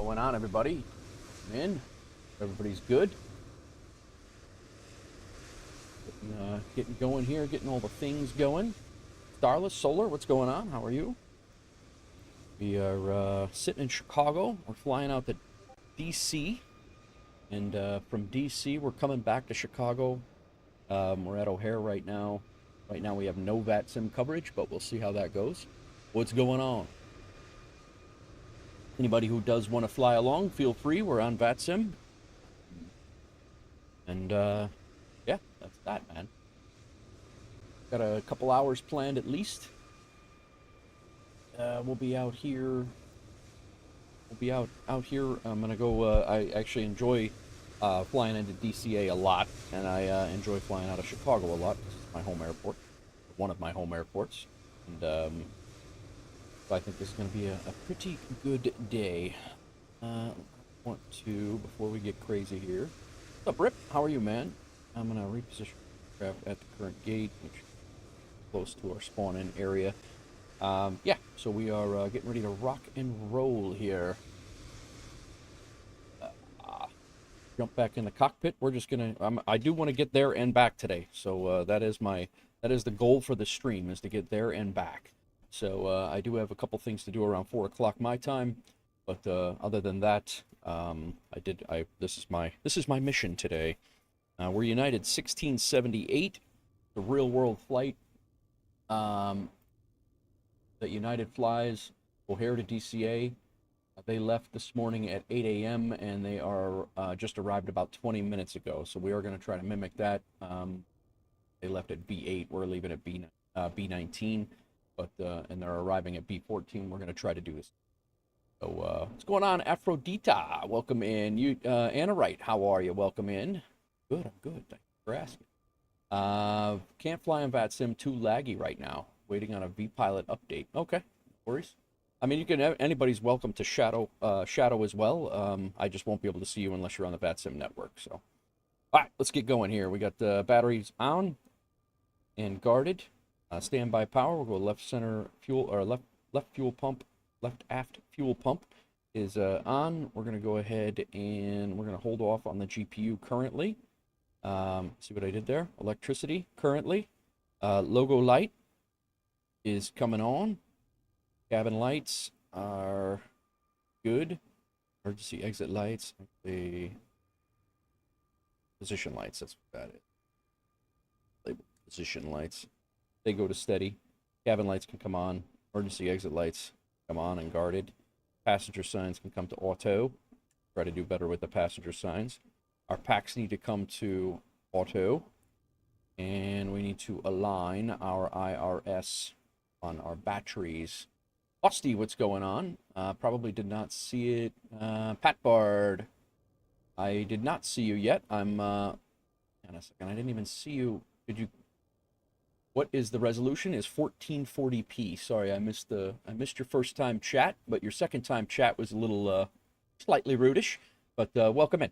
going on, everybody? In. Everybody's good. Getting going here, getting all the things going. Starless, Solar, what's going on? How are you? We are sitting in Chicago. We're flying out to DC. And from DC, we're coming back to Chicago. We're at O'Hare right now. Right now we have no VATSIM coverage, but we'll see how that goes. What's going on? Anybody who does want to fly along, feel free. We're on VATSIM. And, yeah, that's that, man. Got a couple hours planned at least. We'll be out here. We'll be out here. I'm going to go, I actually enjoy flying into DCA a lot, and I enjoy flying out of Chicago a lot. This is my home airport, one of my home airports. And, so I think this is going to be a pretty good day. I want to, before we get crazy here. What's up, Rip? How are you, man? I'm going to reposition the craft at the current gate, which is close to our spawn-in area. Yeah, so we are getting ready to rock and roll here. Jump back in the cockpit. We're just going to... I do want to get there and back today. So that is the goal for the stream, is to get there and back. So I do have a couple things to do around 4 o'clock my time, but other than that, this is my mission today. We're United 1678, the real world flight that United flies O'Hare to DCA. They left this morning at 8 a.m. and they are just arrived about 20 minutes ago. So we are going to try to mimic that. They left at B8. We're leaving at B19. But and they're arriving at B14. We're going to try to do this. So what's going on, Aphrodita? Welcome in. You, Anna Wright, how are you? Welcome in. Good, I'm good. Thanks for asking. Can't fly on VATSIM. Too laggy right now. Waiting on a vPilot update. Okay, no worries. I mean, you can. Anybody's welcome to Shadow as well. I just won't be able to see you unless you're on the VATSIM network. So, all right, let's get going here. We got the batteries on and guarded. Standby power. We'll go left center fuel, or left fuel pump, left aft fuel pump is on. We're gonna go ahead and we're gonna hold off on the GPU currently. See what I did there? Electricity currently. Logo light is coming on. Cabin lights are good. Emergency exit lights. The position lights. That's what that is. Label position lights. They go to steady. Cabin lights can come on. Emergency exit lights come on and guarded. Passenger signs can come to auto. Try to do better with the passenger signs. Our packs need to come to auto. And we need to align our IRS on our batteries. Busty, what's going on? Probably did not see it. Pat Bard. I did not see you yet. Hang on a second. I didn't even see you. Did you... What is the resolution? Is 1440p. Sorry, I missed your first time chat, but your second time chat was a little slightly rudish. But welcome in.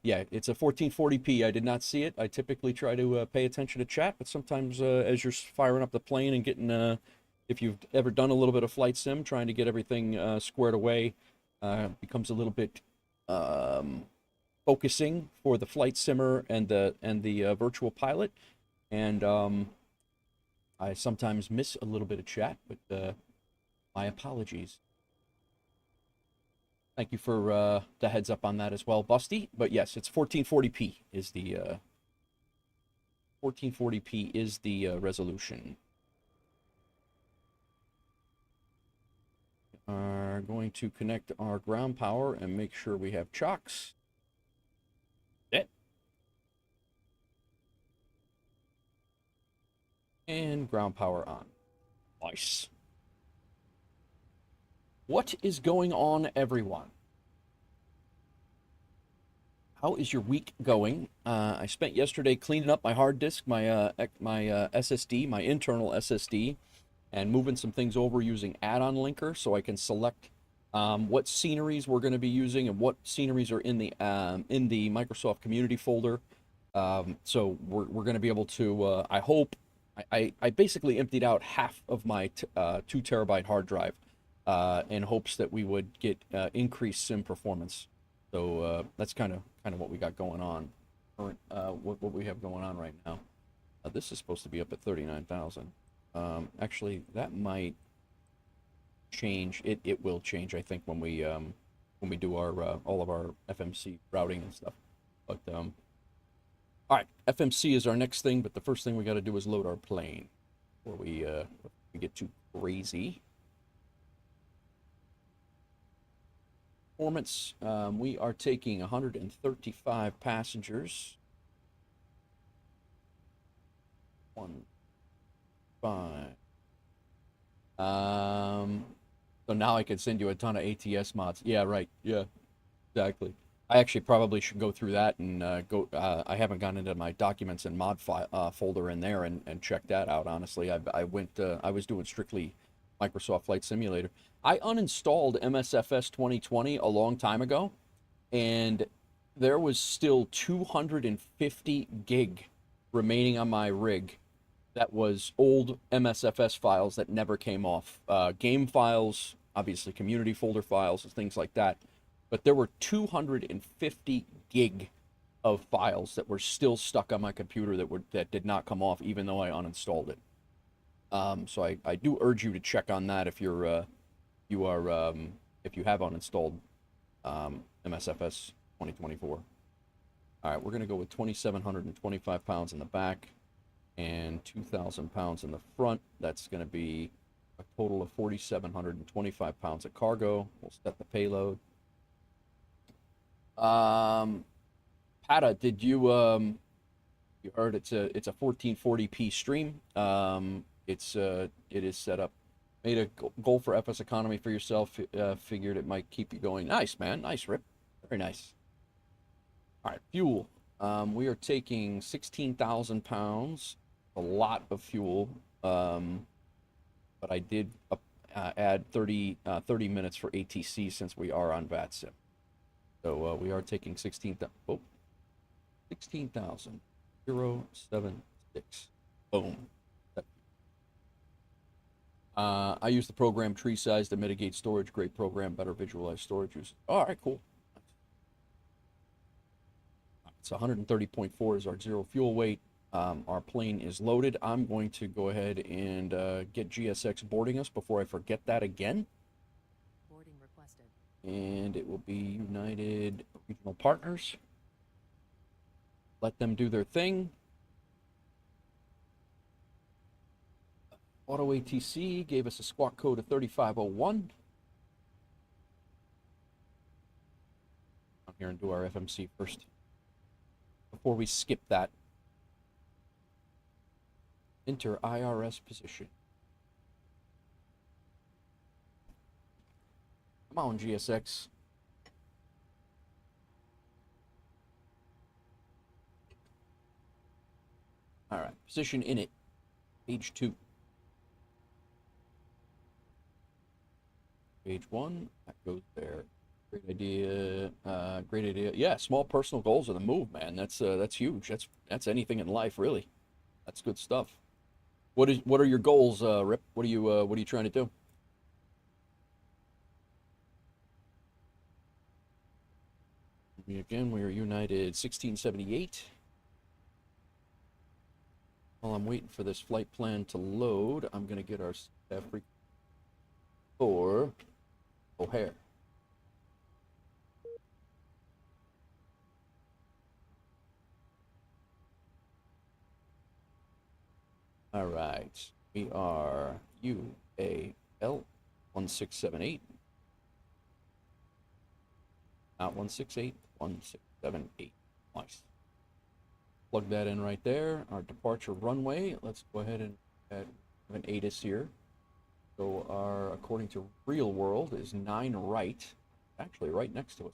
Yeah, it's a 1440p. I did not see it. I typically try to pay attention to chat, but sometimes as you're firing up the plane and getting, if you've ever done a little bit of flight sim, trying to get everything squared away, becomes a little bit focusing for the flight simmer and the virtual pilot. And I sometimes miss a little bit of chat, but my apologies. Thank you for the heads up on that as well, Busty. But yes, it's 1440p is the 1440p is the resolution. We are going to connect our ground power and make sure we have chocks. And ground power on. Nice. What is going on, everyone? How is your week going? I spent yesterday cleaning up my hard disk, my SSD, my internal SSD, and moving some things over using add-on linker so I can select what sceneries we're going to be using and what sceneries are in the Microsoft community folder. So we're going to be able to, I hope, I basically emptied out half of my 2 terabyte hard drive. in hopes that we would get increased sim performance. So that's kind of what we got going on, or what we have going on right now. This is supposed to be up at 39,000. Actually, that might change. It will change, I think, when we do our all of our FMC routing and stuff. But all right, FMC is our next thing, but the first thing we got to do is load our plane before we get too crazy. Performance, we are taking 135 passengers. 1, 5. So now I can send you a ton of ATS mods. Yeah, right. Yeah, exactly. I actually probably should go through that and go. I haven't gone into my documents and mod folder in there and check that out. Honestly, I went. I was doing strictly Microsoft Flight Simulator. I uninstalled MSFS 2020 a long time ago, and there was still 250 gig remaining on my rig. That was old MSFS files that never came off. Game files, obviously community folder files and things like that. But there were 250 gig of files that were still stuck on my computer that did not come off, even though I uninstalled it. So I do urge you to check on that if you're if you have uninstalled MSFS 2024. All right, we're gonna go with 2,725 pounds in the back and 2,000 pounds in the front. That's gonna be a total of 4,725 pounds of cargo. We'll set the payload. Pata, did you you heard it's a 1440p stream. It is set up. Made a goal for FS economy for yourself. Figured it might keep you going. Nice, man. Nice, Rip. Very nice. All right, fuel. We are taking 16,000 pounds. A lot of fuel. But I did add 30 minutes for ATC since we are on VATSIM. So we are taking 16,076. Boom. I use the program tree size to mitigate storage. Great program, better visualize storage use. All right, cool. It's 130.4 is our zero fuel weight. Our plane is loaded. I'm going to go ahead and get GSX boarding us before I forget that again. Boarding requested. And it will be United Regional Partners. Let them do their thing. Auto ATC gave us a squawk code of 3501. Come here and do our FMC first before we skip that. Enter IRS position. Come on, GSX. All right, position in it. Page 2. Page 1, that goes there. Great idea. Great idea. Yeah, small personal goals are the move, man. That's huge. That's anything in life, really. That's good stuff. What are your goals, Rip? What are you trying to do? Again, we are United 1678. While I'm waiting for this flight plan to load, I'm gonna get our staff for O'Hare. All right, we are UAL 1678. Not 168, 1678. Nice. Plug that in right there. Our departure runway. Let's go ahead and have an ATIS here. So our, according to real world, is 9 right. Actually, right next to us.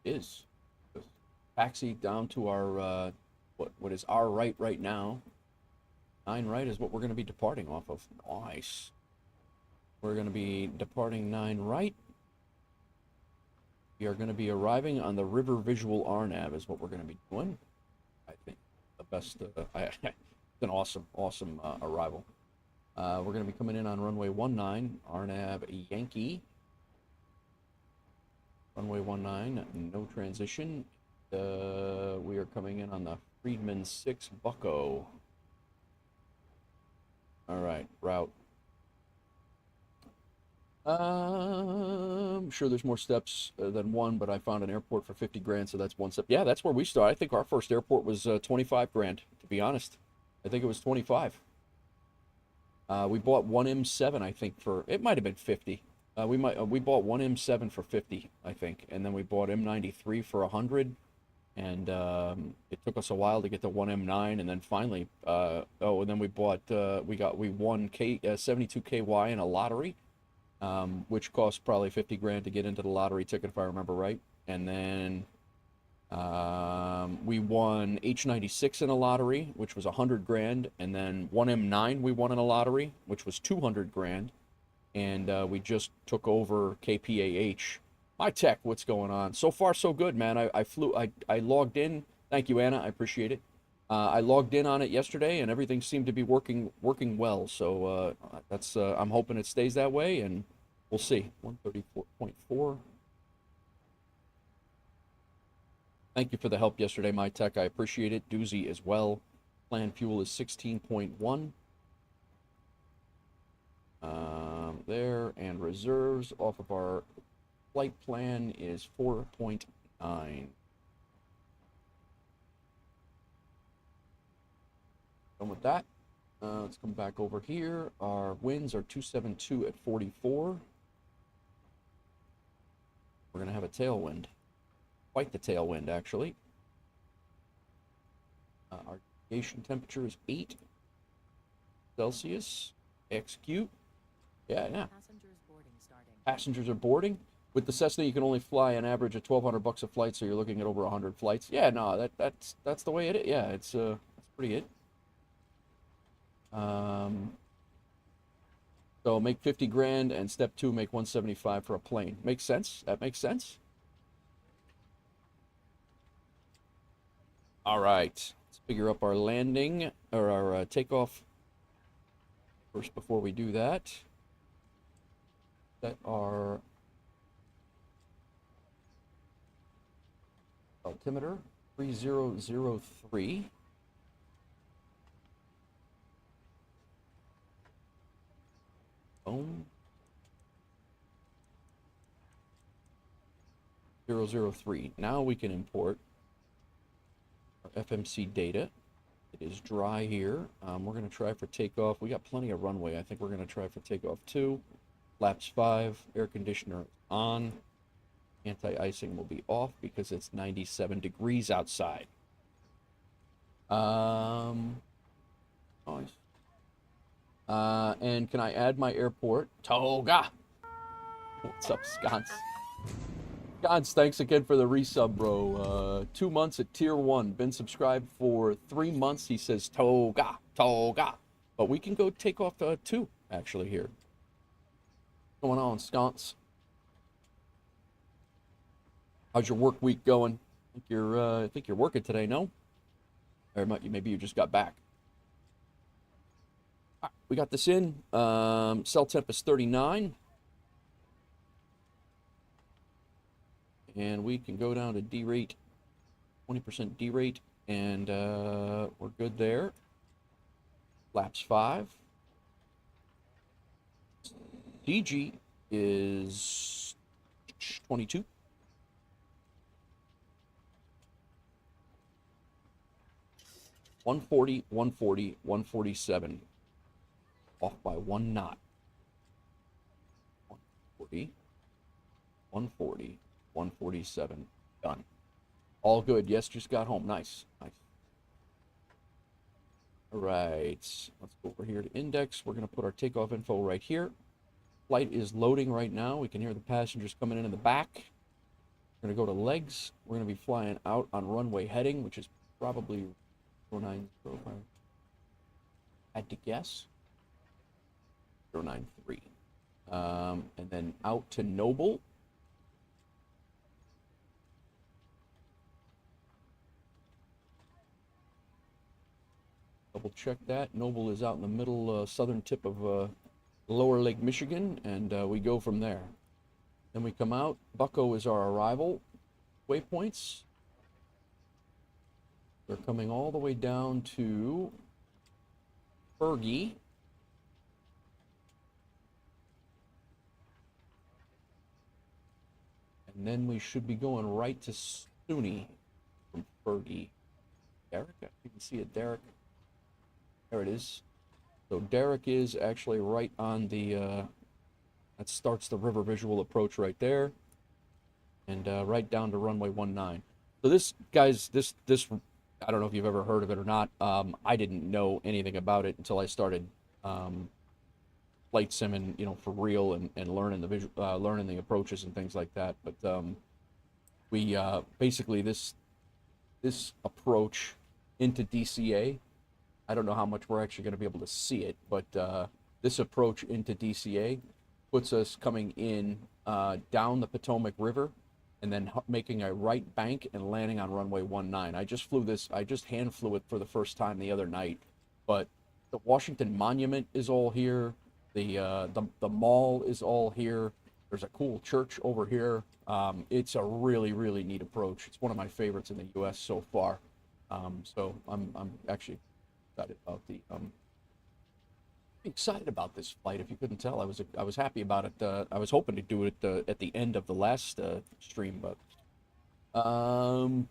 Is taxi down to our what is our right now. 9 right is what we're going to be departing off of. Nice. We're going to be departing 9 right. We are going to be arriving on the River Visual RNAV is what we're going to be doing. I think the best, it's an awesome arrival. We're going to be coming in on runway 19, RNAV Yankee. Runway 19, no transition. We are coming in on the Friedman 6 Bucko. All right, route. I'm sure there's more steps than one, but I found an airport for 50 grand, so that's one step. Yeah, that's where we started. I think our first airport was 25 grand, to be honest. I think it was 25. We bought one M7, I think, for, it might have been 50. We bought one M7 for 50, I think, and then we bought M93 for 100, and it took us a while to get to one M9, and then finally, and then we bought, we won 72 KY in a lottery. Which cost probably 50 grand to get into the lottery ticket, if I remember right. And then we won H96 in a lottery, which was 100 grand. And then 1M9 we won in a lottery, which was 200 grand. And we just took over KPAH. My tech, what's going on? So far, so good, man. I logged in. Thank you, Anna. I appreciate it. I logged in on it yesterday, and everything seemed to be working well. So that's I'm hoping it stays that way, and we'll see. 134.4. Thank you for the help yesterday, my tech. I appreciate it. Doozy as well. Planned fuel is 16.1. There, and reserves off of our flight plan is 4.9. Done with that. Let's come back over here. Our winds are 272 at 44. We're going to have a tailwind. Quite the tailwind, actually. Our aviation temperature is 8 Celsius. Execute. Yeah. Passengers boarding starting. Passengers are boarding. With the Cessna, you can only fly an average of $1,200 a flight, so you're looking at over 100 flights. Yeah, no, that's the way it is. Yeah, that's pretty it. So make 50 grand, and step 2, make 175 for a plane. Makes sense? That makes sense? All right. Let's figure up our landing, or our takeoff. First, before we do that, set our altimeter, 3003. Boom. 003. Now we can import our FMC data. It is dry here. We're going to try for takeoff. We got plenty of runway. I think we're going to try for takeoff 2. Flaps 5. Air conditioner on. Anti-icing will be off because it's 97 degrees outside. Nice. And can I add my airport? Toga! What's up, Sconce? Sconce, thanks again for the resub, bro. 2 months at tier 1. Been subscribed for 3 months. He says, Toga, Toga. But we can go take off 2, actually, here. What's going on, Sconce? How's your work week going? I think you're working today, no? Or maybe you just got back. All right, we got this in. Cell temp is 39. And we can go down to D rate, 20% D rate, and we're good there. Flaps 5. DG is 22. $140, $140, $147. Off by 1 knot. $140, $140, $147. Done. All good. Yes, just got home. Nice. Nice. All right. Let's go over here to index. We're going to put our takeoff info right here. Flight is loading right now. We can hear the passengers coming in the back. We're going to go to legs. We're going to be flying out on runway heading, which is probably 0905. Had to guess. 093. And then out to Noble. double check that. Noble is out in the middle southern tip of lower Lake Michigan, and we go from there. Then we come out. Bucko is our arrival waypoints. They're coming all the way down to Fergie. And then we should be going right to SUNY from Fergie. Derek? You can see it, Derek. There it is. So Derek is actually right on the, that starts the river visual approach right there. And right down to runway 19. So this, guys, this, I don't know if you've ever heard of it or not. I didn't know anything about it until I started flight simming, you know, for real, and learning the learning the approaches and things like that. But we basically this approach into DCA. I don't know how much we're actually going to be able to see it, but this approach into DCA puts us coming in down the Potomac River, and then making a right bank and landing on runway 19. I just flew this. I just hand flew it for the first time the other night, but the Washington Monument is all here. The mall is all here. There's a cool church over here. It's a really, really neat approach. It's one of my favorites in the U.S. so far. So I'm actually excited about the excited about this flight. If you couldn't tell, I was happy about it. I was hoping to do it at the end of the last stream, but tired.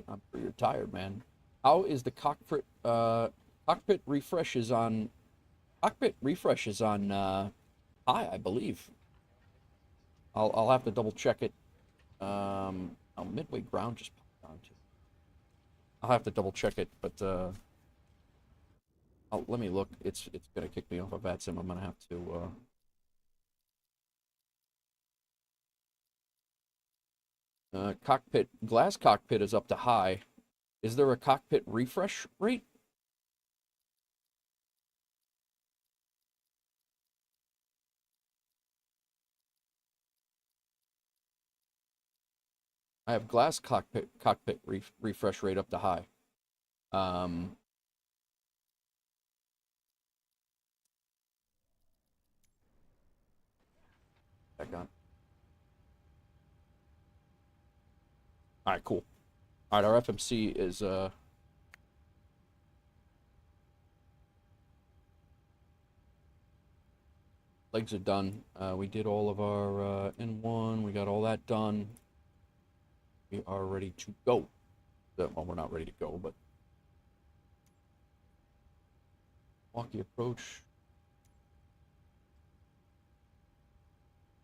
I'm sure you're tired, man. How is the cockpit refreshes on high, I believe. I'll have to double check it. Oh, midway ground just popped on too. I'll have to double check it, but let me look. It's gonna kick me off of VATSIM. I'm gonna have to cockpit, glass cockpit is up to high. Is there a cockpit refresh rate? I have glass cockpit refresh rate up to high. Back on. All right, cool. All right, our FMC is legs are done. We did all of our N1. We got all that done. We are ready to go. Well, we're not ready to go, but walkie approach.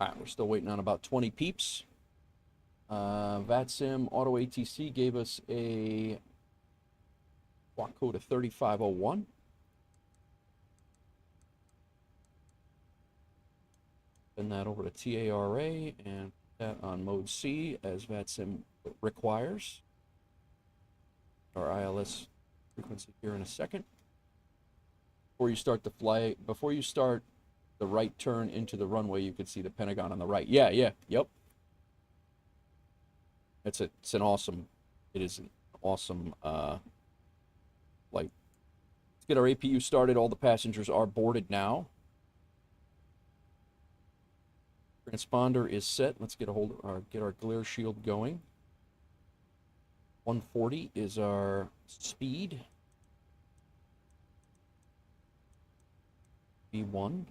All right, we're still waiting on about 20 peeps. VATSIM Auto ATC gave us a walk code of 3501. Send that over to TARA and put that on mode C as VATSIM requires. Our ILS frequency here in a second. Before you start the flight, before you start the right turn into the runway, you can see the Pentagon on the right. Yeah, yep. It's an awesome, it is an awesome flight. Let's get our APU started. All the passengers are boarded now. Transponder is set. Let's get our glare shield going. 140 is our speed. V1.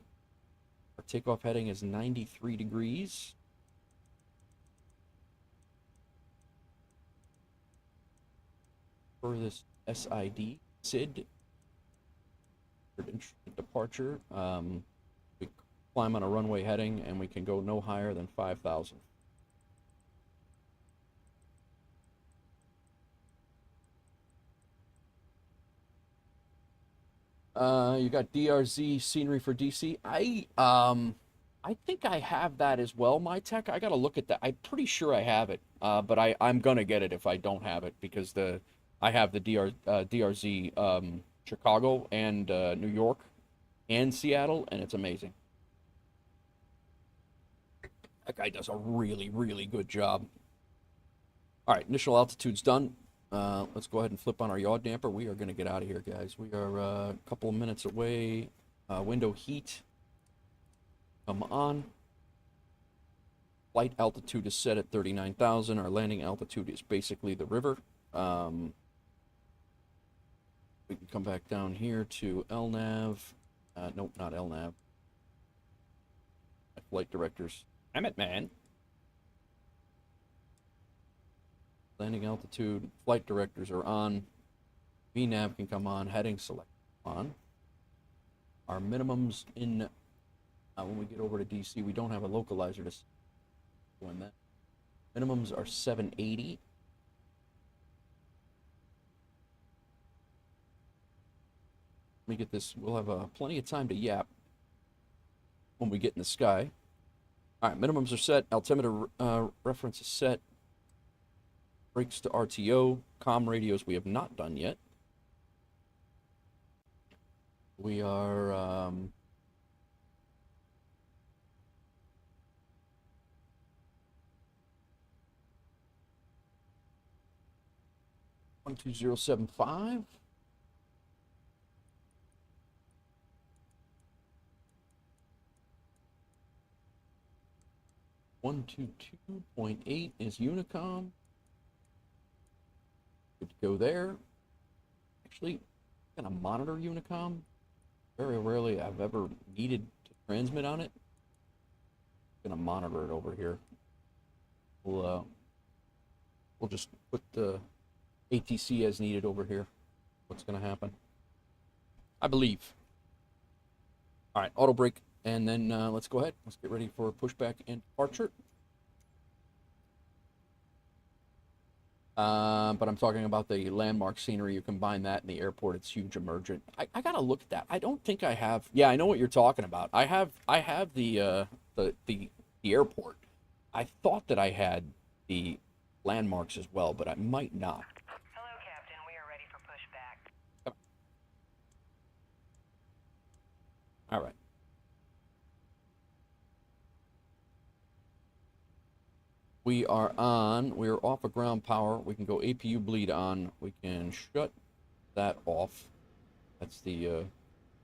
Our takeoff heading is 93 degrees. Furthest SID, departure. We climb on a runway heading, and we can go no higher than 5,000. You got DRZ scenery for DC. I think I have that as well, my tech. I gotta look at that. I'm pretty sure I have it, but I'm gonna get it if I don't have it, because I have the DRZ Chicago and New York and Seattle, and it's amazing. That guy does a really, really good job. All right, initial altitude's done. Let's go ahead and flip on our yaw damper. We are going to get out of here, guys. We are a couple of minutes away. Window heat. Come on. Flight altitude is set at 39,000. Our landing altitude is basically the river. We can come back down here to LNAV. Nope, not LNAV. Flight directors. Damn it, man. Landing altitude. Flight directors are on. VNAV can come on. Heading select on. Our minimums in... when we get over to DC, we don't have a localizer to doing that. Minimums are 780. Let me get this. We'll have plenty of time to yap when we get in the sky. All right, minimums are set. Altimeter reference is set. Brakes to RTO. Comm radios we have not done yet. We are... 12075. One two two point eight is Unicom. Good to go there. Actually, I'm gonna monitor Unicom. Very rarely I've ever needed to transmit on it. I'm gonna monitor it over here. We'll just put the ATC as needed over here. What's gonna happen? I believe. All right, auto brake, and then let's go ahead. Let's get ready for pushback and departure. But I'm talking about the landmark scenery. You combine that and the airport, it's huge emergent. I gotta look at that. I don't think I have. Yeah, I know what you're talking about. I have the airport. I thought that I had the landmarks as well, but I might not. Hello, Captain. We are ready for pushback. All right. We are on. We are off of ground power. We can go APU bleed on. We can shut that off. That's the,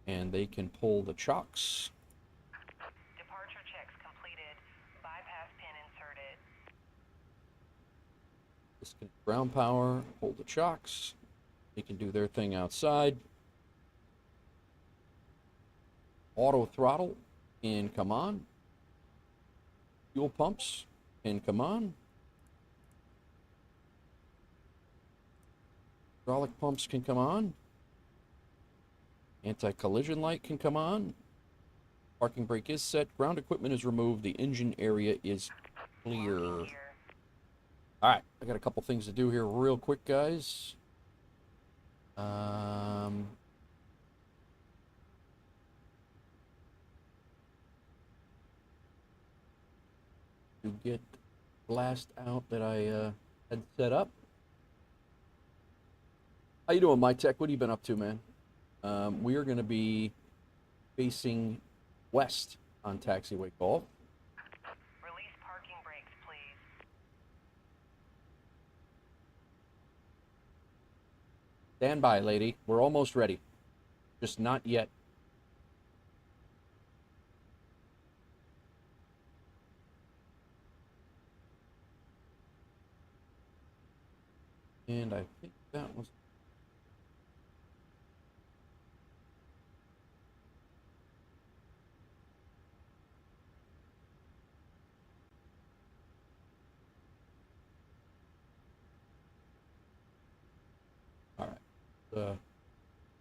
and they can pull the chocks. Departure checks completed. Bypass pin inserted. Disconnect ground power. Pull the chocks. They can do their thing outside. Auto throttle can come on. Fuel pumps can come on. Hydraulic pumps can come on. Anti-collision light can come on. Parking brake is set. Ground equipment is removed. The engine area is clear. All right, I got a couple things to do here real quick, guys. To get blast out that I had set up. How you doing, MyTech? What have you been up to, man? We are going to be facing west on taxiway golf. Release parking brakes, please. Stand by, lady. We're almost ready. Just not yet. And I think that was... All right.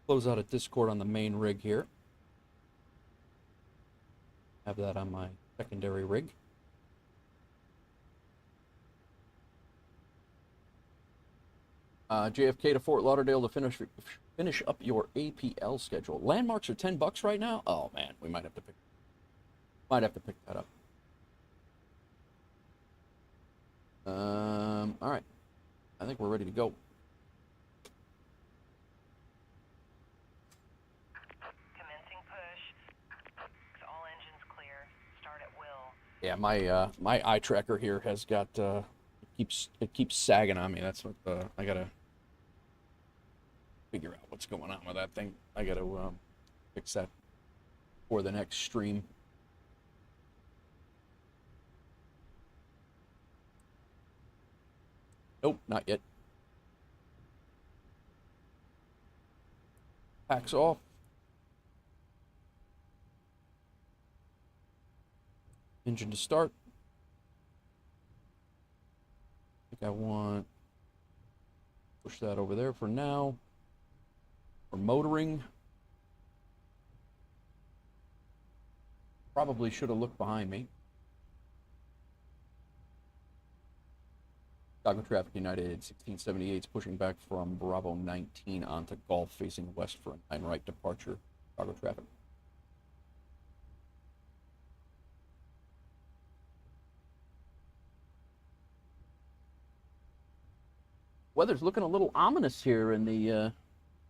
Close out a Discord on the main rig here. Have that on my secondary rig. JFK to Fort Lauderdale to finish up your APL schedule. Landmarks are $10 right now. Oh man, we might have to pick that up. All right, I think we're ready to go. Commencing push. All engines clear. Start at will. Yeah, my eye tracker here has got it keeps sagging on me. That's what I gotta figure out what's going on with that thing. I got to fix that for the next stream. Nope, not yet. Packs off. Engine to start. I think I want push that over there for now. For motoring. Probably should have looked behind me. Chicago Traffic United 1678 is pushing back from Bravo 19 onto Gulf facing west for a 9 right departure. Chicago Traffic. Weather's looking a little ominous here in the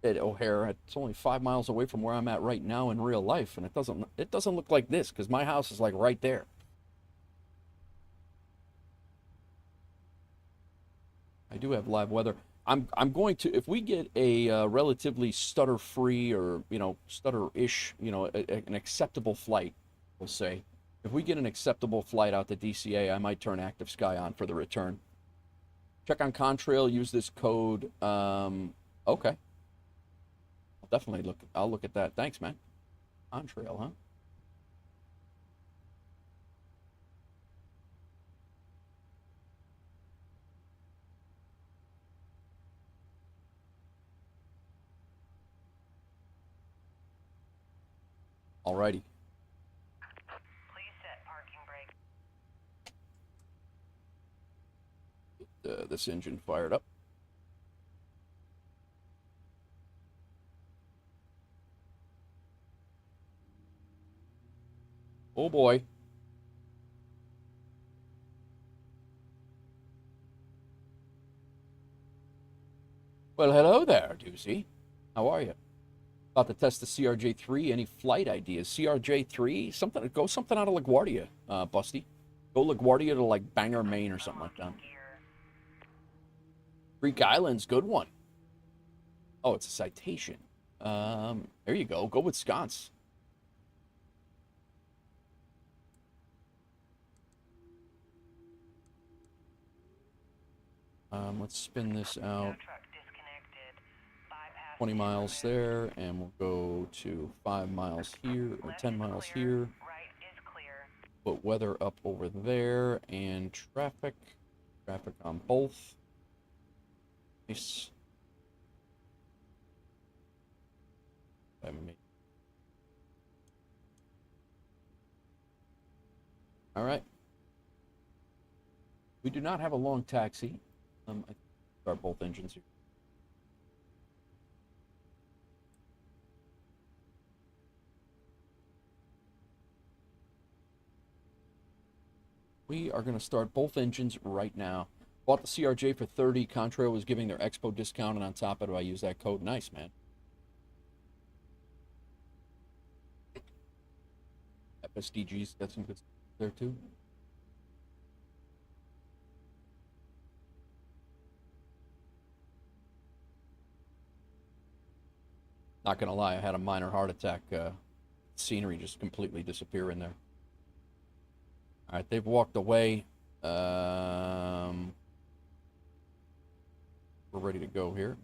at O'Hare. It's only 5 miles away from where I'm at right now in real life, and it doesn't look like this because my house is like right there. I do have live weather. I'm going to, if we get a relatively stutter-free or stutter-ish, an acceptable flight, we'll say. If we get an acceptable flight out to DCA, I might turn Active Sky on for the return. Check on Contrail. Use this code. Okay. I'll definitely look. I'll look at that. Thanks, man. Contrail, huh? Alrighty. Please set parking brake. Get this engine fired up. Oh boy. Well, hello there, Doozy. How are you? About to test the CRJ3. Any flight ideas? CRJ3? Go something out of LaGuardia, Busty. Go LaGuardia to like Bangor, Maine or something like that. Greek Islands, good one. Oh, it's a citation. There you go. Go with sconce. Let's spin this out. 20 miles there, and we'll go to 5 miles here, or 10 miles here. Put weather up over there, and traffic on both. Nice. All right. We do not have a long taxi. I start both engines here. We are going to start both engines right now. Bought the CRJ for $30. Contrail was giving their Expo discount, and on top of it, I use that code. Nice, man. FSDG's got some good stuff there, too. Not going to lie, I had a minor heart attack. Scenery just completely disappear in there. All right, they've walked away. We're ready to go here.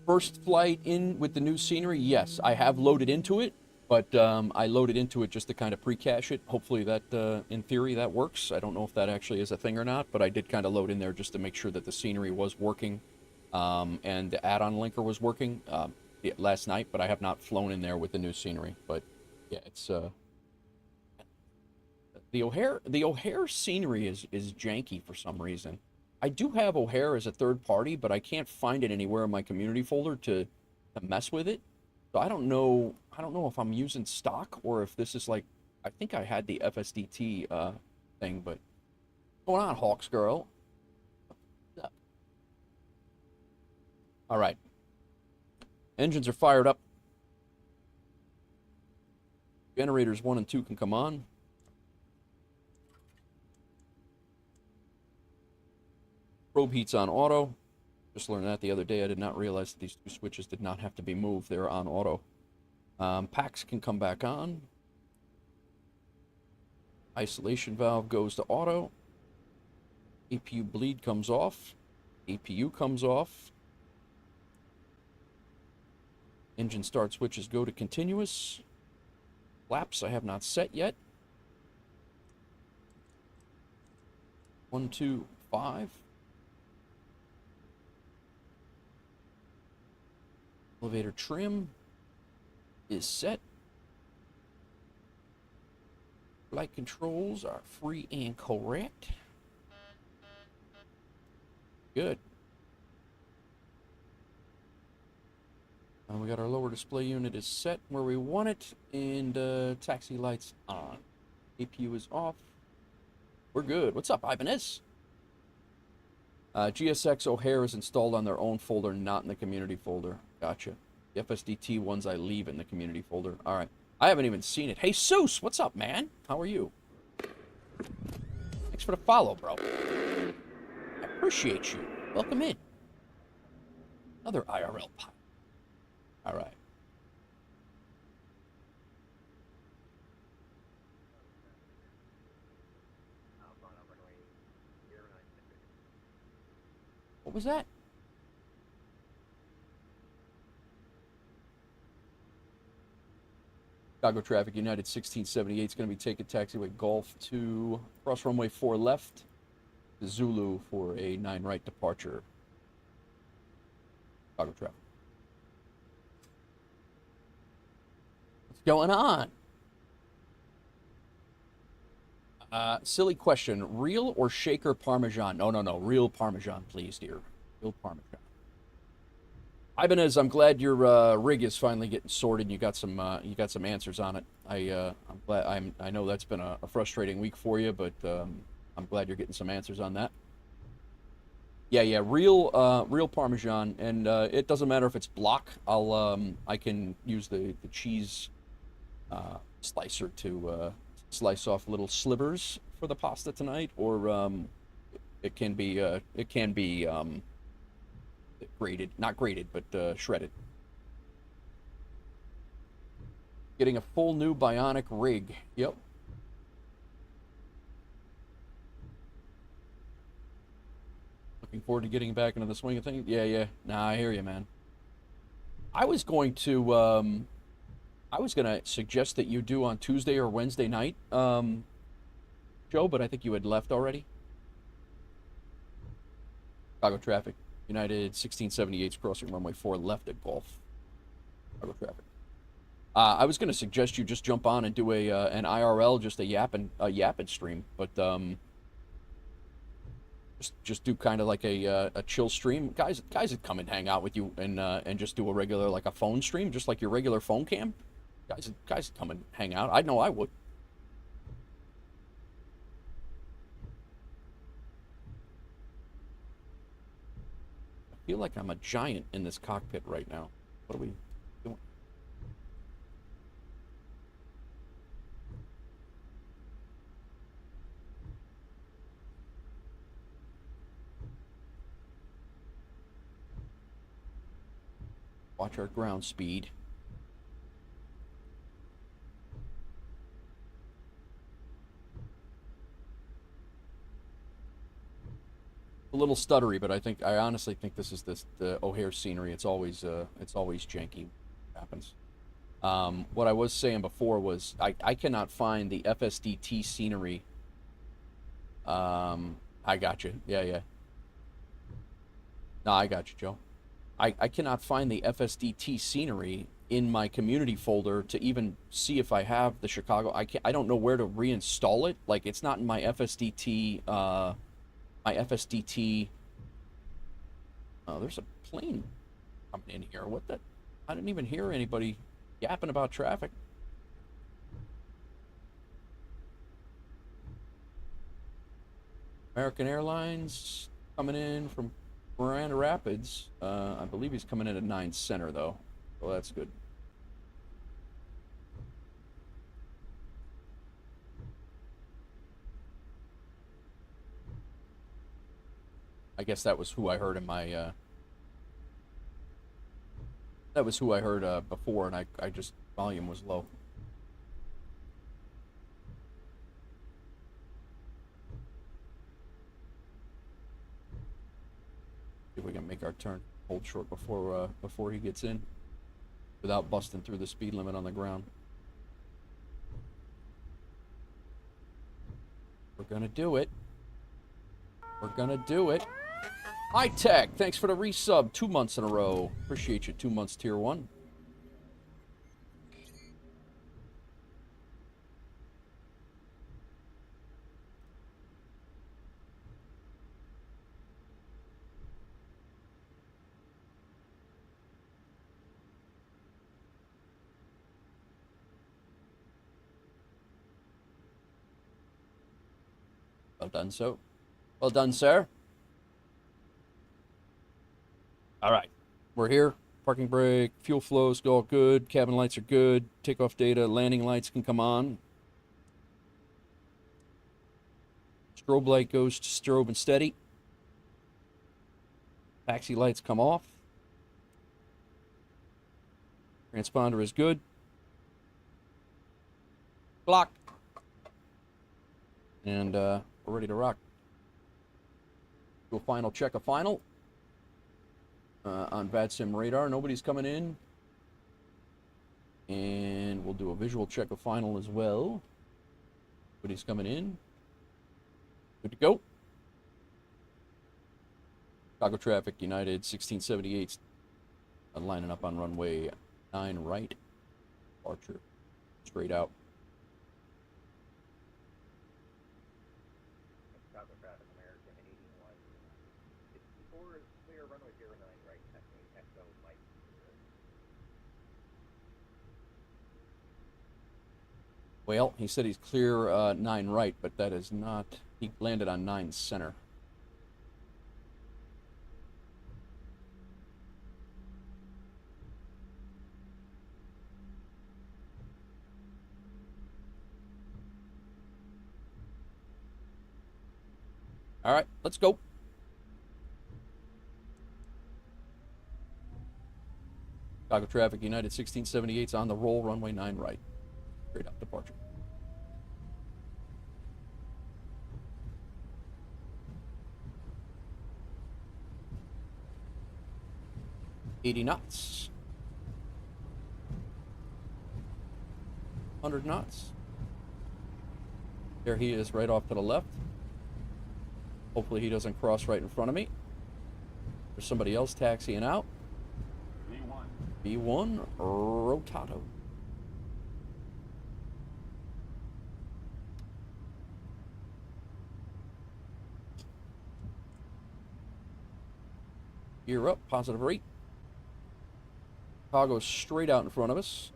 First flight in with the new scenery, yes, I have loaded into it, but I loaded into it just to kind of pre-cache it. Hopefully that, in theory, that works. I don't know if that actually is a thing or not, but I did kind of load in there just to make sure that the scenery was working, and the add-on linker was working last night, but I have not flown in there with the new scenery. But yeah, it's the O'Hare scenery is janky for some reason. I do have O'Hare as a third party, but I can't find it anywhere in my community folder to mess with it. So I don't know if I'm using stock or if this is like, I think I had the FSDT thing, but what's going on, Hawks girl? What's up? All right. Engines are fired up. Generators 1 and 2 can come on. Probe heat's on auto. Just learned that the other day. I did not realize that these two switches did not have to be moved. They're on auto. Packs can come back on. Isolation valve goes to auto. APU bleed comes off. APU comes off. Engine start switches go to continuous. Flaps I have not set yet. 1, 2, 5. Elevator trim is set. Flight controls are free and correct. Good. We got our lower display unit is set where we want it, and taxi lights on. APU is off. We're good. What's up, Ibanez? GSX O'Hare is installed on their own folder, not in the community folder. Gotcha. The FSDT ones I leave in the community folder. All right. I haven't even seen it. Hey, Seuss, what's up, man? How are you? Thanks for the follow, bro. I appreciate you. Welcome in. Another IRL pilot. All right. What was that? Chicago traffic, United 1678 is going to be taking taxiway Golf to cross runway 4 left to Zulu for a 9 right departure. Chicago traffic. What's going on? Silly question. Real or shaker Parmesan? No, real Parmesan, please, dear. Real Parmesan. Ibanez, I'm glad your rig is finally getting sorted. You got some answers on it. I'm glad. I know that's been a frustrating week for you, but I'm glad you're getting some answers on that. Yeah, real Parmesan, and it doesn't matter if it's block. I can use the cheese slicer to slice off little slivers for the pasta tonight, or it can be grated, not grated, but shredded. Getting a full new bionic rig. Yep. Looking forward to getting back into the swing of things. Yeah. Nah, I hear you, man. I was going to suggest that you do on Tuesday or Wednesday night, Joe, but I think you had left already. Chicago traffic. United 1678's crossing runway 4 left at Golf. Chicago traffic. I was going to suggest you just jump on and do an IRL, just a yapping stream, but just do kind of like a chill stream. Guys would come and hang out with you and just do a regular, like a phone stream, just like your regular phone cam. Guys would come and hang out. I know I would. I feel like I'm a giant in this cockpit right now. What are we doing? Watch our ground speed. A little stuttery, but I honestly think this is the O'Hare scenery. It's always janky. Happens. What I was saying before was I cannot find the FSDT scenery. I got you. Yeah. No, I got you, Joe. I cannot find the FSDT scenery in my community folder to even see if I have the Chicago. I don't know where to reinstall it. Like, it's not in my FSDT. My FSDT. Oh, there's a plane coming in here. What the? I didn't even hear anybody yapping about traffic. American Airlines coming in from Grand Rapids. I believe he's coming in at 9 Center, though. So that's good. I guess that was who I heard in my, that was who I heard before, and I just, volume was low. See if we can make our turn hold short before he gets in, without busting through the speed limit on the ground. We're gonna do it. We're gonna do it. High Tech, thanks for the resub. 2 months in a row. Appreciate you. 2 months, tier 1. Well done, so. Well done, sir. All right. We're here. Parking brake, fuel flow's all good, cabin lights are good, takeoff data, landing lights can come on. Strobe light goes to strobe and steady. Taxi lights come off. Transponder is good. Block. And we're ready to rock. Do a final check of final. On VATSIM radar, nobody's coming in. And we'll do a visual check of final as well. Nobody's coming in. Good to go. Chicago traffic, United 1678, lining up on runway 9 right. Departure, straight out. Chicago traffic, American 81. 64 is clear, runway 09 right, taxiing Echo Mike. Well, he said he's clear 9 right, but that is not... He landed on 9 center. All right, let's go. Chicago traffic, United 1678's on the roll, runway 9 right. Straight up departure. $80 knots. 100 knots. There he is, right off to the left. Hopefully he doesn't cross right in front of me. There's somebody else taxiing out. B1 Rotato. Gear up, positive rate. Chicago straight out in front of us.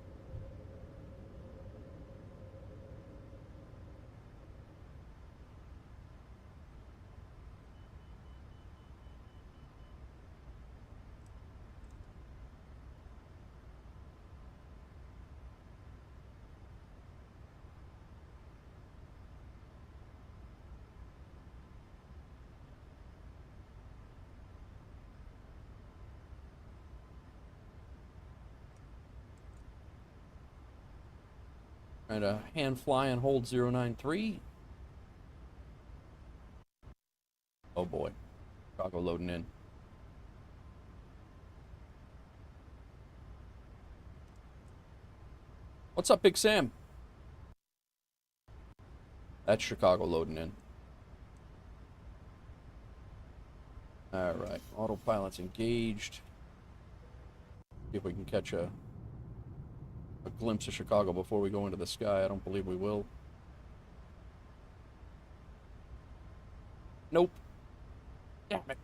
Trying to hand fly and hold 093. Oh boy. Chicago loading in. What's up, Big Sam? That's Chicago loading in. Alright, autopilot's engaged. See if we can catch a glimpse of Chicago before we go into the sky. I don't believe we will. Nope. Damn it.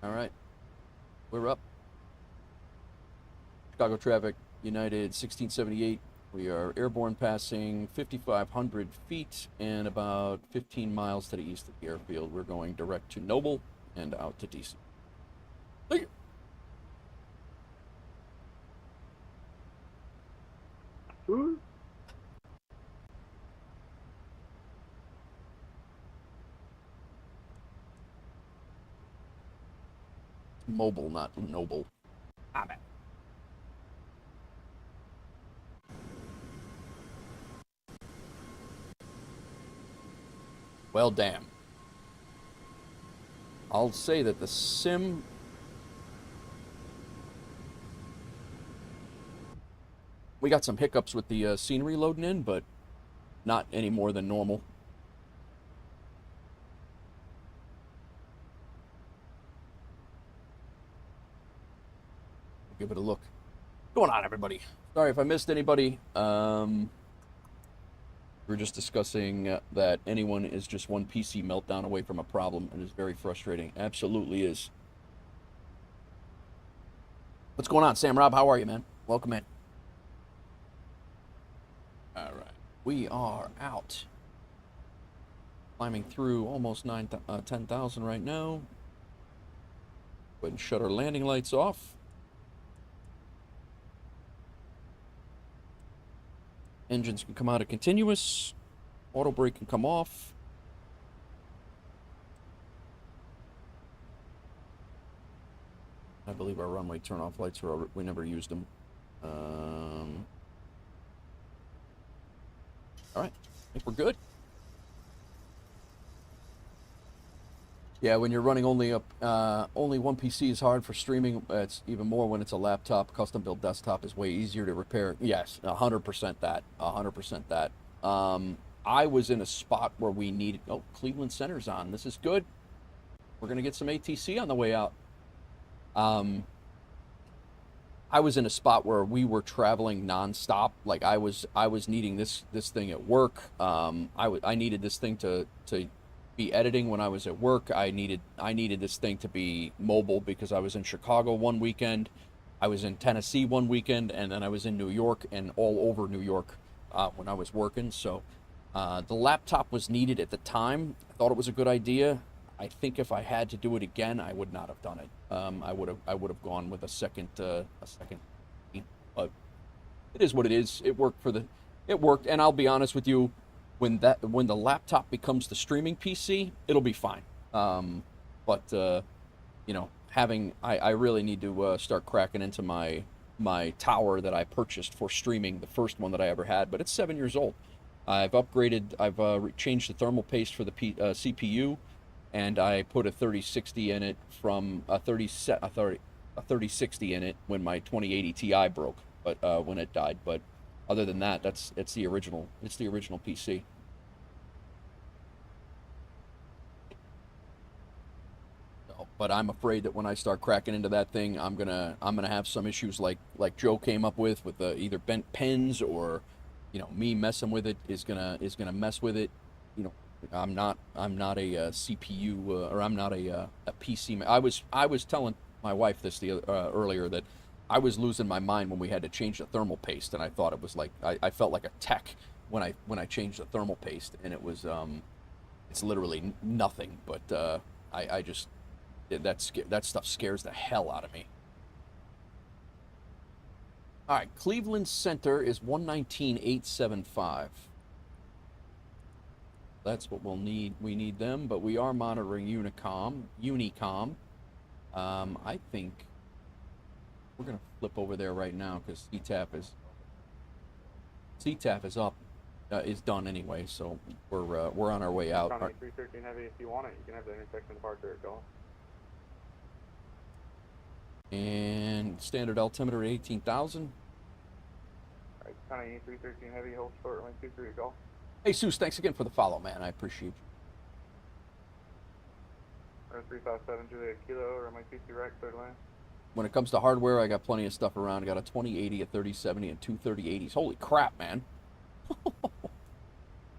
All right, we're up. Chicago traffic, United 1678. We are airborne passing 5,500 feet and about 15 miles to the east of the airfield. We're going direct to Noble and out to DC. Thank you. Woo! Mobile, not noble. Ah, man. Well, damn. I'll say that the sim... We got some hiccups with the scenery loading in, but not any more than normal. Give it a look. What's going on, everybody? Sorry if I missed anybody. We're just discussing that anyone is just one PC meltdown away from a problem, and it's very frustrating. Absolutely is. What's going on, Sam Rob? How are you, man? Welcome in. All right. We are out. Climbing through almost 10,000 right now. Go ahead and shut our landing lights off. Engines can come out of continuous. Auto brake can come off. I believe our runway turn-off lights are, we never used them. All right, I think we're good. Yeah, when you're running only one PC is hard for streaming. It's even more when it's a laptop. Custom-built desktop is way easier to repair. Yes, 100% that. 100% that. I was in a spot where we needed... Oh, Cleveland Center's on. This is good. We're going to get some ATC on the way out. I was in a spot where we were traveling nonstop. Like I was needing this thing at work. I needed this thing to be editing when I was at work. I needed this thing to be mobile because I was in Chicago one weekend, I was in Tennessee one weekend, and then I was in New York and all over New York when I was working. So the laptop was needed at the time. I thought it was a good idea. I think if I had to do it again, I would not have done it. I would have gone with a second. But it is what it is. It worked it worked, and I'll be honest with you, when the laptop becomes the streaming PC, it'll be fine. But you know, I really need to start cracking into my tower that I purchased for streaming, the first one that I ever had, but it's 7 years old. I've upgraded. I've changed the thermal paste for the CPU. And I put a 3060 in it from a 3060 in it when my 2080 Ti broke, but when it died. But other than that, it's the original. It's the original PC. So, but I'm afraid that when I start cracking into that thing, I'm gonna have some issues like Joe came up with either bent pins or, you know, me messing with it is gonna mess with it. You know. I'm not a CPU or I'm not a PC. I was telling my wife this earlier that I was losing my mind when we had to change the thermal paste, and I thought it was like I felt like a tech when I changed the thermal paste, and it was it's literally nothing. But I just that stuff scares the hell out of me. All right, Cleveland Center is 119,875. That's what we'll need. We need them, but we are monitoring Unicom. I think we're gonna flip over there right now because CTAF is up, is done anyway. So we're on our way out. 313 heavy, if you want it, you can have the intersection departure at Gulf. And standard altimeter 18,000. All right, County 313 heavy, hold short, runway 23 at Gulf. Hey, Seuss, thanks again for the follow, man. I appreciate you. 357 Juliet Kilo, runway 23 right, third lane. When it comes to hardware, I got plenty of stuff around. I got a 2080, a 3070, and two 3080s. Holy crap, man.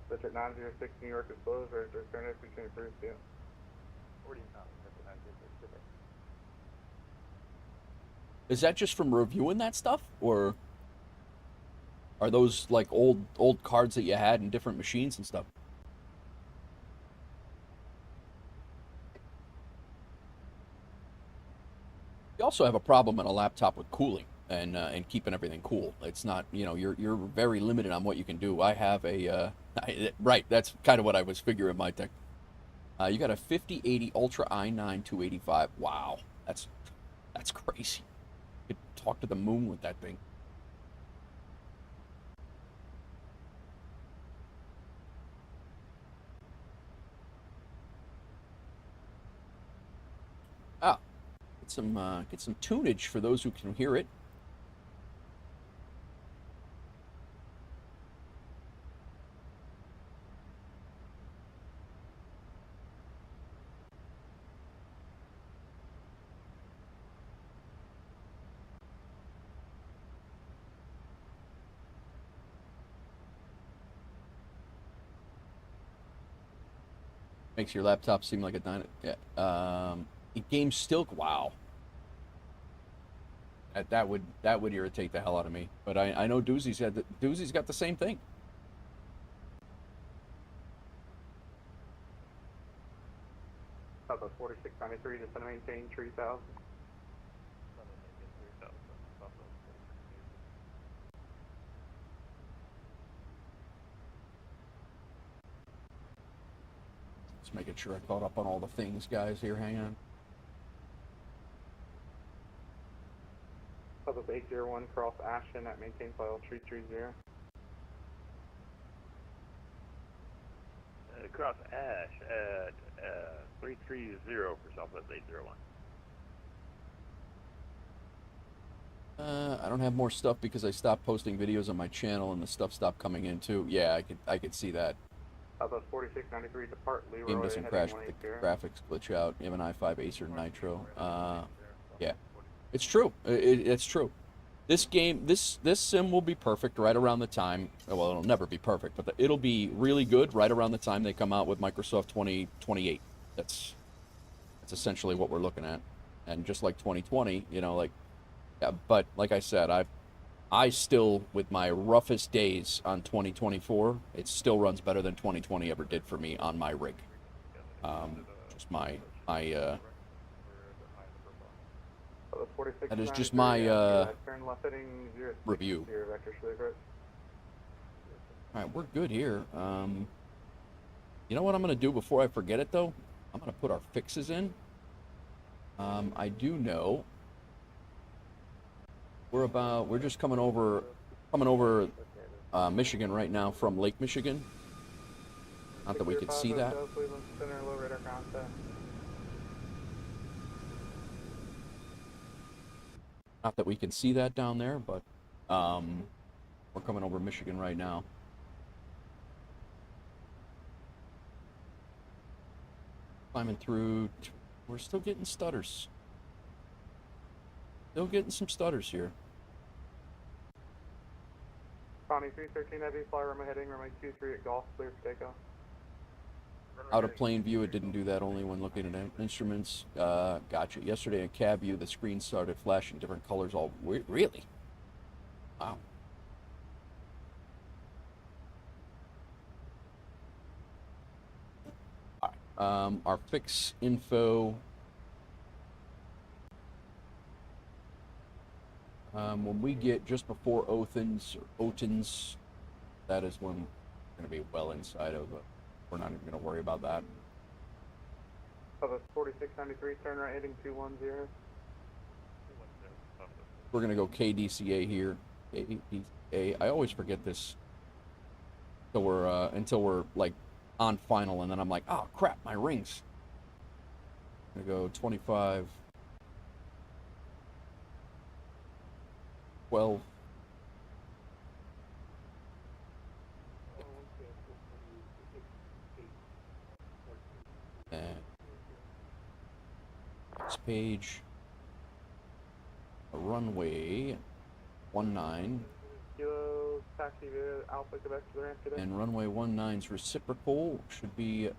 That's at 906 New York is closed, right, turn if we can improve, yeah. 40 pounds, that's at 906. Is that just from reviewing that stuff, or are those like old cards that you had in different machines and stuff? You also have a problem in a laptop with cooling and keeping everything cool. It's not, you know, you're very limited on what you can do. I have a right. That's kind of what I was figuring. My tech. You got a 5080 Ultra i9 285. Wow, that's crazy. You could talk to the moon with that thing. Ah, get some tunage for those who can hear it. Makes your laptop seem like a dyna. Yeah. Games still. Wow. That would irritate the hell out of me. But I know Doozy's got the same thing. Southwest 4693, just gonna maintain 3000. Just making sure I caught up on all the things, guys. Here, hang on. Southwest 801, cross Ashton at maintain file 330. Cross Ash at 330 for Southwest 801. I don't have more stuff because I stopped posting videos on my channel and the stuff stopped coming in too. Yeah, I could see that. Southwest 4693, depart Leroy. Game doesn't crash with the graphics glitch out. You have an i5 Acer Nitro. Yeah, it's true. It's true. This game, this sim will be perfect right around the time. Well, it'll never be perfect, but it'll be really good right around the time they come out with Microsoft 2028. That's essentially what we're looking at. And just like 2020, you know, like, yeah, but like I said, I still, with my roughest days on 2024, it still runs better than 2020 ever did for me on my rig. Just my that is just my review. All right, we're good here. You know what I'm gonna do before I forget it though? I'm gonna put our fixes in. I do know we're just coming over Michigan right now from Lake Michigan. Not that we can see that. Not that we can see that down there, but we're coming over Michigan right now. Climbing through. We're still getting stutters. Still getting some stutters here. Connie 313 heavy, fly runway heading, runway 23 at golf, clear for takeoff. Out of plane view, it didn't do that, only when looking at instruments. Gotcha. Yesterday in cab view, the screen started flashing different colors all... Really? Wow. All right. Our fix info... when we get just before Otens, that is when we're going to be well inside of it. We're not even going to worry about that. Southwest 4693, turn right heading 210. We're going to go KDCA here. KDCA. I always forget this until we're like on final, and then I'm like, oh crap, my rings. I'm going to go 25. 12. And next page, a runway 19. Kilo, taxi via Alpha Quebec to the ramp today. And runway 19's reciprocal should be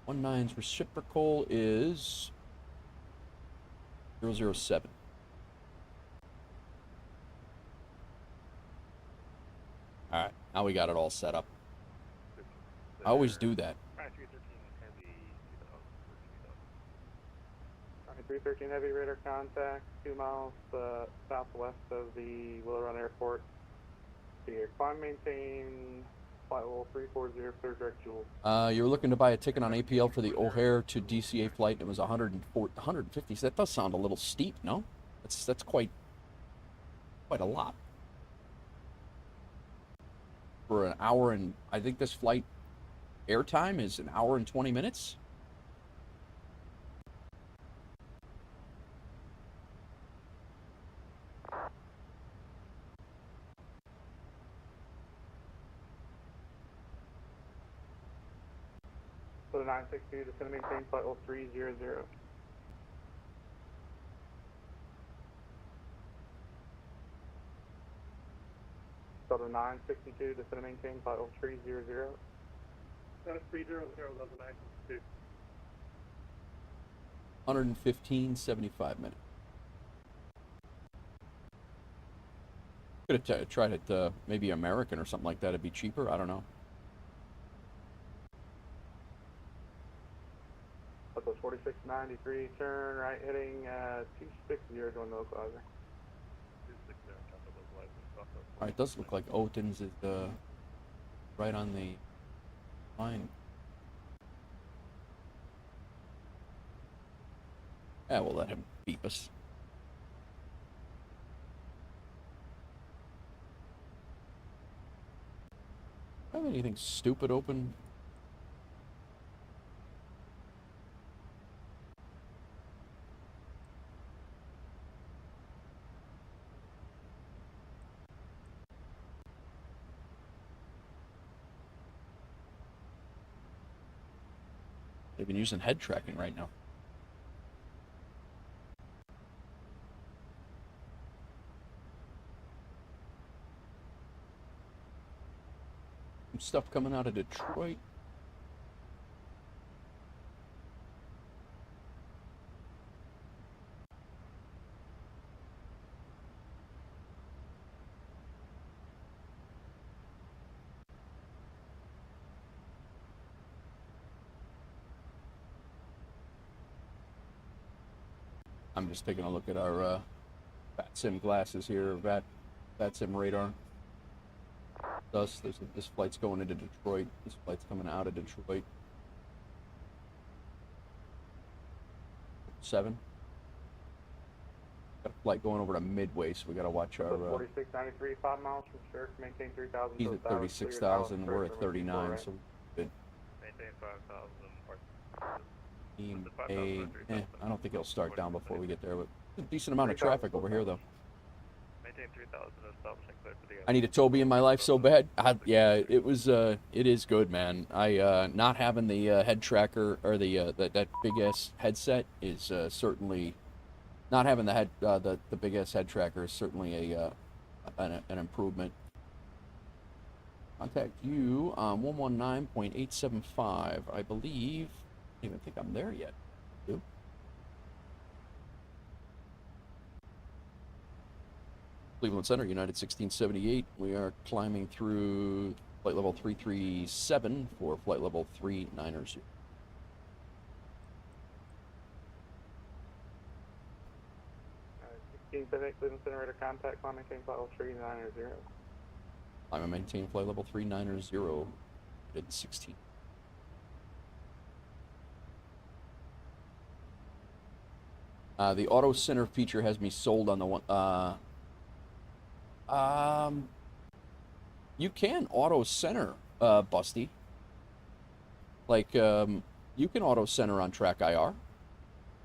19's reciprocal is 007. All right, now we got it all set up. I always do that. 313 Heavy radar contact, 2 miles southwest of the Willow Run Airport. Your climb maintain, flight level 340, third direct Jules. You were looking to buy a ticket on APL for the O'Hare to DCA flight, and it was 150. So that does sound a little steep, no? That's quite a lot. For an hour and, I think this flight airtime is an hour and 20 minutes. So the 962, just going to maintain flight level 300. So the 962, just going to maintain flight level 300. That's 300, that's the 962. 115.75 minutes. Could have tried it, maybe American or something like that. It'd be cheaper. I don't know. But the 4693, turn right heading 260 going to localizer. All right, it does look like Oten's is right on the line. Yeah, we'll let him beep us. Have anything stupid open? They've been using head tracking right now. Some stuff coming out of Detroit. I'm just taking a look at our VATSIM glasses here, VATSIM radar. Thus, this flight's going into Detroit. This flight's coming out of Detroit. 7. Got a flight going over to Midway, so we got to watch our. 4693, 5 miles from Sheriff, maintain 3,000. He's at 36,000. We're at 39, so good. Maintain 5,000. Team A, I don't think it'll start down before we get there, but a decent amount of traffic over here, though. Maintain 3,000, establishing clear for the. I need a Toby in my life so bad. Yeah, it is good, man. Not having the head tracker or that big ass headset is certainly, not having the big ass head tracker is certainly an improvement. Contact you on 119.875, I believe. I don't even think I'm there yet. Nope. Cleveland Center, United 1678. We are climbing through flight level 337 for flight level 390. Cleveland Center radar contact, climb maintain flight level 390. I'm a maintain flight level 390 at 16. The auto center feature has me sold on the one. You can auto center, Busty. Like, you can auto center on track IR.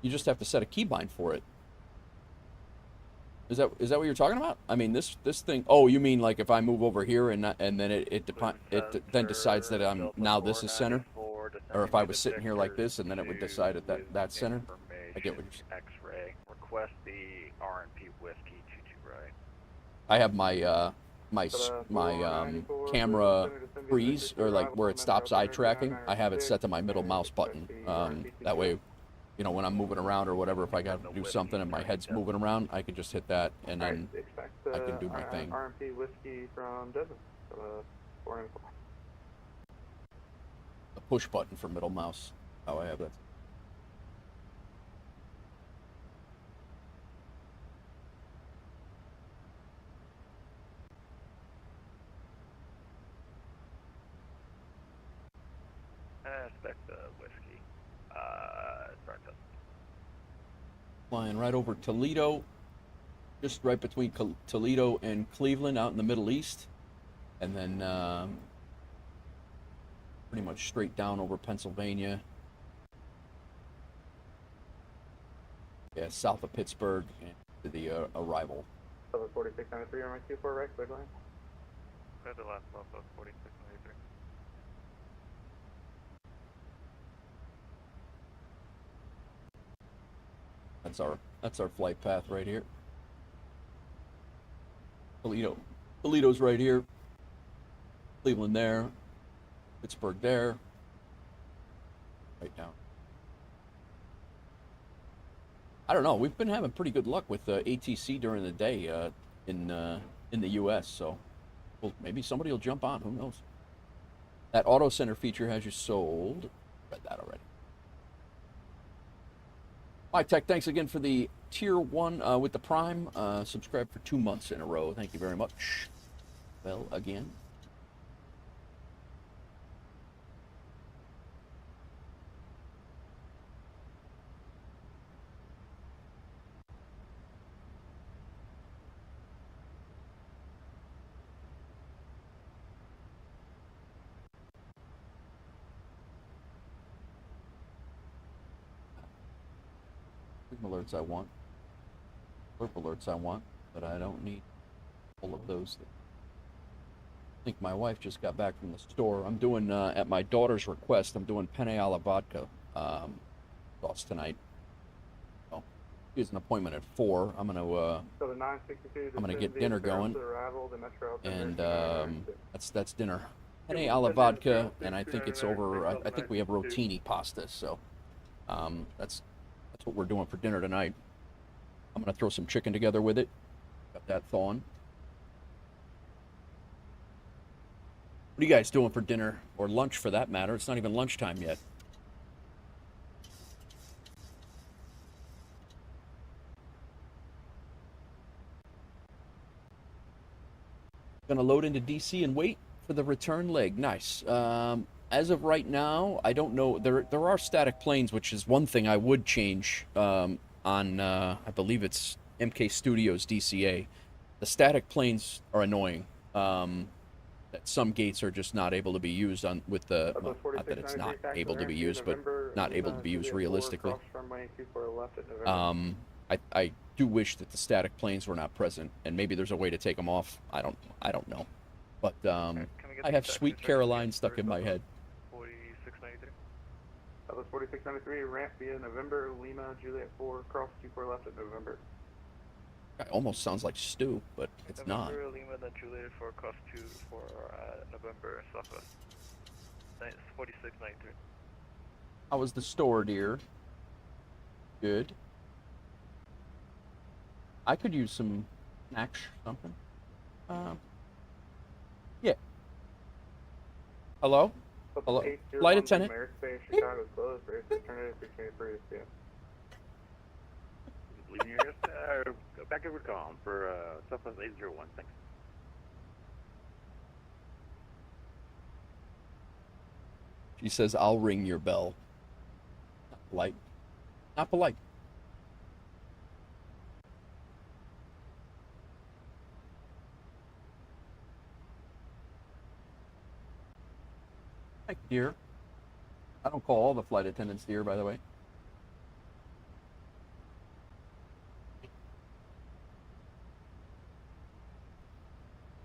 You just have to set a keybind for it. Is that what you're talking about? I mean, this thing. Oh, you mean like if I move over here and then it then decides that I'm now this is center, or if I was sitting here like this and then it would decide that that's center. I get what you're saying. X-ray. Request the RNP whiskey 22 right. I have my my camera freeze, or like where it stops eye tracking, I have it set to my middle mouse button. That way, you know, when I'm moving around or whatever, if I got to do something and my head's moving around, I can just hit that and then I can do my thing. RMP whiskey from Devon. 4 The push button for middle mouse. How I have that. Expect the whiskey. Flying right over Toledo, just right between Toledo and Cleveland, out in the Middle East, and then pretty much straight down over Pennsylvania. Yeah, south of Pittsburgh and to the arrival. 4693 on my Q4 right, clear line. Got the last bump of 4693. That's our flight path right here. Toledo's right here. Cleveland there. Pittsburgh there. Right down. I don't know. We've been having pretty good luck with ATC during the day in the U.S. So, well, maybe somebody will jump on. Who knows? That auto center feature has you sold. Read that already. Hi, Tech. Thanks again for the tier 1 with the Prime. Subscribe for 2 months in a row. Thank you very much. Well, again. Alerts I want. Alert alerts I want, but I don't need all of those. I think my wife just got back from the store. I'm doing, at my daughter's request, I'm doing penne alla vodka sauce tonight. So, she has an appointment at 4. I'm gonna get dinner going, and that's dinner. Penne alla vodka, and I think it's over. I think we have rotini pasta, so that's what we're doing for dinner tonight. I'm gonna throw some chicken together with it. Got that thawing. What are you guys doing for dinner, or lunch for that matter? It's not even lunchtime yet. Gonna load into DC and wait for the return leg. Nice. As of right now, I don't know. There are static planes, which is one thing I would change on, I believe it's MK Studios DCA. The static planes are annoying. That some gates are just not able to be used on with the, well, not that it's not able to be used, but not able to be used realistically. I do wish that the static planes were not present, and maybe there's a way to take them off. I don't know. But I have Sweet Caroline stuck in my head. 4693. That was 4693, ramp via November, Lima, Juliet 4, cross Q4 left at November. It almost sounds like stew, but it's not. November, Lima, then Juliet 4, cross 2 for November, Southwest. 4693. How was the store, dear? Good. I could use some snacks, something. Yeah. Hello? Hello? Flight attendant? Leaving your go back over calm for Southwest 801. Thanks. She says, I'll ring your bell. Not polite. Not polite. Hi, dear. I don't call all the flight attendants dear, by the way.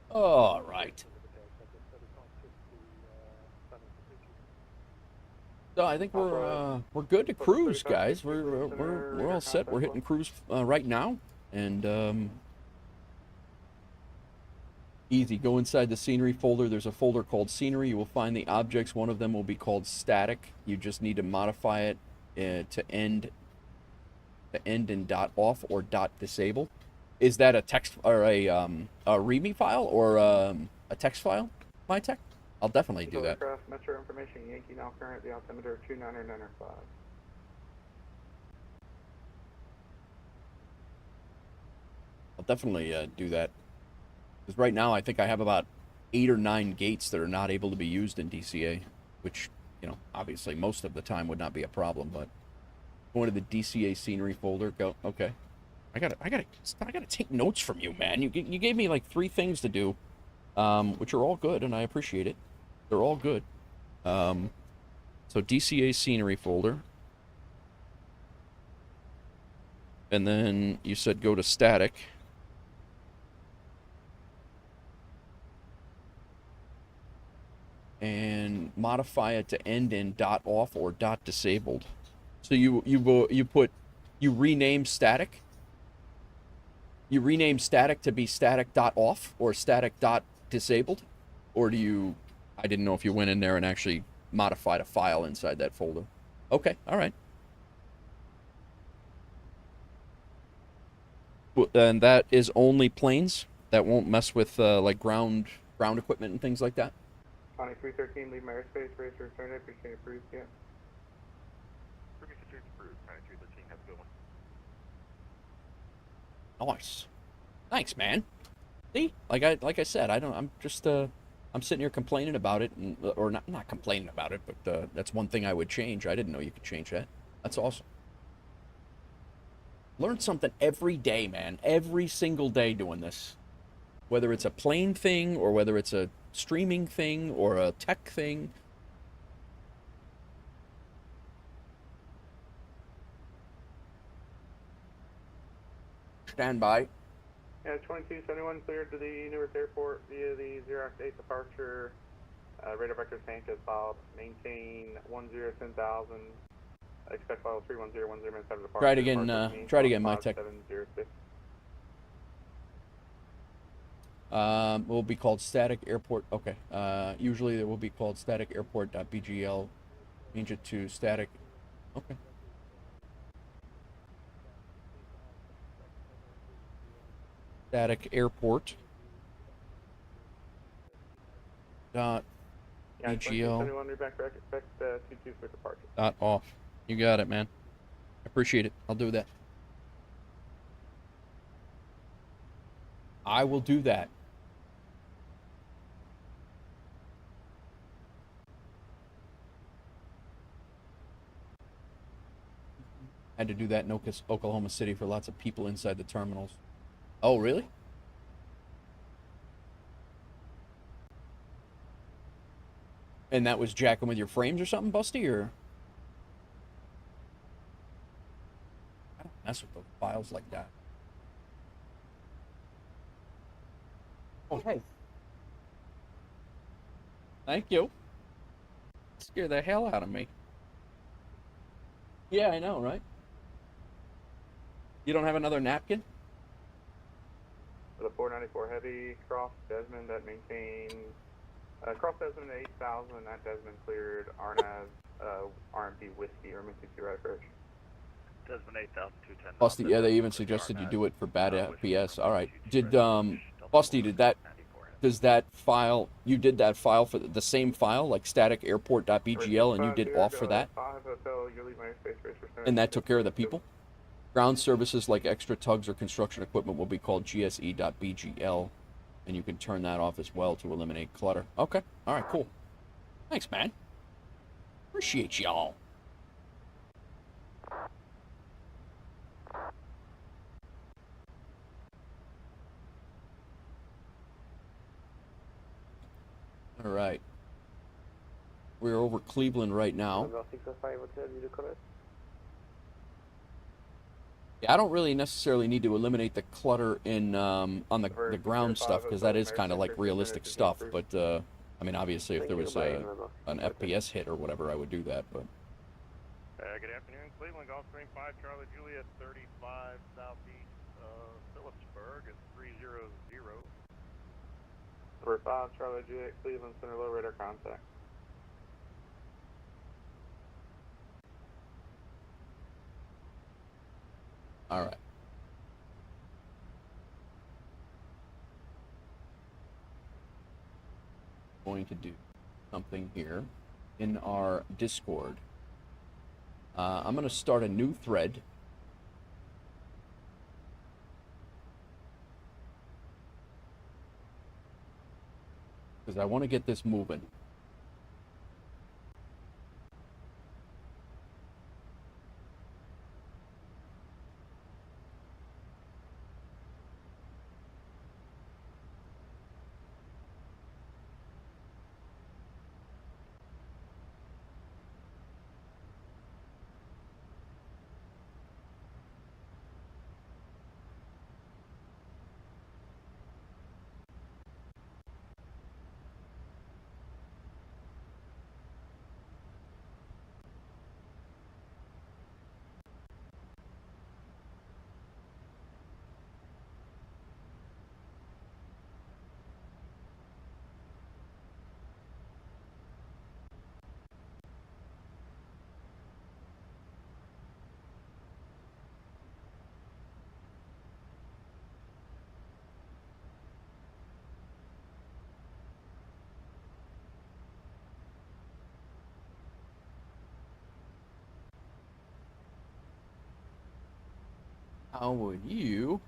All right. So I think we're good to cruise, guys. We're all set. We're hitting cruise right now, and Easy. Go inside the scenery folder. There's a folder called scenery. You will find the objects. One of them will be called static. You just need to modify it to end in .off or .disable. Is that a text or a README file or a text file, my tech? I'll definitely do that. Aircraft, Metro information, Yankee now current, the altimeter 29905. I'll definitely do that. Because right now I think I have about 8 or 9 gates that are not able to be used in DCA, which, you know, obviously most of the time would not be a problem, but go into the DCA scenery folder, go, okay. I gotta take notes from you, man. You gave me like 3 things to do, which are all good, and I appreciate it. They're all good. So DCA scenery folder. And then you said go to static. And modify it to end in .off or .disabled. So you rename static. You rename static to be static.off or static.disabled, or do you? I didn't know if you went in there and actually modified a file inside that folder. Okay, all right. And that is only planes. That won't mess with like ground equipment and things like that. 2313, leave my airspace, race to return it, appreciate approved, yeah. Ruby Security's approved. 9313, have a good one. Nice. Thanks, man. See, like I said, I'm sitting here complaining about it, or not complaining about it, but that's one thing I would change. I didn't know you could change that. That's awesome. Learn something every day, man. Every single day doing this. Whether it's a plane thing, or whether it's a streaming thing, or a tech thing. Stand by. Yeah, 2271 cleared to the Newark Airport via the 0x8 departure. Radar vector tank is filed. Maintain 1010,000. Expect file 31010 minutes after departure. Try it again. Try it again, my tech. 5706. Will be called static airport. Okay. Usually it will be called static airport.bgl. Change it to static. Okay. Static airport. Dot Yeah, BGL. 2271 reback rec, expect 22 for departure. Dot off. You got it, man. I appreciate it. I'll do that. I will do that. Had to do that in Oklahoma City for lots of people inside the terminals. Oh, really? And that was jacking with your frames or something, Busty, or? I don't mess with those files like that. Oh, hey. Thank you. Scared the hell out of me. Yeah, I know, right? You don't have another napkin? For the 494 Heavy, cross Desmond that maintains, cross Desmond 8000, that Desmond cleared, RNAV, RMP Whiskey, or MCC right approach. Desmond 8210. Busty, yeah, they even suggested you do it for bad FPS. All right. Did, Busty, does that file, you did that file for the same file, like static airport.bgl, and you did off for that? And that took care of the people? Ground services like extra tugs or construction equipment will be called gse.bgl, and you can turn that off as well to eliminate clutter. Okay. All right, cool. Thanks, man. Appreciate y'all. All right. We're over Cleveland right now. Yeah, I don't really necessarily need to eliminate the clutter in on the ground stuff, because that is kind of like realistic stuff. But I mean, obviously, if there was an FPS hit or whatever, I would do that. But good afternoon, Cleveland, Gulfstream 5, Charlie Juliet, 35 southeast Phillipsburg at 300. Number 5, Charlie Juliet, Cleveland Center, low radar contact. All right. Going to do something here in our Discord. I'm going to start a new thread. Because I want to get this moving. How would you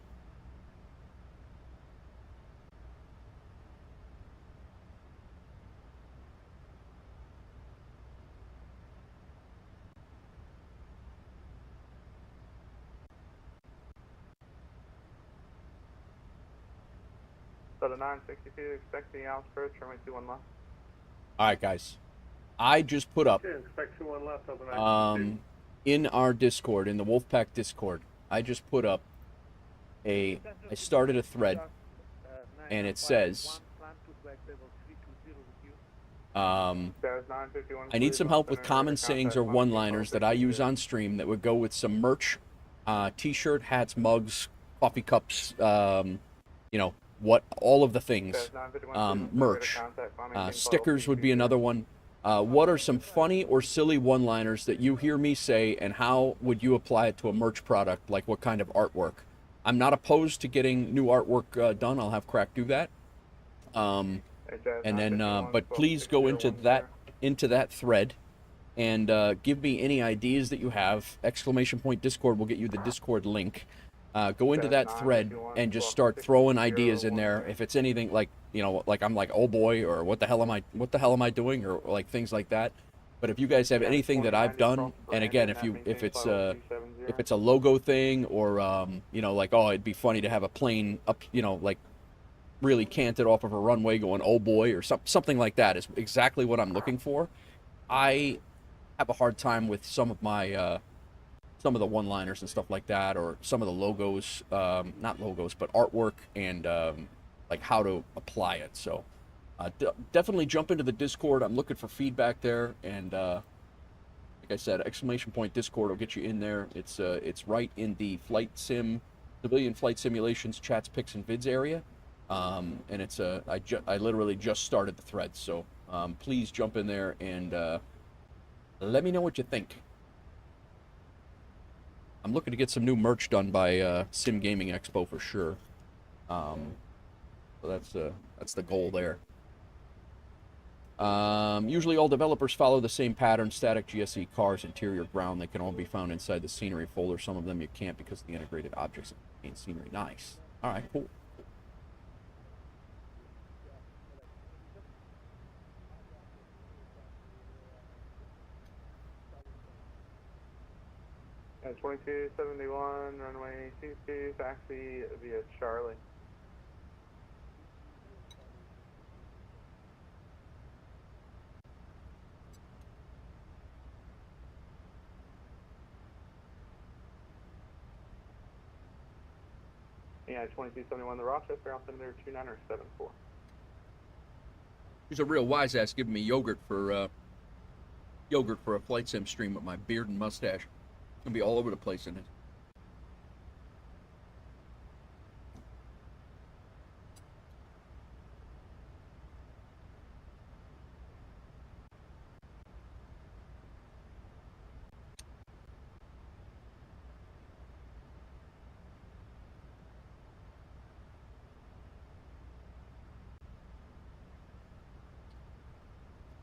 So the 962, expect the Alps approach, runway 21 left. All right, guys. I just put up Okay, expect 21 left on the 962. in our Discord, in the Wolfpack Discord, I just put up I started a thread, and it says, There's 951, I need some help with Cleveland common Center, sayings or contact, one-liners that I use on stream that would go with some merch, t-shirt, hats, mugs, coffee cups, you know, all of the things, There's 951, merch. contact, bombing, Stickers would be another one. What are some funny or silly one-liners that you hear me say, and how would you apply it to a merch product? Like what kind of artwork? I'm not opposed to getting new artwork done. I'll have Crack do that. And then, but please go into that thread and give me any ideas that you have. Exclamation point Discord will get you the Discord link. Go into that thread and just start throwing ideas in there. If it's anything like, you know, like I'm like, oh boy, or what the hell am I doing, or like things like that. But if you guys have anything that I've done, and again, if it's a logo thing, or you know, like, oh, it'd be funny to have a plane up, you know, like really canted off of a runway going, oh boy, or something like that is exactly what I'm looking for. I have a hard time with some of the one-liners and stuff like that, or some of the logos, not logos, but artwork, and like how to apply it. So definitely jump into the Discord. I'm looking for feedback there, and like I said, exclamation point Discord will get you in there. It's right in the civilian flight simulations chats, pics, and vids area, and it's I literally just started the thread, so please jump in there and let me know what you think. I'm looking to get some new merch done by Sim Gaming Expo for sure. So that's the goal there. Usually all developers follow the same pattern: static GSE, cars, interior, ground. They can all be found inside the scenery folder. Some of them you can't because of the integrated objects in scenery. Nice. All right, cool. And 2271, runway 22, taxi via Charlie. Yeah, 2271, the Rochester, altimeter 2974. He's a real wise ass giving me yogurt for a flight sim stream with my beard and mustache. Gonna be all over the place in it.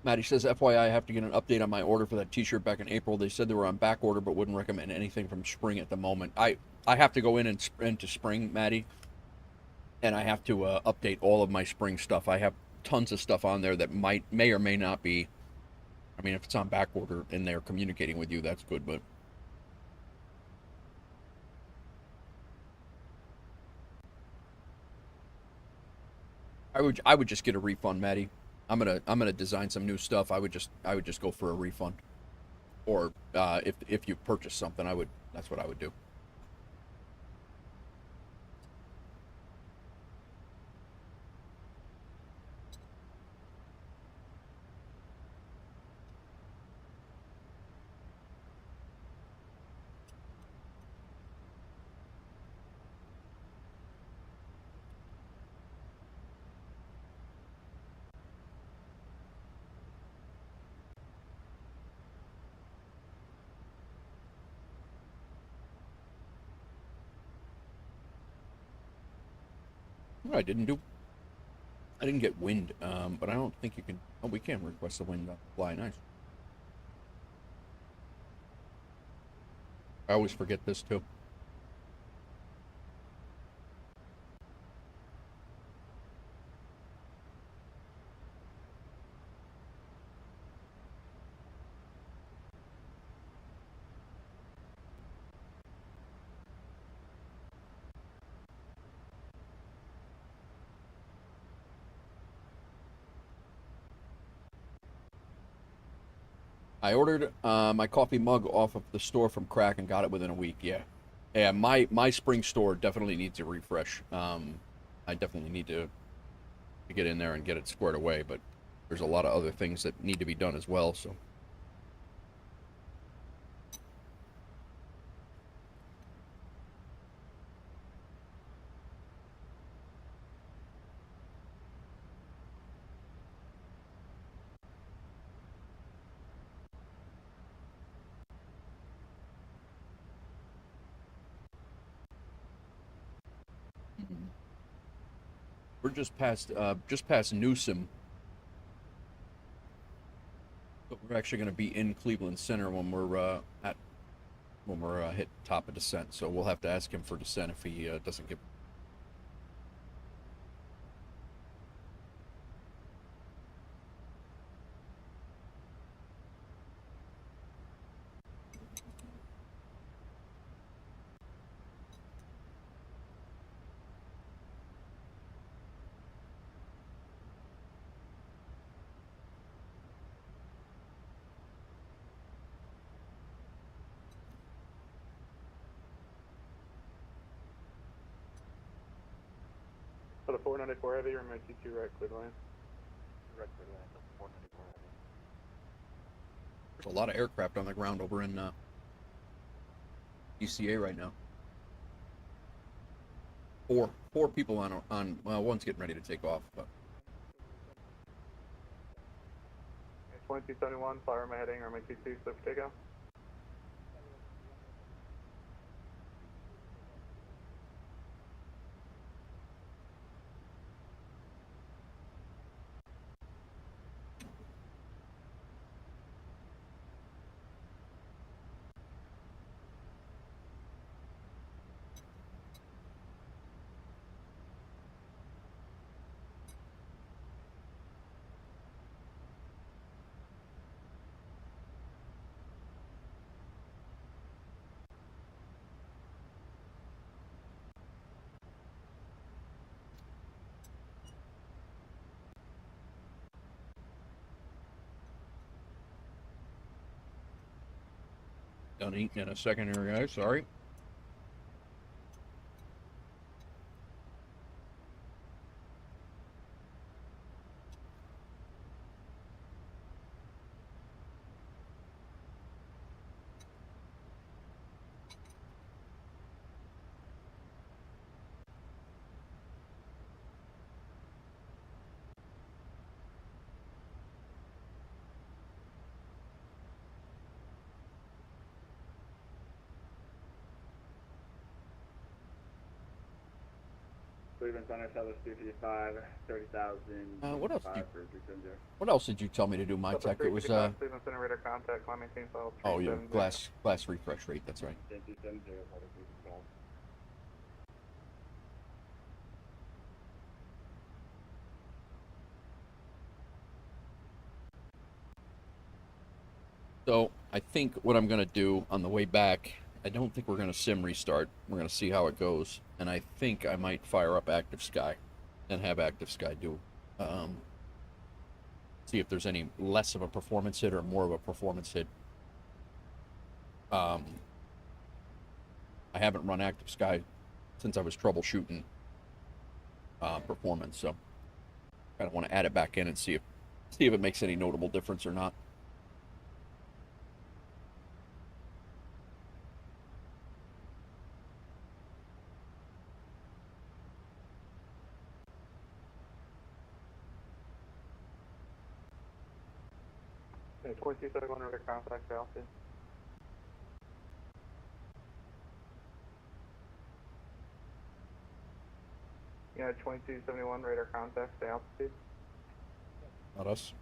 Maddie says, FYI, I have to get an update on my order for that t-shirt back in April. They said they were on back order, but wouldn't recommend anything from spring at the moment. I have to go in and into spring, Maddie, and I have to update all of my spring stuff. I have tons of stuff on there that may or may not be. I mean, if it's on back order and they're communicating with you, that's good, but I would just get a refund, Maddie. I'm gonna design some new stuff. I would just go for a refund, or if you purchase something, that's what I would do. What I didn't do, I didn't get wind, but I don't think you can. Oh, we can request the wind fly. Nice. I always forget this too. I ordered my coffee mug off of the store from Crack and got it within a week. Yeah. My spring store definitely needs a refresh. I definitely need to get in there and get it squared away. But there's a lot of other things that need to be done as well. So. We're just past Newsom. But we're actually going to be in Cleveland Center when we're hit top of descent. So we'll have to ask him for descent if he doesn't give. For the 494 heavy, runway 22 right, clear to land. Right clear to land, 494 heavy. There's a lot of aircraft on the ground over in ECA right now. Four people on. Well, one's getting ready to take off, but. 2271, fly runway heading, runway 22, slip for takeoff. Done eating in a second here, guys. Sorry. Cleveland Center, Southwest 255, 30,000. What else? For 370. What else did you tell me to do, my tech? It was Cleveland Center radar contact, climb maintain file. oh yeah, glass refresh rate. That's right. 270, public call. So I think what I'm gonna do on the way back, I don't think we're gonna sim restart. We're gonna see how it goes, and I think I might fire up Active Sky, and have Active Sky do, see if there's any less of a performance hit or more of a performance hit. I haven't run Active Sky since I was troubleshooting performance, so I kind of want to add it back in and see if it makes any notable difference or not. Okay, 2271 radar contact, Alpha. Yeah, 2271 radar contact, stay altitude. Not us.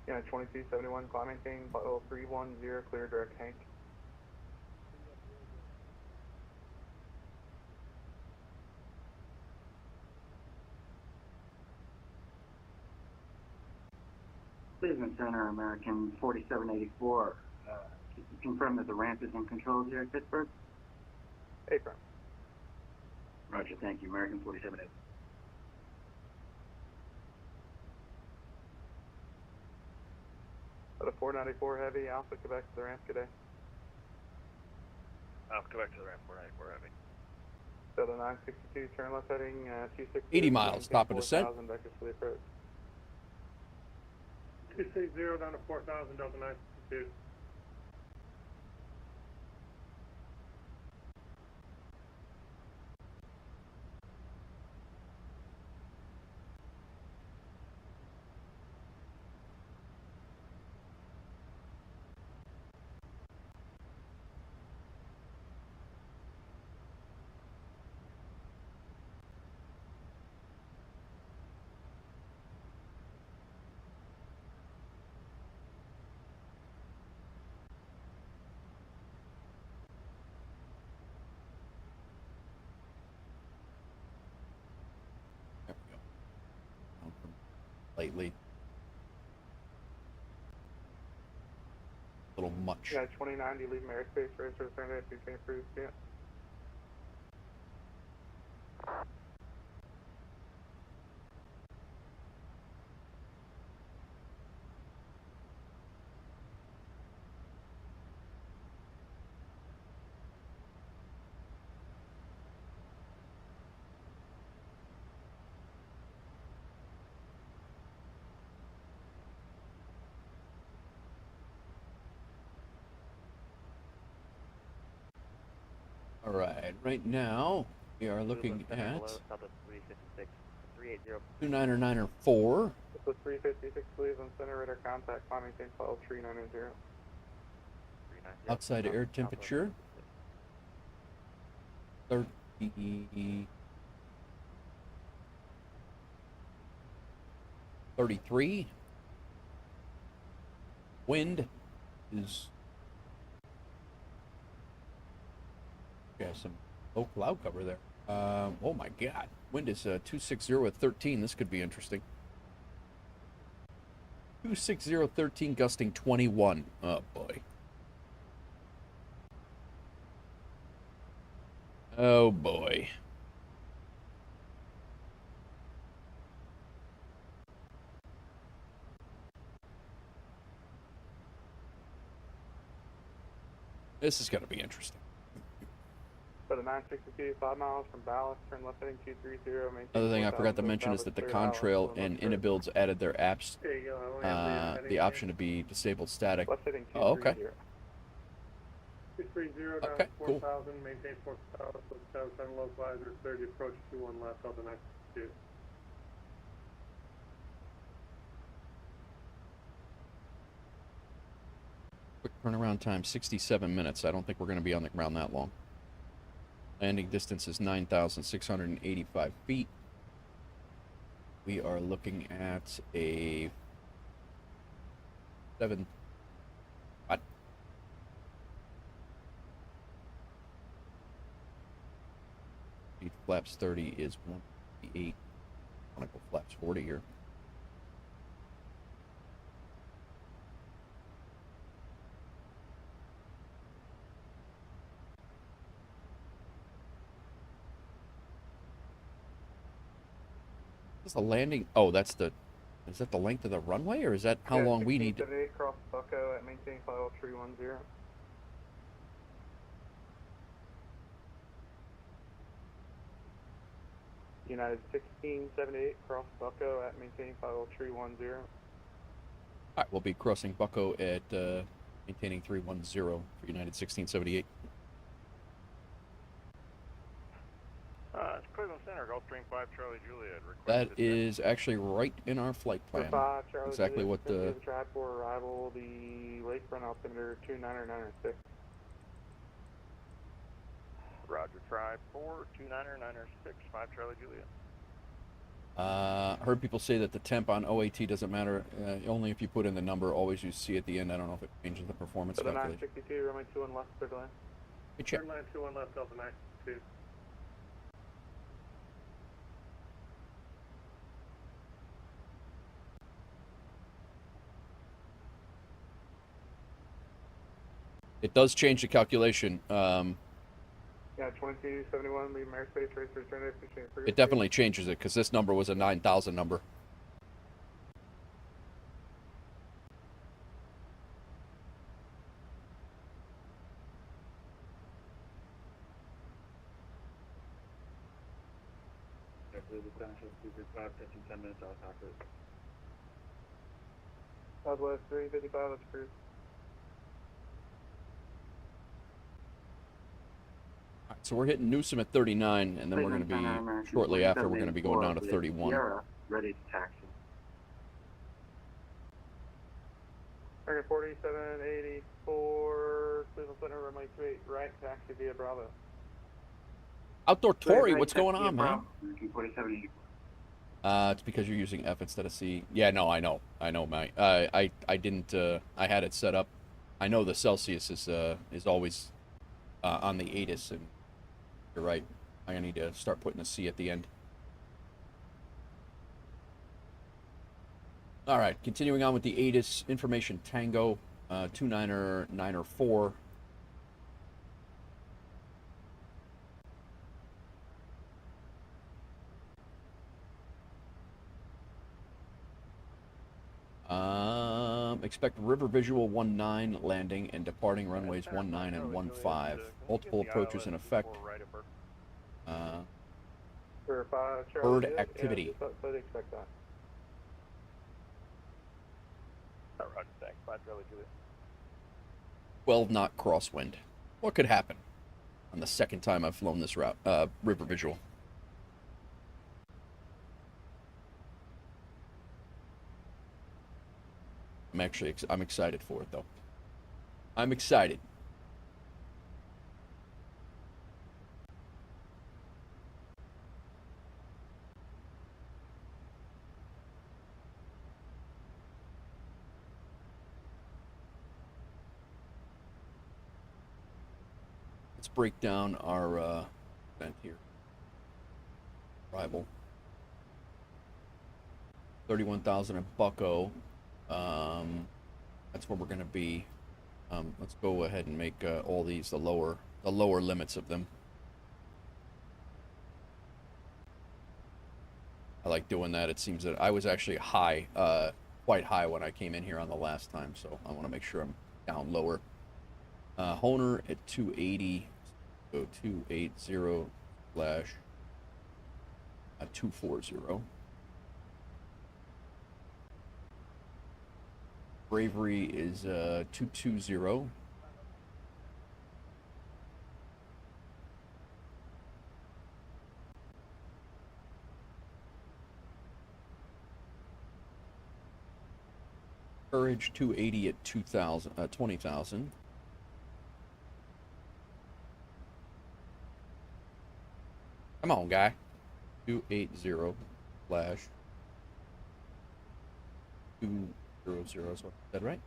Yeah, 2271 climb maintain, level 310, clear direct tank. Cleveland Center, American 4784. Can you confirm that the ramp is in control here at Pittsburgh? Apron. Roger, thank you. American 4784. At a 494 heavy, Alpha, Quebec to the ramp, good day. Go back to the ramp. We're heavy. Delta 962, turn left heading 260. 80 miles, stop and descent. Vectors for the approach. 260 down to 4,000, Delta 962. There we go. Down from lately. A little much. Yeah, 2090, leave airspace, race for the Sunday, 2 approved, yeah. All right now we are looking at 29 or 4. This was 356 Cleveland Center, radar contact, climb maintain file 390. Outside air temperature 30. 33. Wind is some low cloud cover there. Oh my god. Wind is 260 at 13. This could be interesting. 260 13 gusting 21. Oh boy. Oh boy. This is going to be interesting. For the 962, 5 miles from Ballast, turn left heading 230, maintain. Another thing I forgot to mention is that the Contrail and IniBuilds added their apps, There you go. I only have the option to be disabled static. Left heading 230. Oh, okay. 230 down Okay, to cool. 4,000, maintain 4,000, 7 localizer, 30 approach, 21 left, Delta 962. Quick turnaround time, 67 minutes. I don't think we're going to be on the ground that long. Landing distance is 9,685 feet. We are looking at a 7. What? Flaps 30 is 158. I want to go flaps 40 here. Is the landing? Oh, that's the. Is that the length of the runway, or is that how long we need? 1678 cross Bucko at maintain file 310. United 1678 cross Bucko at maintain file 310. All right, we'll be crossing Bucko at maintaining 310 for United 1678. It's Cleveland Center, Gulfstream 5 Charlie Juliet. That is actually right in our flight plan. 5 Charlie Exactly Juliet, what the. Tribe for arrival, the lakefront altimeter 29906. Roger, Tribe 4, 29906, 5 Charlie Juliet. Heard people say that the temp on OAT doesn't matter. Only if you put in the number. Always you see at the end. I don't know if it changes the performance. So the calculation. 962, runway 21 left, clear to land. Hey, check. Third line 21 left, Delta 962. It does change the calculation. Yeah, 2271, leave MAX8 race return destination. It definitely changes it because this number was a 9,000 number. Southwest 355, let's cruise. All right, so we're hitting Newsom at 39, and then we're going to be, shortly after, we're going to be going down to 31. Sierra, ready to taxi. American 4784, Cleveland Center, runway 28, right, taxi via Bravo. Outdoor Tory, Right, what's going taxi on, via man? Bravo, American 4784. It's because you're using F instead of C. Yeah, no, I know, Mike. I didn't. I had it set up. I know the Celsius is always on the ATIS, and you're right. I need to start putting a C at the end. All right, continuing on with the ATIS information Tango 29904. Expect river visual 19 landing and departing runways 19 and 15. Multiple approaches in effect. For 5 Charlie Bird Juliet, activity. Yeah, just expect that. Roger, thanks, 5 Charlie Juliet. 12 knot crosswind. What could happen on the second time I've flown this route? River visual. I'm excited for it, though. I'm excited. Let's break down our event here. Arrival. 31,000 at Bucko. That's where we're going to be. Let's go ahead and make all these the lower limits of them. I like doing that. It seems that I was actually high, quite high when I came in here on the last time, so I want to make sure I'm down lower. Honer at 280, go 280 slash 240. Bravery is 220. Courage 280 at 20,000. Come on, guy. 280 slash 200. Is what I said, right?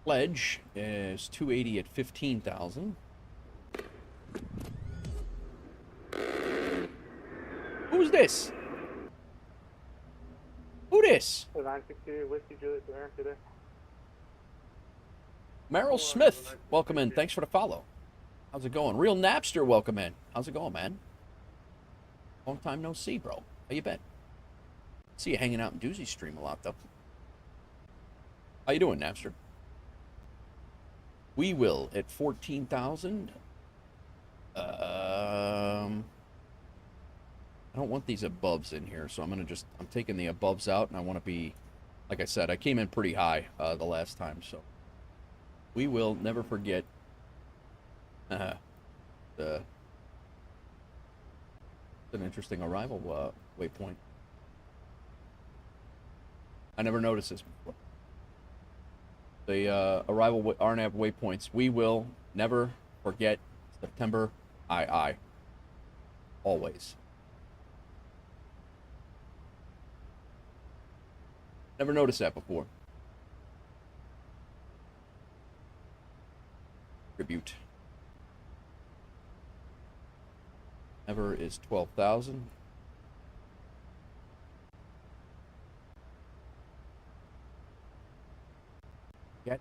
Pledge is 280 at 15,000. Who's this? Who this? The 962 Whiskey Juliet to America today. Merrill Smith, welcome in. Thanks for the follow. How's it going? Real Napster, welcome in. How's it going, man? Long time no see, bro. How you been? See you hanging out in Doozy stream a lot, though. How you doing, Napster? We will at 14,000. I don't want these aboves in here, so I'm taking the aboves out, and I want to be, like I said, I came in pretty high the last time, so we will never forget it's an interesting arrival waypoint. I never noticed this before. The arrival RNAV waypoints. We will never forget September II. Always. Never noticed that before. Tribute. Never is 12,000. Get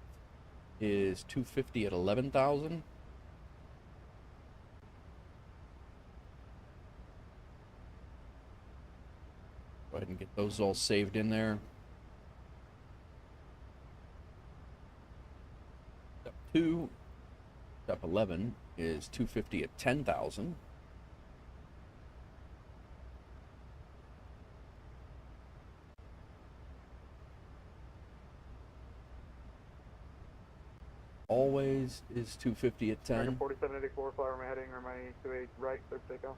is 250 at 11,000. Go ahead and get those all saved in there. Step 2, step 11 is 250 at 10,000. Always is 250 at 10. American 4784, fly my heading, runway 28 right, clear for takeoff.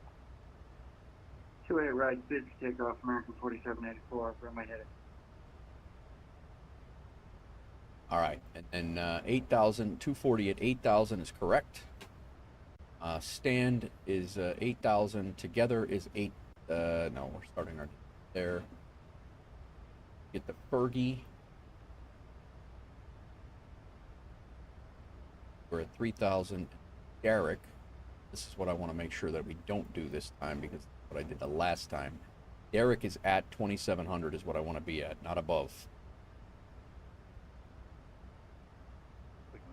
28 right, cleared for takeoff, American 4784, runway heading. All right, and then 8,000, 240 at 8,000 is correct. Stand is 8,000. Together is 8. No, we're starting our there. Get the Fergie. We're at 3,000. Garrick. This is what I want to make sure that we don't do this time, because that's what I did the last time. Garrick is at 2,700 is what I want to be at, not above.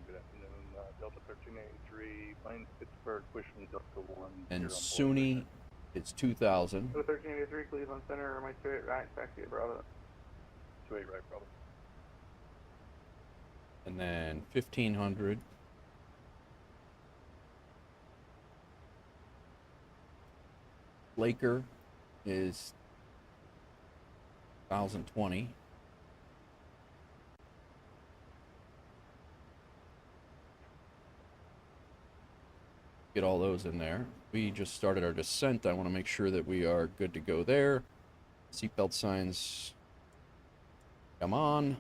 Good afternoon, Delta 1383, plane Pittsburgh, pushing Delta 1. And SUNY is 2,000. Delta 1383, Cleveland Center, runway 28 right, taxi to Bravo. 28 right, Bravo. And then 1,500. Laker is 1,020. Get all those in there. We just started our descent. I want to make sure that we are good to go there. Seatbelt signs. Come on.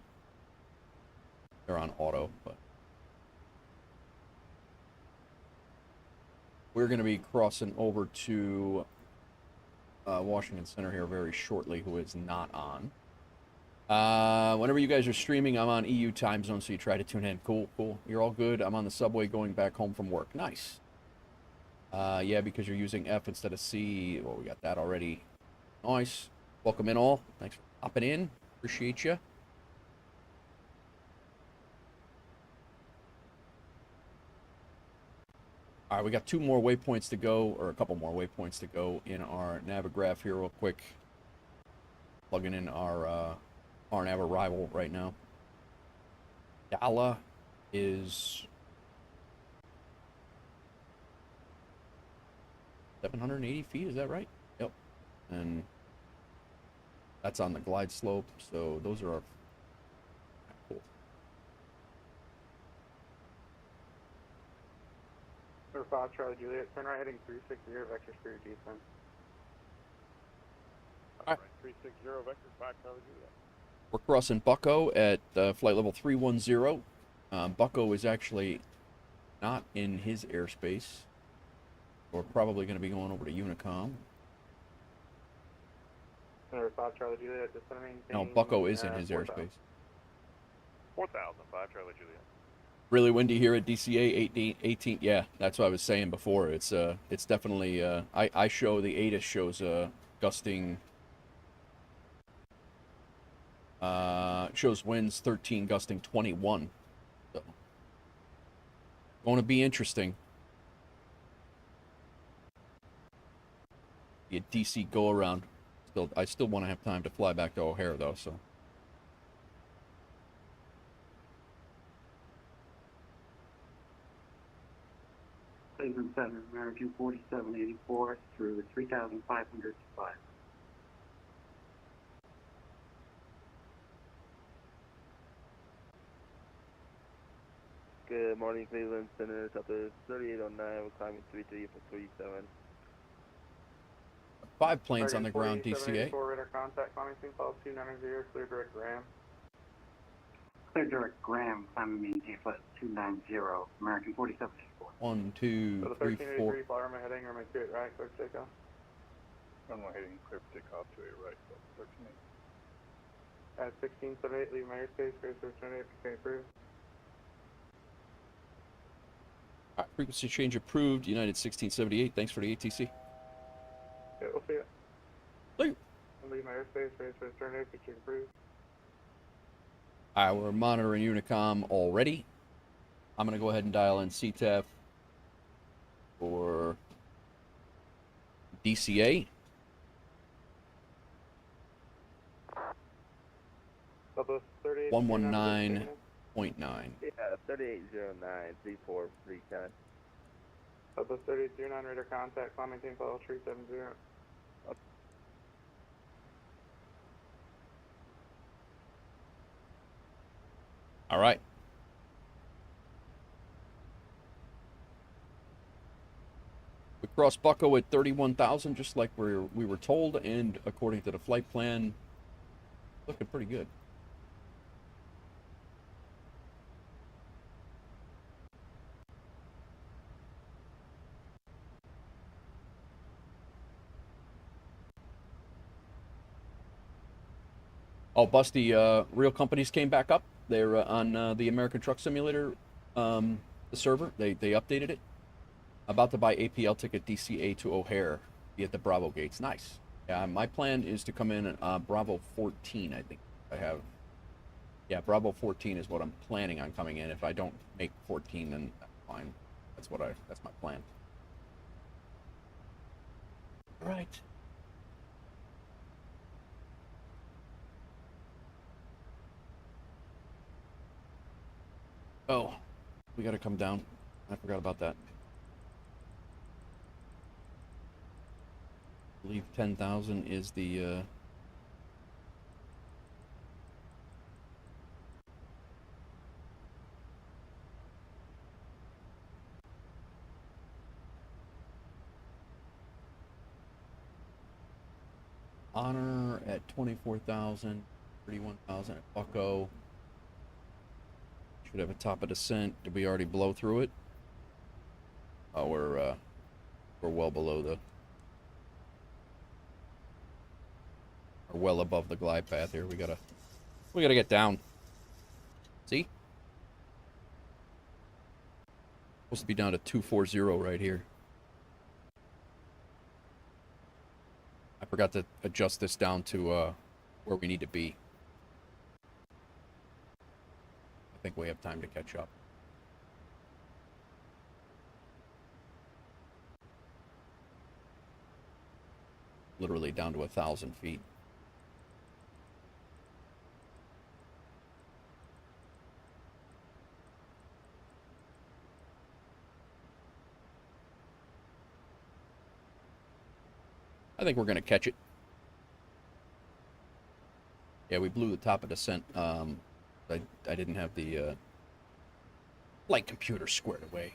They're on auto, but we're going to be crossing over to Washington Center here very shortly, who is not on. Whenever you guys are streaming, I'm on EU time zone, so you try to tune in. Cool, cool. You're all good. I'm on the subway going back home from work. Nice. Yeah, because you're using F instead of C. Well, we got that already. Nice. Welcome in all. Thanks for hopping in. Appreciate you. All right, we got 2 more waypoints to go, or a couple more waypoints to go in our Navigraph here real quick. Plugging in our nav arrival right now. Dala is 780 feet, is that right? Yep. And that's on the glide slope, so those are our... Cool. Number 5, Charlie Juliet, turn right heading 360, vector spirit descent. All right, 360, vector 5, Charlie Juliet. We're crossing Bucko at flight level 310. Bucko is actually not in his airspace. We're probably going to be going over to Unicom. Number 5 Charlie Juliet, just gonna maintain. No, Bucko is in his 4,000. airspace. 4005 Charlie Juliet. Really windy here at DCA 18. Yeah, that's what I was saying before. It's definitely I show the ATIS shows gusting shows winds 13 gusting 21. So going to be interesting. Be a DC go around. I still want to have time to fly back to O'Hare though, so. Cleveland Center, American 4784 through 3,505. Good morning, Cleveland Center, Southwest 3809, we're climbing 33 for 37. 5 planes on the ground, DCA. Radar contact, climbing St. Paul 290, clear direct Graham. Clear direct Graham, climbing maintain flight 290, American 4784. 1, 2, So the 3, 4. 1383, fly runway heading, runway 28 right, clear for takeoff. Runway heading clear for takeoff, 28 right, so 13. At 1678, leave my airspace, clear for 28, continue approved. Frequency change approved. United 1678. Thanks for the ATC. Yeah, we'll see it. Leave. Leave my airspace, clear for 28, picture approved. We're monitoring Unicom already. I'm going to go ahead and dial in CTEF for DCA. Southwest 38. 119.9. Yeah, 3809, 3439. Southwest 3809, radar contact, climbing St. Paul 370. All right. We crossed Bucko at 31,000, just like we were told, and according to the flight plan, looking pretty good. Oh, Busty, real companies came back up. They're on the American Truck Simulator, the server. They updated it. About to buy APL ticket DCA to O'Hare. Be at the Bravo gates. Nice. Yeah, my plan is to come in at Bravo 14, I think. I have. Yeah, Bravo 14 is what I'm planning on coming in. If I don't make 14, then that's fine. That's my plan. All right. Oh, we got to come down. I forgot about that. I believe 10,000 is the Honor at 24,000, 31,000 at Bucko. Should have a top of descent. Did we already blow through it? Oh, we're well below the, or well above the glide path here. We gotta get down. See? Supposed to be down to 240 right here. I forgot to adjust this down to where we need to be. I think we have time to catch up. Literally down to 1,000 feet. I think we're going to catch it. Yeah, we blew the top of descent. I didn't have the flight computer squared away.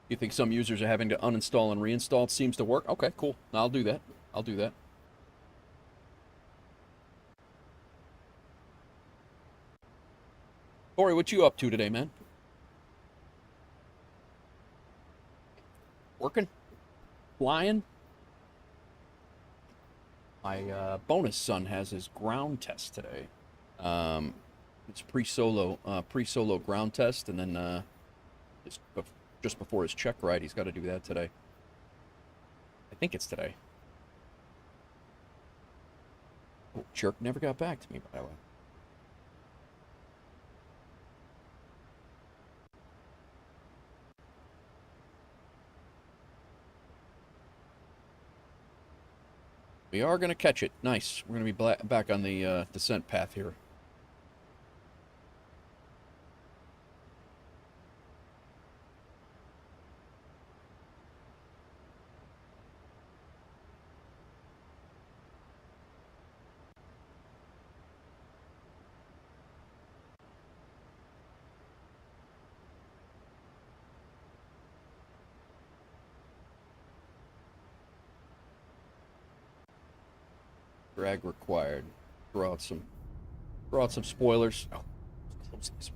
You think some users are having to uninstall and reinstall? It seems to work. Okay, cool. I'll do that. I'll do that. Corey, what you up to today, man? Working? Flying? My bonus son has his ground test today. It's pre-solo ground test, and then just before his check ride, he's got to do that today. I think it's today. Oh, jerk never got back to me, by the way. We are going to catch it. Nice. We're going to be back on the descent path here. Drag required. Throw out some spoilers. Oh, close this.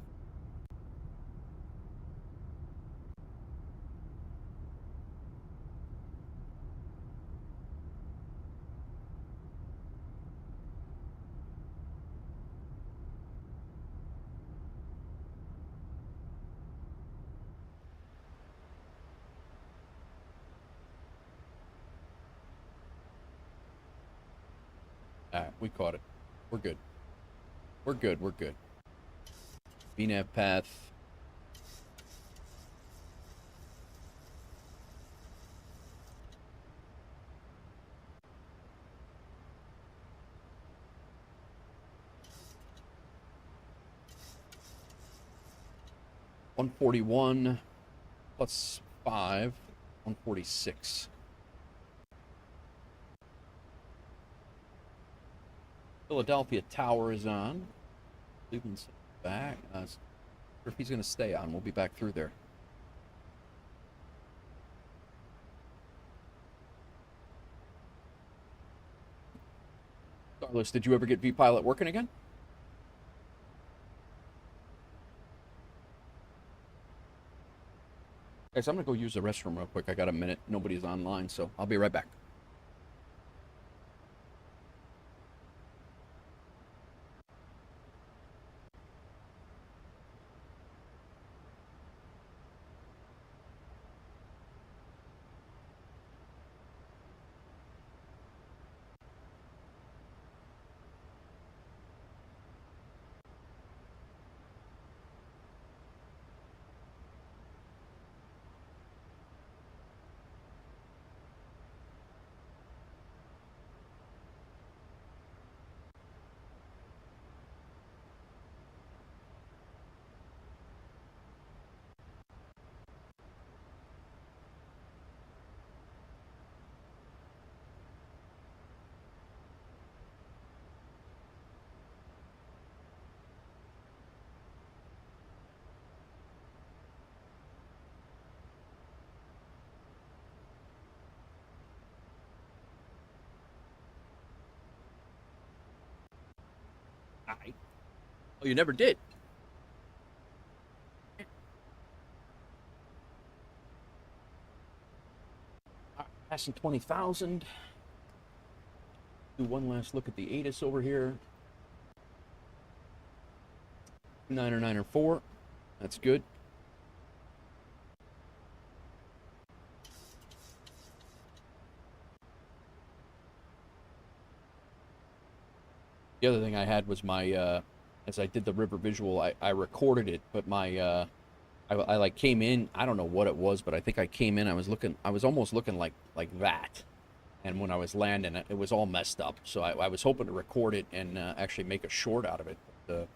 Alright, we caught it. We're good. We're good, we're good. VNAV path. $141 plus 5, $146. Philadelphia Tower is on. Cleveland's back. If he's going to stay on, we'll be back through there. Carlos, did you ever get vPilot working again? Guys, I'm going to go use the restroom real quick. I got a minute. Nobody's online, so I'll be right back. Oh, you never did? Passing 20,000. Do one last look at the ATIS over here. 904. That's good. The other thing I had was my, as I did the river visual, I recorded it, but my, I like came in, I don't know what it was, but I think I came in, I was almost looking like that. And when I was landing, it was all messed up. So I was hoping to record it and actually make a short out of it, but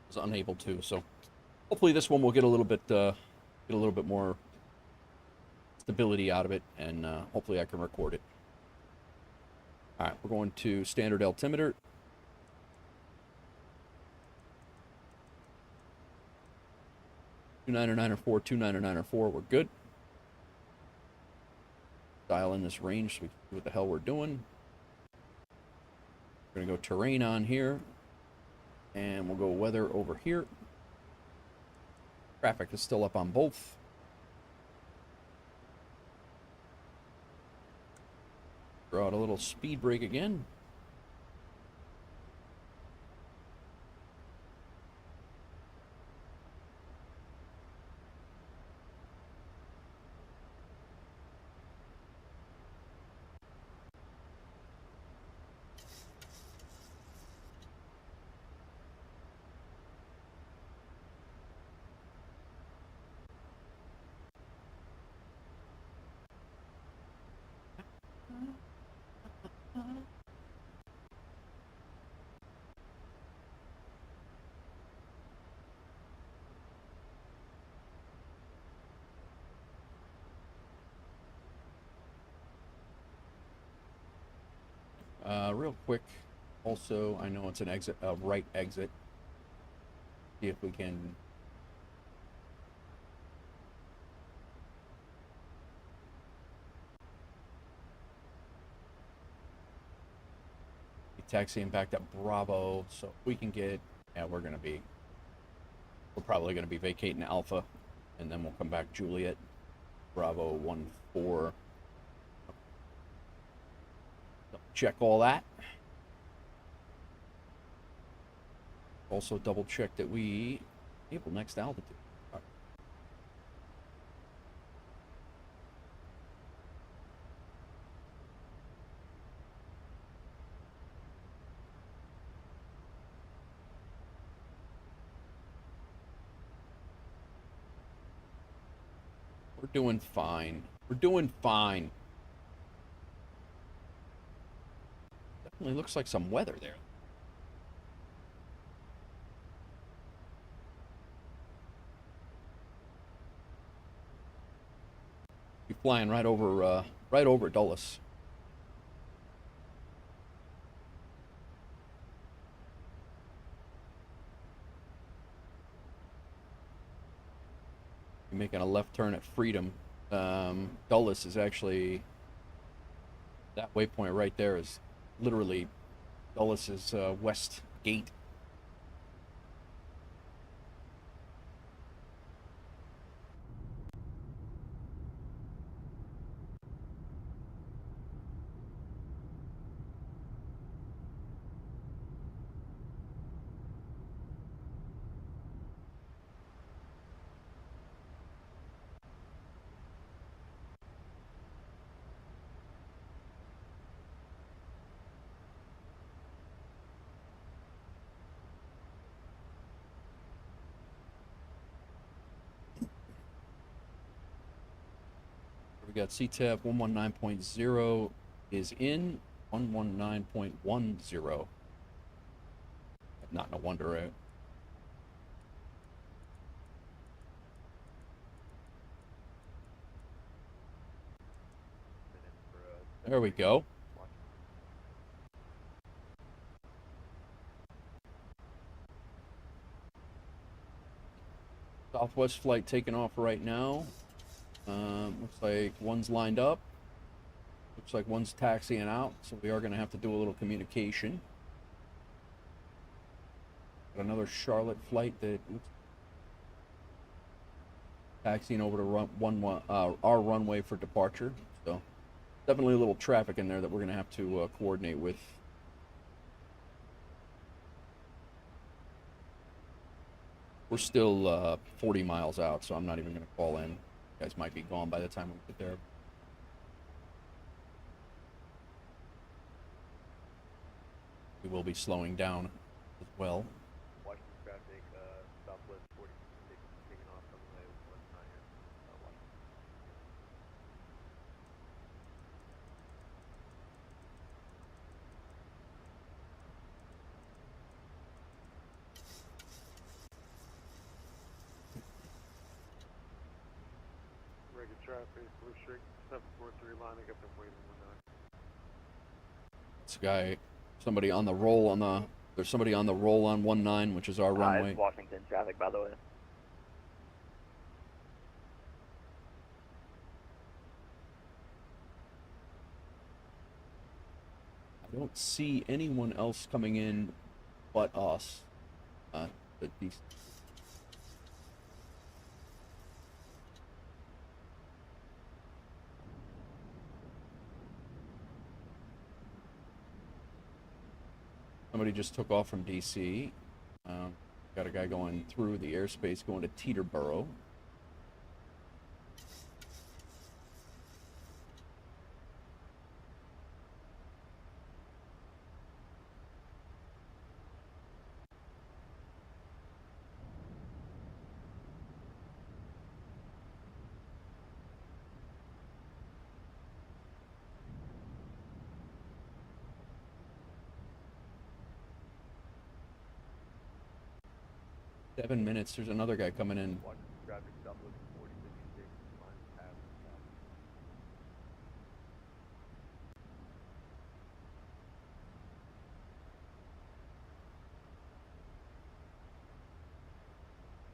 was unable to. So hopefully this one will get a little bit more stability out of it, and hopefully I can record it. All right, we're going to standard altimeter. Two 2904, 2904, we're good. dial in this range so we can see what the hell we're doing. We're going to go terrain on here. And we'll go weather over here. Traffic is still up on both. Throw out a little speed brake again. Real quick, also, I know it's an exit, right exit. See if we can be taxiing back to Bravo, so we can get, yeah, we're probably gonna be vacating Alpha, and then we'll come back Juliet, Bravo 1-4. Check all that. Also double check that we enable next altitude. All right. We're doing fine. We're doing fine. Definitely looks like some weather there. You're flying right over Dulles. You're making a left turn at Freedom. Dulles is actually, that waypoint right there is literally Dulles' west gate. We got CTAP 119.0 is in, 119.10. Not no wonder, right? There we go. Southwest flight taking off right now. Looks like one's lined up. Looks like one's taxiing out, so we are going to have to do a little communication. Got another Charlotte flight that taxiing over to our runway for departure. So definitely a little traffic in there that we're going to have to coordinate with. We're still 40 miles out, so I'm not even going to call in. You guys might be gone by the time we get there. We will be slowing down as well. Watching traffic, Southwest 46 taking off from the way 19. Regular traffic, Blue Street 743 lining up and waiting It's a guy, somebody on the roll on the, there's somebody on the roll on 19, which is our runway. It's Washington traffic, by the way. don't see anyone else coming in but us. But these. Somebody just took off from DC. Got a guy going through the airspace going to Teterboro. Seven minutes. There's another guy coming in. Watch traffic southwest 4056, line pass south.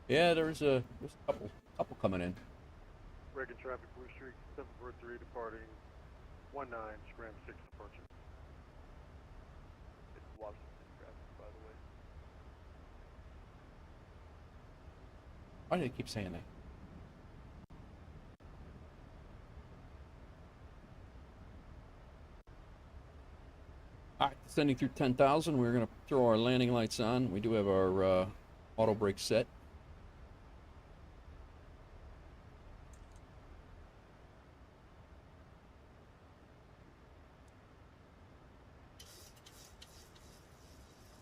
Yeah, there's a couple coming in. Reagan traffic, Blue Streak, 743 departing, 19, Scram 6 departure. It's Washington traffic, by the way. Why do they keep saying that? All right, descending through 10,000. We're going to throw our landing lights on. We do have our auto brake set.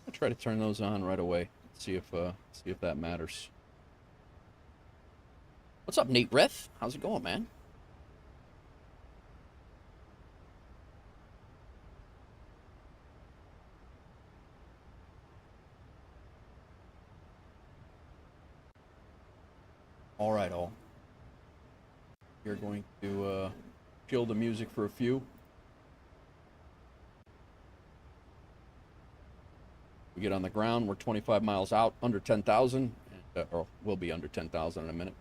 I'll try to turn those on right away. See if that matters. What's up, Nate Reth? How's it going, man? All right, all. You're going to chill the music for a few. We get on the ground. We're 25 miles out, under 10,000, or we'll be under 10,000 in a minute.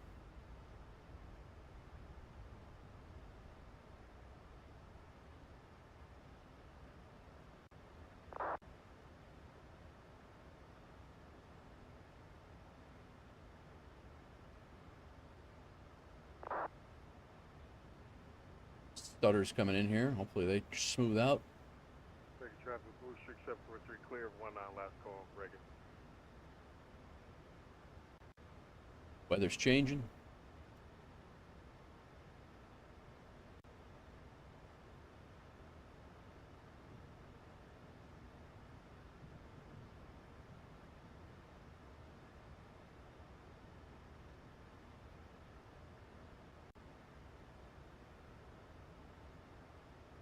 Stutters coming in here. Hopefully they smooth out. Reagan traffic, Blue Streak, 743 clear of 19, last call, Reagan. Weather's changing.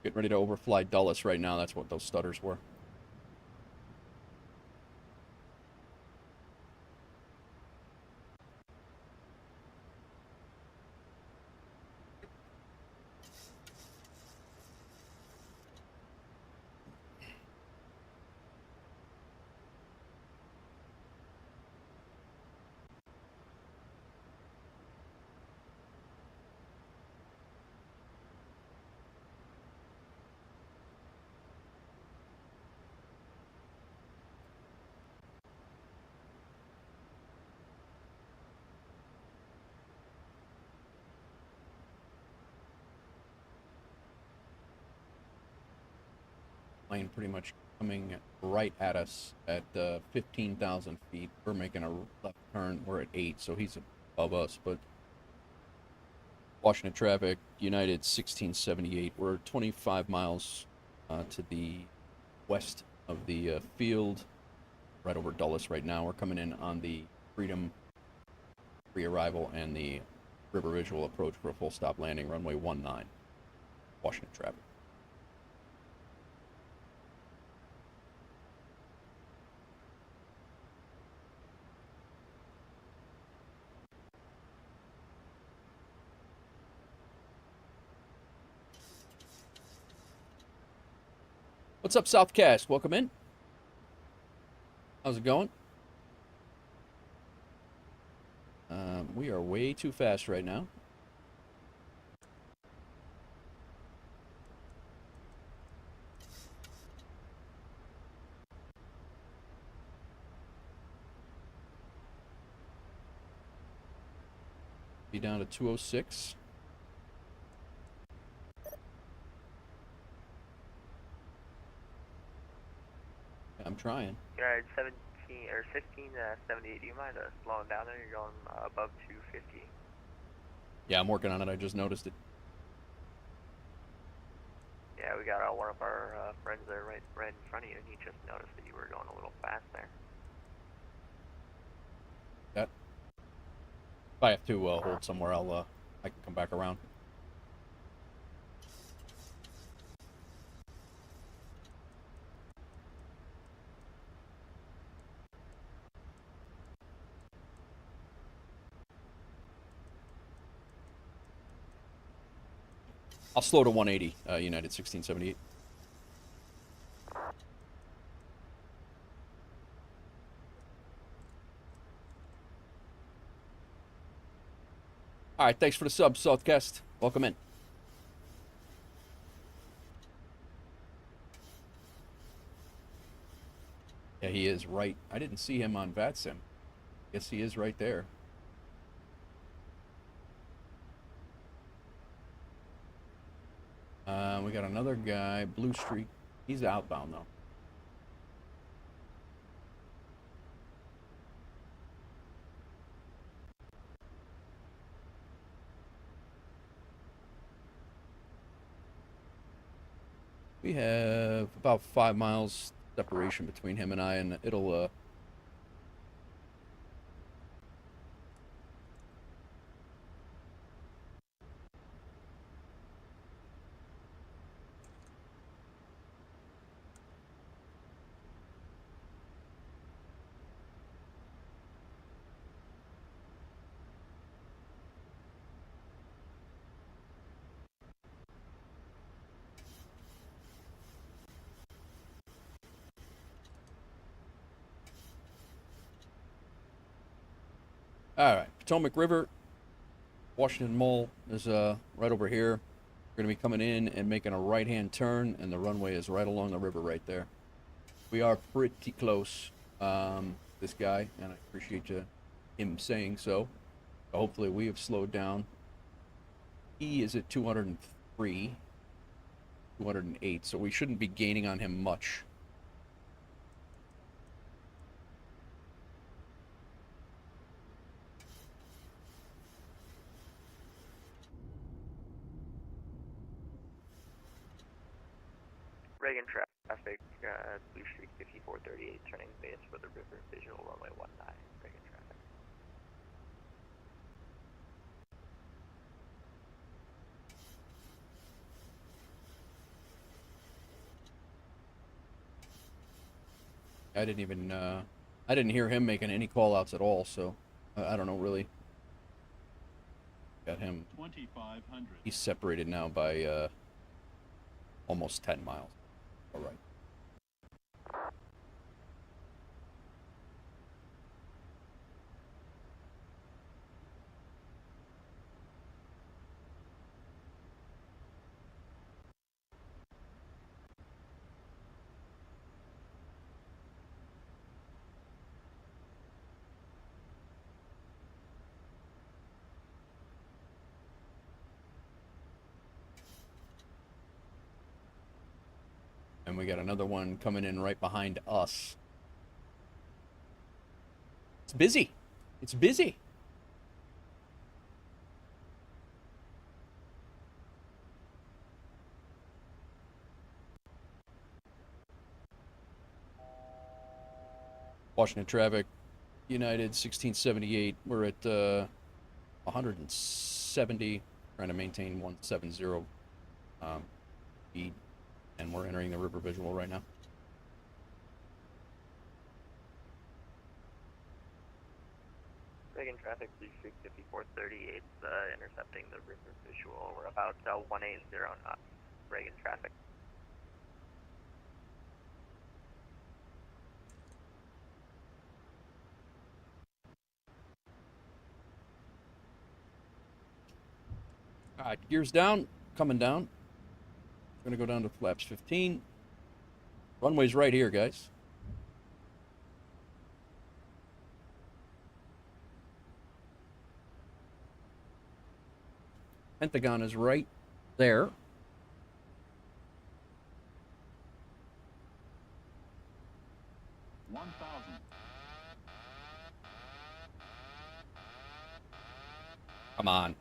Getting ready to overfly Dulles right now. That's what those stutters were. Plane pretty much coming right at us at 15,000 feet. We're making a left turn. We're at 8, so he's above us. But Washington traffic, United 1678. We're 25 miles to the west of the field, right over Dulles right now. We're coming in on the Freedom pre-arrival and the River Visual approach for a full stop landing, runway 19, Washington traffic. What's up, Southcast? Welcome in. How's it going? We are way too fast right now. Be down to 206. I'm trying. United 17 or 1678. Do you mind slowing down there? You're going above 250. Yeah, I'm working on it. I just noticed it. Yeah, we got one of our friends there right in front of you, and he just noticed that you were going a little fast there. That. If I have to hold somewhere, I can come back around. I'll slow to 180, United 1678. All right, thanks for the sub, Southcast. Welcome in. Yeah, he is right. I didn't see him on VATSIM. Guess he is right there. We got another guy, Blue Streak. He's outbound, though. We have about 5 miles separation between him and I, and it'll, all right, Potomac River, Washington Mall is right over here. We're going to be coming in and making a right-hand turn, and the runway is right along the river right there. We are pretty close, this guy, and I appreciate him saying so. Hopefully we have slowed down. He is at 203, 208, so we shouldn't be gaining on him much. Reagan traffic, Blue Street 5438, turning base for the river, visual runway 19, Reagan traffic. I didn't hear him making any call-outs at all, so I don't know, really. Got him. 2,500. He's separated now by almost 10 miles. All right. And we got another one coming in right behind us. It's busy. It's busy. Washington traffic, United 1678. We're at 170, trying to maintain 170 speed, and we're entering the river visual right now. Reagan traffic, Blue Street 5438, intercepting the river visual. We're about 180 knots. Reagan traffic. All right, gears down, coming down. We're gonna go down to flaps 15. Runway's right here, guys. Pentagon is right there. Come on.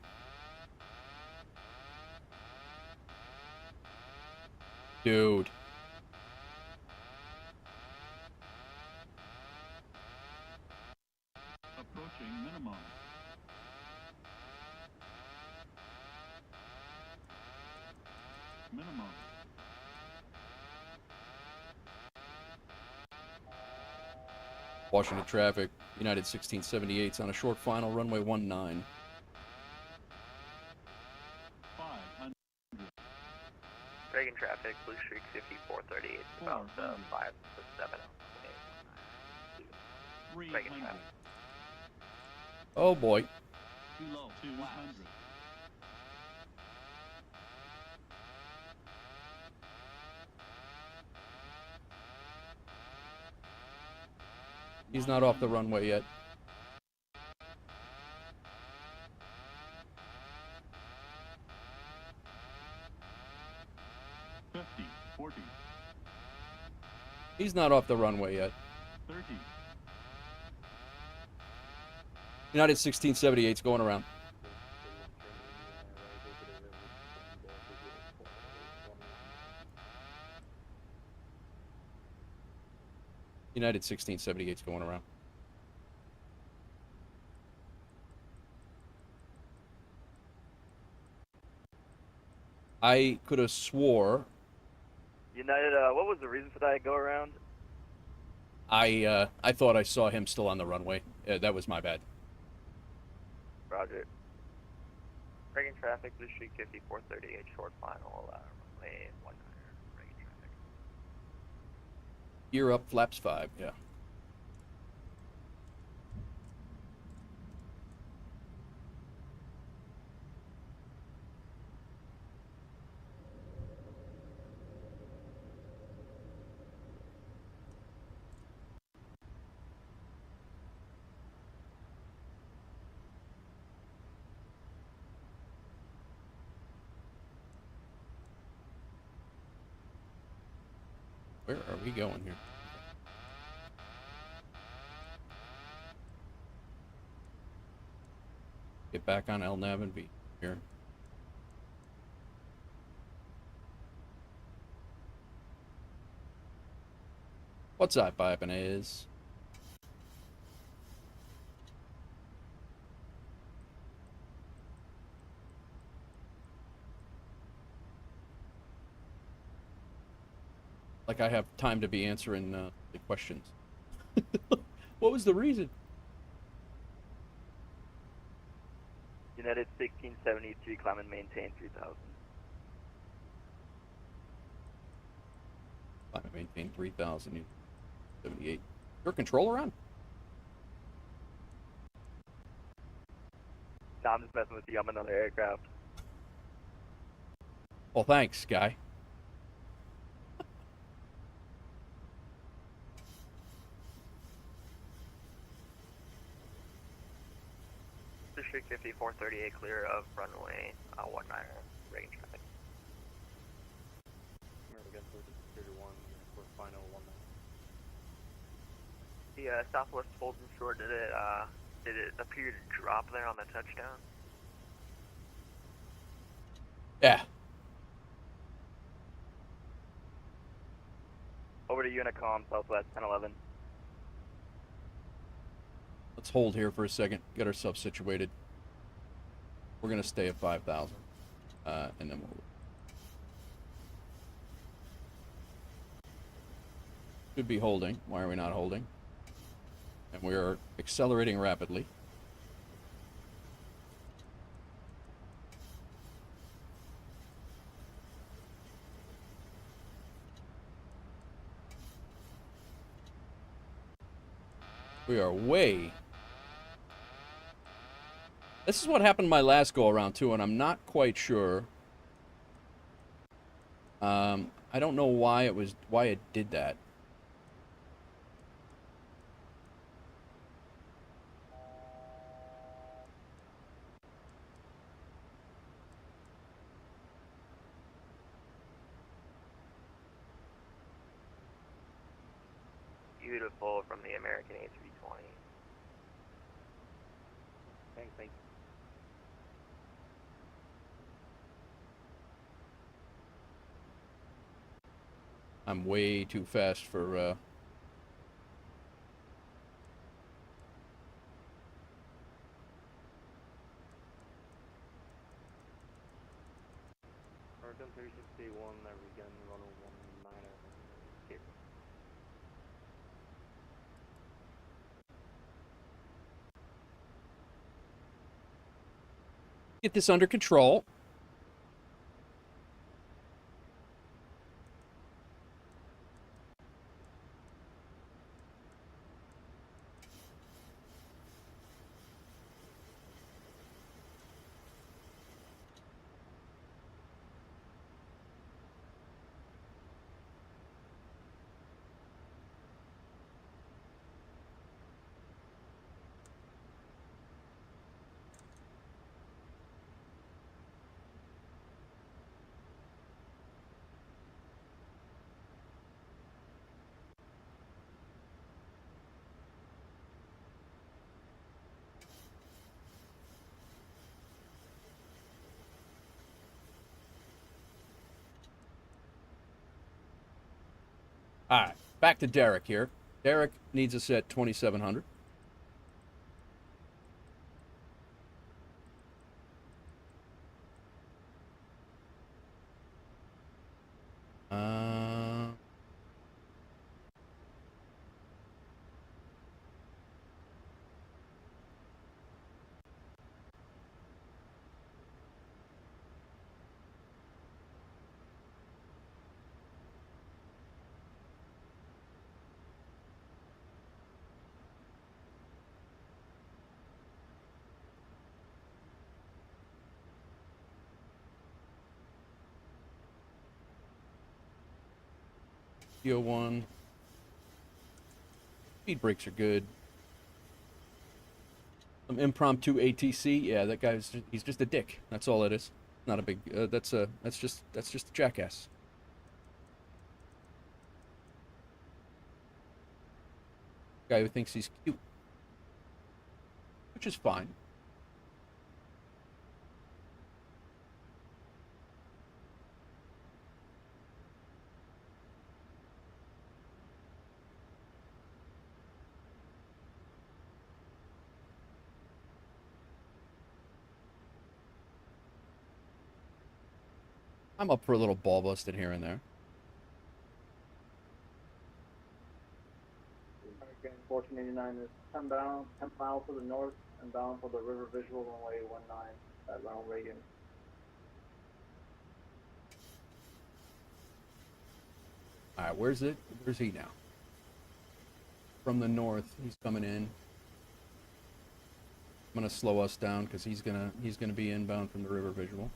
Dude. Approaching minimum. Minimum. Washington traffic, United 1678's on a short final, runway 19. 500. Reagan traffic, Blue Streak 5438, about 5 to 7. Reagan 300. traffic. Oh boy. Below 200. He's not off the runway yet. $50, $40, He's not off the runway yet. $30, United 1678's going around. United 1678's going around. I could have swore United, what was the reason for that go around? I thought I saw him still on the runway. That was my bad. Roger. Reagan traffic, Blue Streak 5438, short final, runway 19, Reagan traffic. Gear up, flaps 5, yeah. Where are we going here? Get back on LNAV and V here. What's up, Ibanez? Like I have time to be answering the questions. What was the reason? United 1673, climb and maintain 3000. I maintain 3,078. Your controller on? No, I'm just messing with you. I'm another aircraft. Well, thanks, guy. District 5438, clear of runway 19, Reagan traffic. The Southwest Fulton Shore, did it appear to drop there on the touchdown? Yeah. Over to Unicom, Southwest 1011. Let's hold here for a second. Get ourselves situated. We're gonna stay at 5,000, and then we'll. Should be holding. Why are we not holding? And we are accelerating rapidly. We are way. This is what happened my last go around too, and I'm not quite sure. I don't know why it did that. info from the American A320. Thanks, thanks. I'm way too fast for, American 361, American 1019. Here. get this under control. All right, back to Derek here. Derek needs us at 2,700. One. Speed brakes are good. Some impromptu ATC. Yeah, that he's just a dick. That's all it is. Not a big. That's just a jackass. Guy who thinks he's cute, which is fine. I'm up for a little ball busted here and there. American 1489 is 10 miles to the north and bound for the river visual runway 19 at Ronald Reagan. All right, where's he now? From the north, he's coming in. I'm gonna slow us down because he's gonna be inbound from the river visual.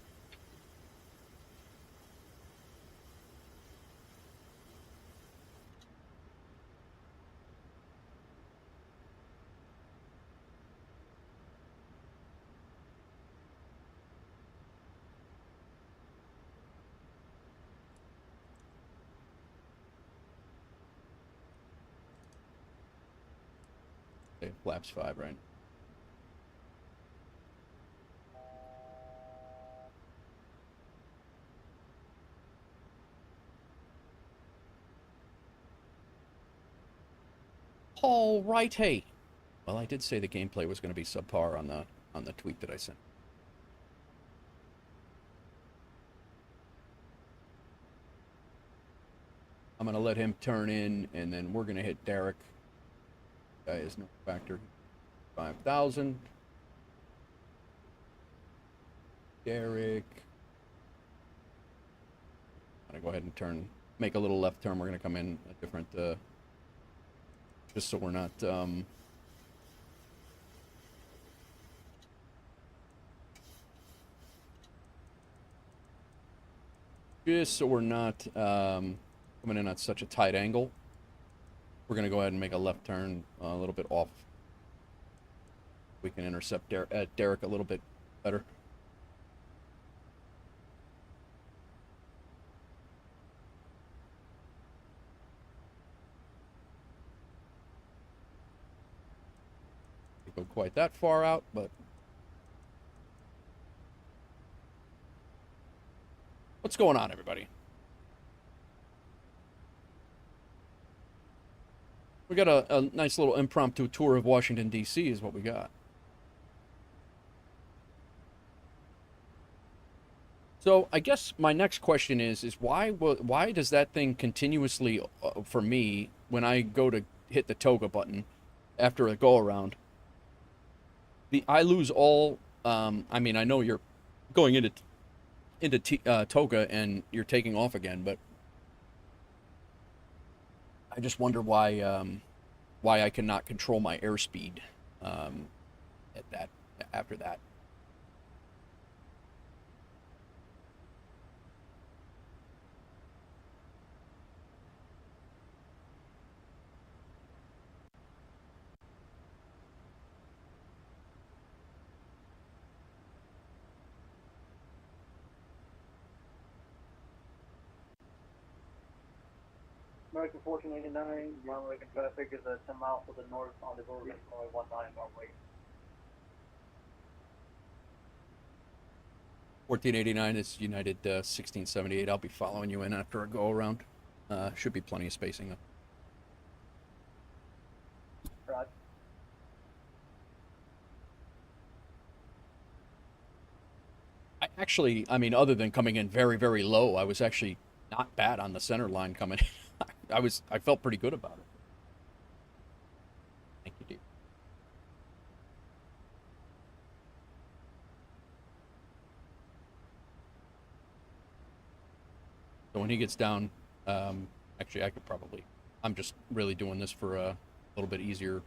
Okay, flaps 5 right now. All right, hey. Well, I did say the gameplay was going to be subpar on the tweet that I sent. I'm going to let him turn in, and then we're going to hit Derek. Guy is no factor. 5,000. Derek. I'm going to go ahead and make a little left turn. We're going to come in a different, just so we're not, coming in at such a tight angle. We're going to go ahead and make a left turn a little bit off. We can intercept Derek a little bit better. quite that far out, but what's going on, everybody? We got a nice little impromptu tour of Washington, D.C. is what we got. So I guess my next question is why does that thing continuously, for me, when I go to hit the toga button after a go-around, I lose all, I mean, I know you're going into toga and you're taking off again, but I just wonder why I cannot control my airspeed after that. American 1489, runway traffic is 10 miles to the north on the runway 19 runway. 1489 is United 1678. I'll be following you in after a go around. Should be plenty of spacing. Right. I mean, other than coming in very, very low, I was actually not bad on the center line coming in. I felt pretty good about it. Thank you, dear. So when he gets down, actually, I could probably. I'm just really doing this for a little bit easier.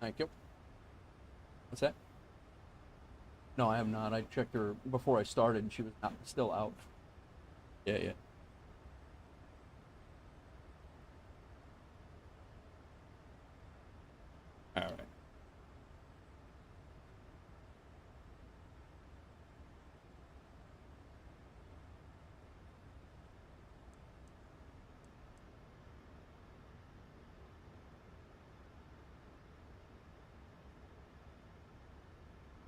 Thank you. What's that? No, I have not. I checked her before I started, and she was still out. Yeah, yeah. All right.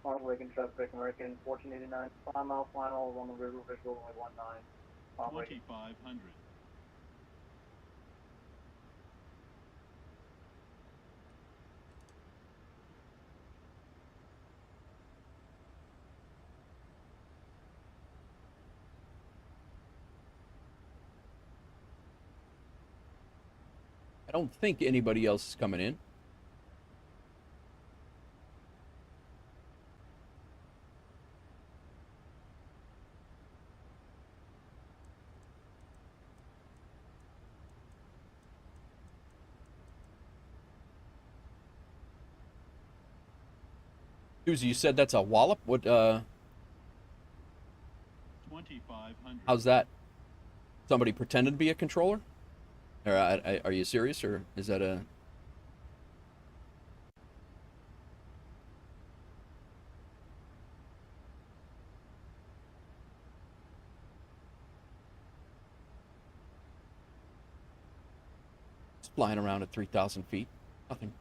Runway traffic, American 1489, 5 mile final on the river visual runway 19. 2500. I don't think anybody else is coming in. Susie, you said that's a wallop? What, 2500. how's that? Somebody pretended to be a controller? Or, are you serious, or is that a... It's flying around at 3,000 feet.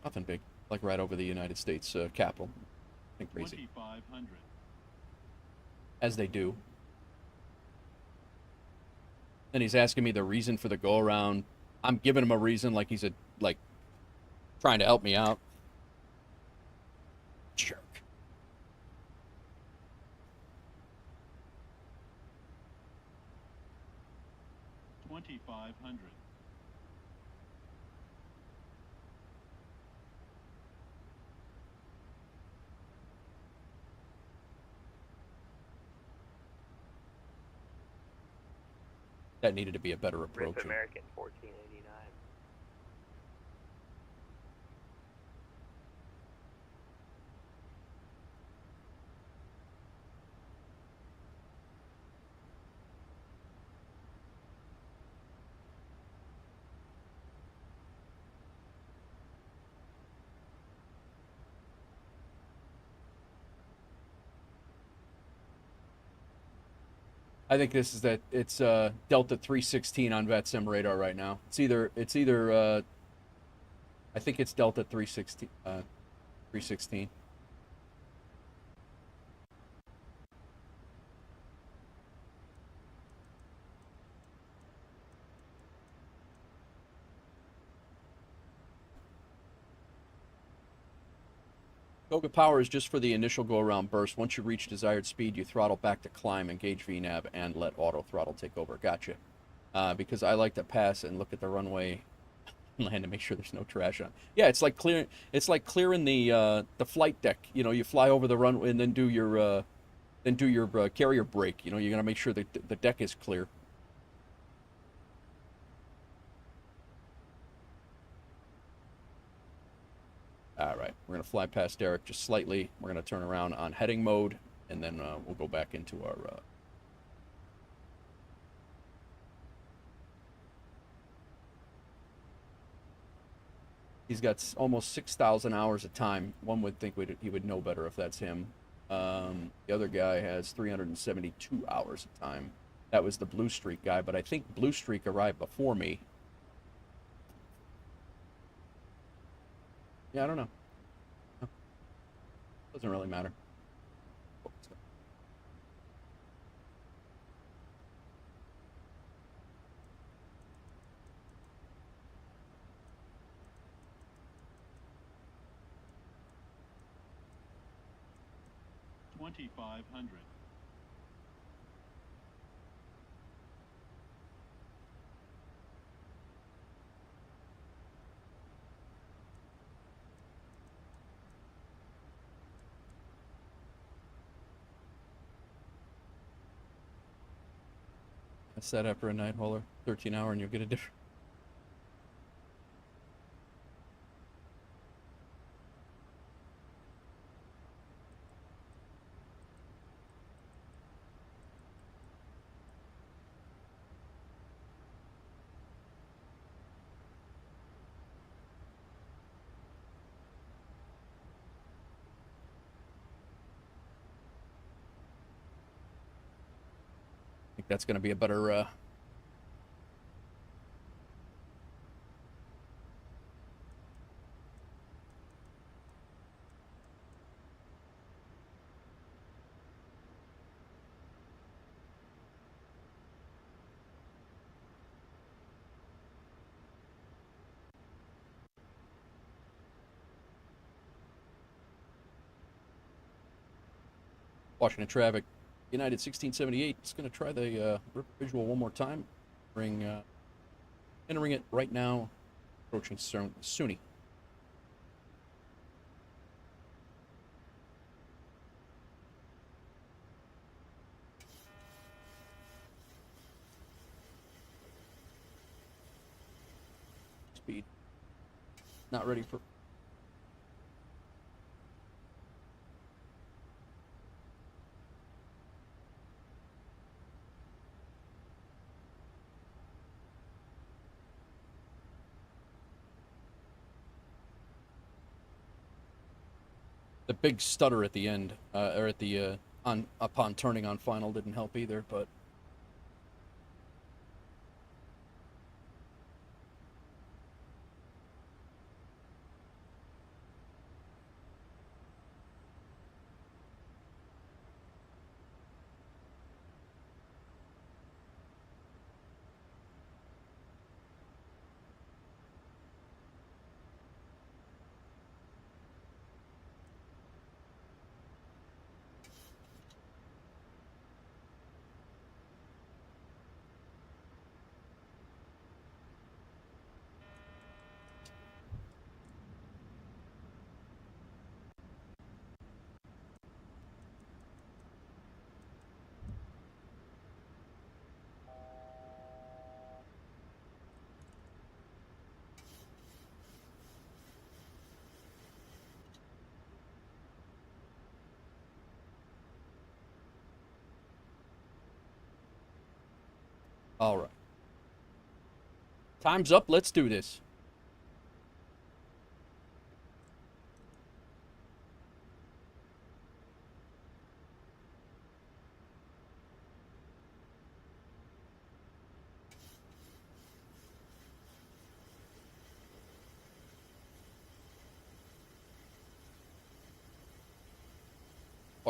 Nothing big. Like right over the United States Capitol. Nothing crazy. 2500. As they do. And he's asking me the reason for the go-around. I'm giving him a reason like he's trying to help me out. Jerk. $2,500. That needed to be a better approach. RIP American 1489. I think this is that it's Delta 316 on VATSIM radar right now. It's either I think it's Delta 316 316. Toga power is just for the initial go-around burst. Once you reach desired speed, you throttle back to climb, engage VNAV, and let auto throttle take over. Gotcha. Because I like to pass and look at the runway and land to make sure there's no trash on. Yeah, it's like clearing. It's like clearing the flight deck. You know, you fly over the runway and then do your carrier brake. You know, you gotta make sure that the deck is clear. All right, we're going to fly past Derek just slightly. We're going to turn around on heading mode, and then we'll go back into our... He's got almost 6,000 hours of time. One would think he would know better if that's him. The other guy has 372 hours of time. That was the Blue Streak guy, but I think Blue Streak arrived before me. Yeah, I don't know. Doesn't really matter. 2,500. Set after a night hauler, 13-hour, and you'll get a different. I think that's going to be a better. Washington traffic, United 1678. It's going to try the visual one more time. Entering it right now, approaching SUNY. Speed. Not ready for... The big stutter at the end, or at the upon turning on final didn't help either, but all right. Time's up. Let's do this.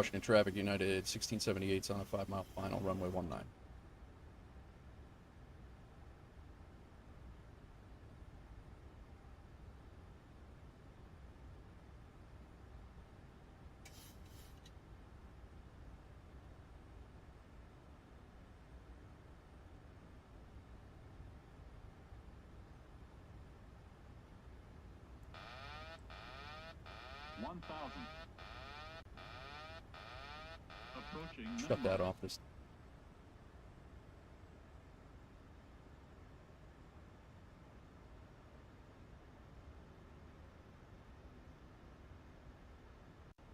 Washington Traffic United 1678's on a 5-mile final, runway 19. Approaching Shut minimum. that off this.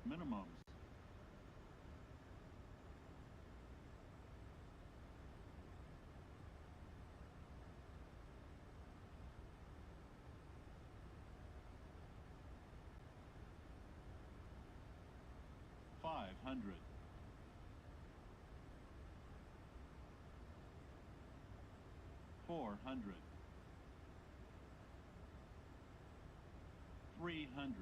Minimums. $500. 400. 300.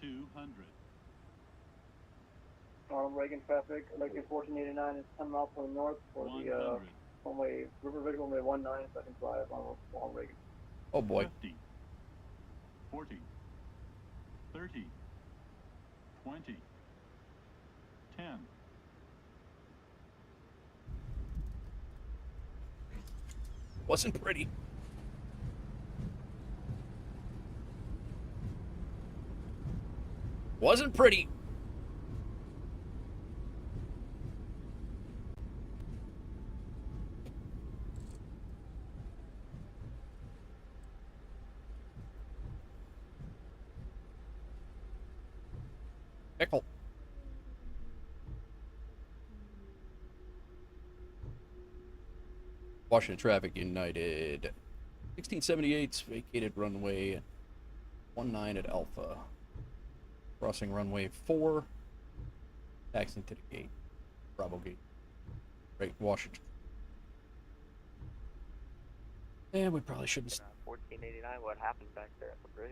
200. Ronald Reagan traffic, Lincoln 1489 is coming off from the north for the 100. runway, river visual runway 19, second flight, Ronald Reagan. Oh boy. 50. 40. 30. 20. 10. Wasn't pretty. Wasn't pretty. Pickle. Washington Traffic United 1678's vacated runway 19 at Alpha. Crossing runway 4. Taxiing to the gate. Bravo gate. Right, Washington. And we probably shouldn't. 1489, what happened back there at the bridge?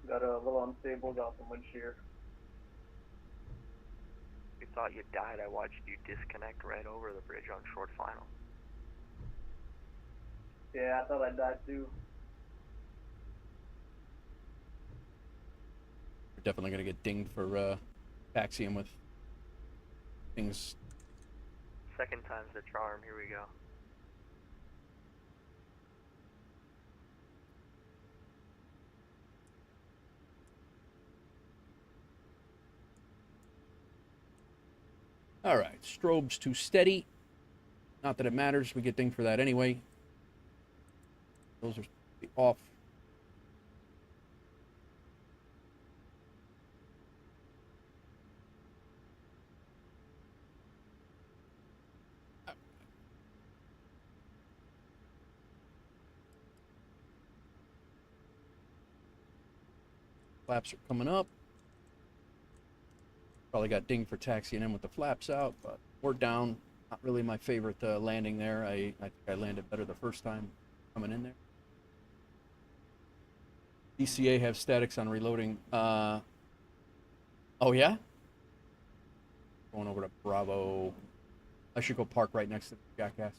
Got a little unstable, got some wind shear. We thought you died. I watched you disconnect right over the bridge on short final. Yeah, I thought I died too. We're definitely going to get dinged for taxiing with things. Second time's the charm. Here we go. All right, strobe's too steady. Not that it matters. We get dinged for that anyway. Those are off. Flaps are coming up. Probably got dinged for taxiing in with the flaps out, but we're down. Not really my favorite landing there. I think I landed better the first time coming in there. DCA have statics on reloading. Oh yeah? Going over to Bravo. I should go park right next to the jackass.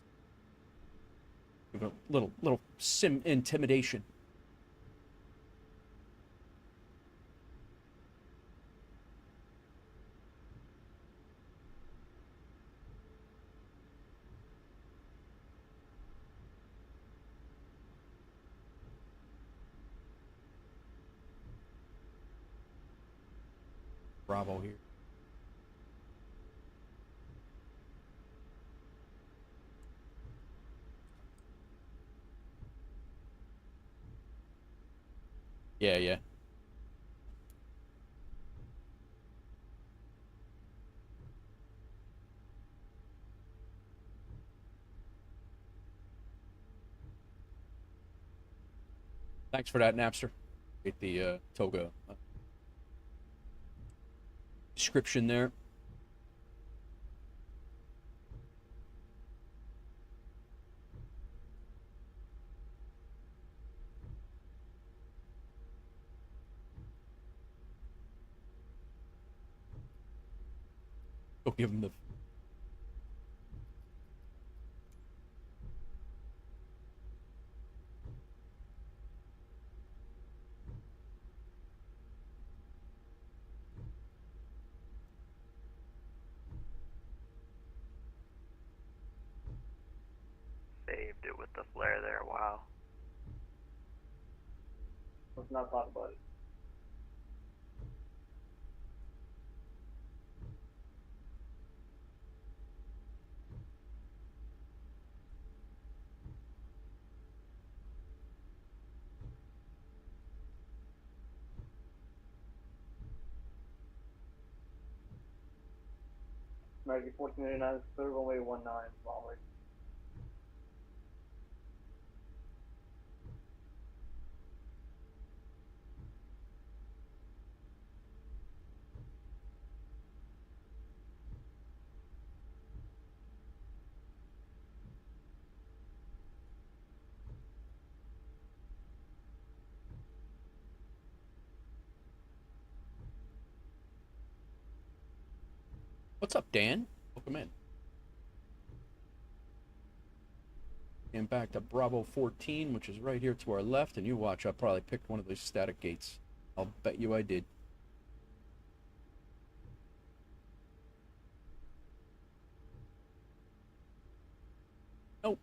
Give it a little sim intimidation. Bravo here. Yeah. Thanks for that, Napster. Get the toga description there. Don't give him the... Saved it with the flare there, wow. Let's not talk about it. American 1489, third runway 19, long way. What's up, Dan? Welcome in. And back to Bravo 14, which is right here to our left. And you watch, I probably picked one of those static gates. I'll bet you I did. Nope.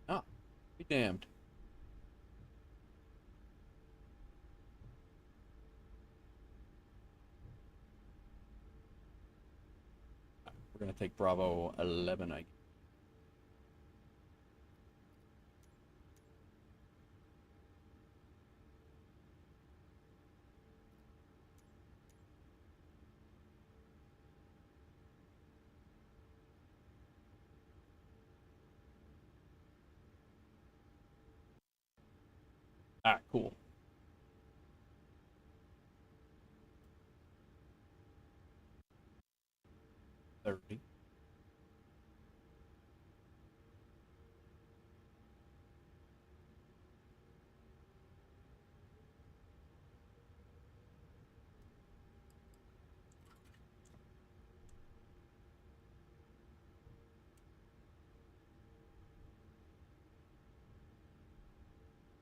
Ah, be damned. We're going to take Bravo 11, I guess. Ah, cool. $30.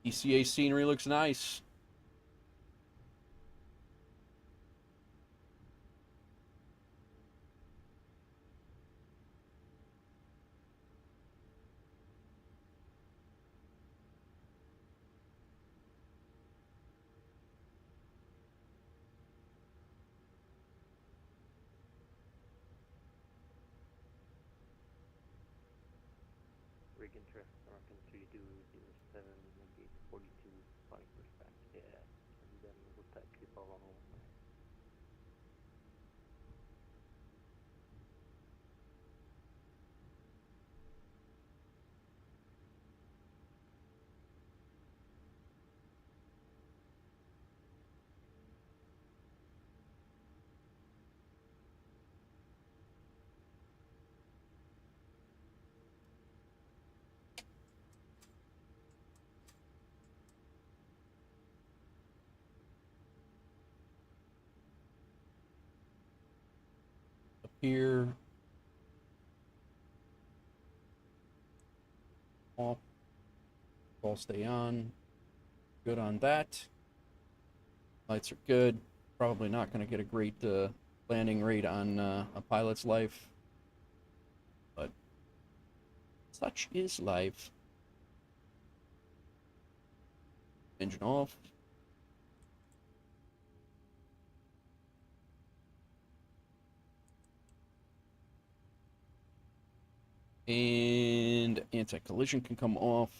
ECA scenery looks nice. Rig interest American 3207, gate 42, flying pushback, yeah. And then we'll taxi follow on one. Up here. Off. All stay on. Good on that. Lights are good. Probably not going to get a great landing rate on a pilot's life. But such is life. Engine off. And anti-collision can come off.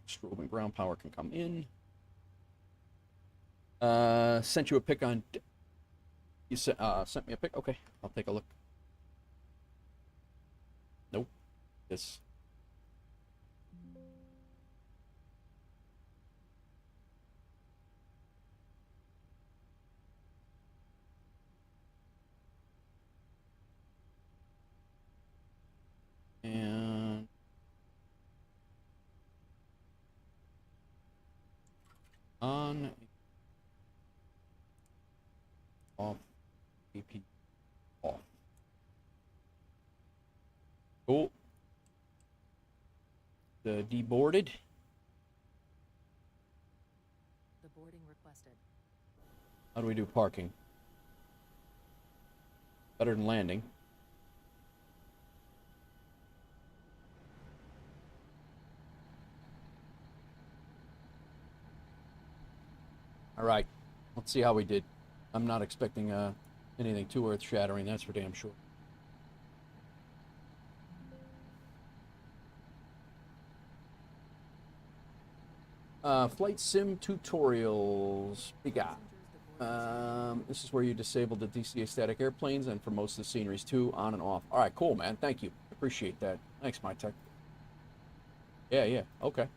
Strobe and ground power can come in. Sent you a pic on... You sent me a pic? Okay, I'll take a look. Nope. This. And... On. Off. AP. Off. Cool. The deboarded. The boarding requested. How do we do parking? Better than landing. All right, let's see how we did. I'm not expecting anything too earth-shattering, that's for damn sure. Flight sim tutorials. We got. This is where you disable the DCA static airplanes and for most of the sceneries too, on and off. All right, cool, man. Thank you. Appreciate that. Thanks, my tech. Yeah, okay.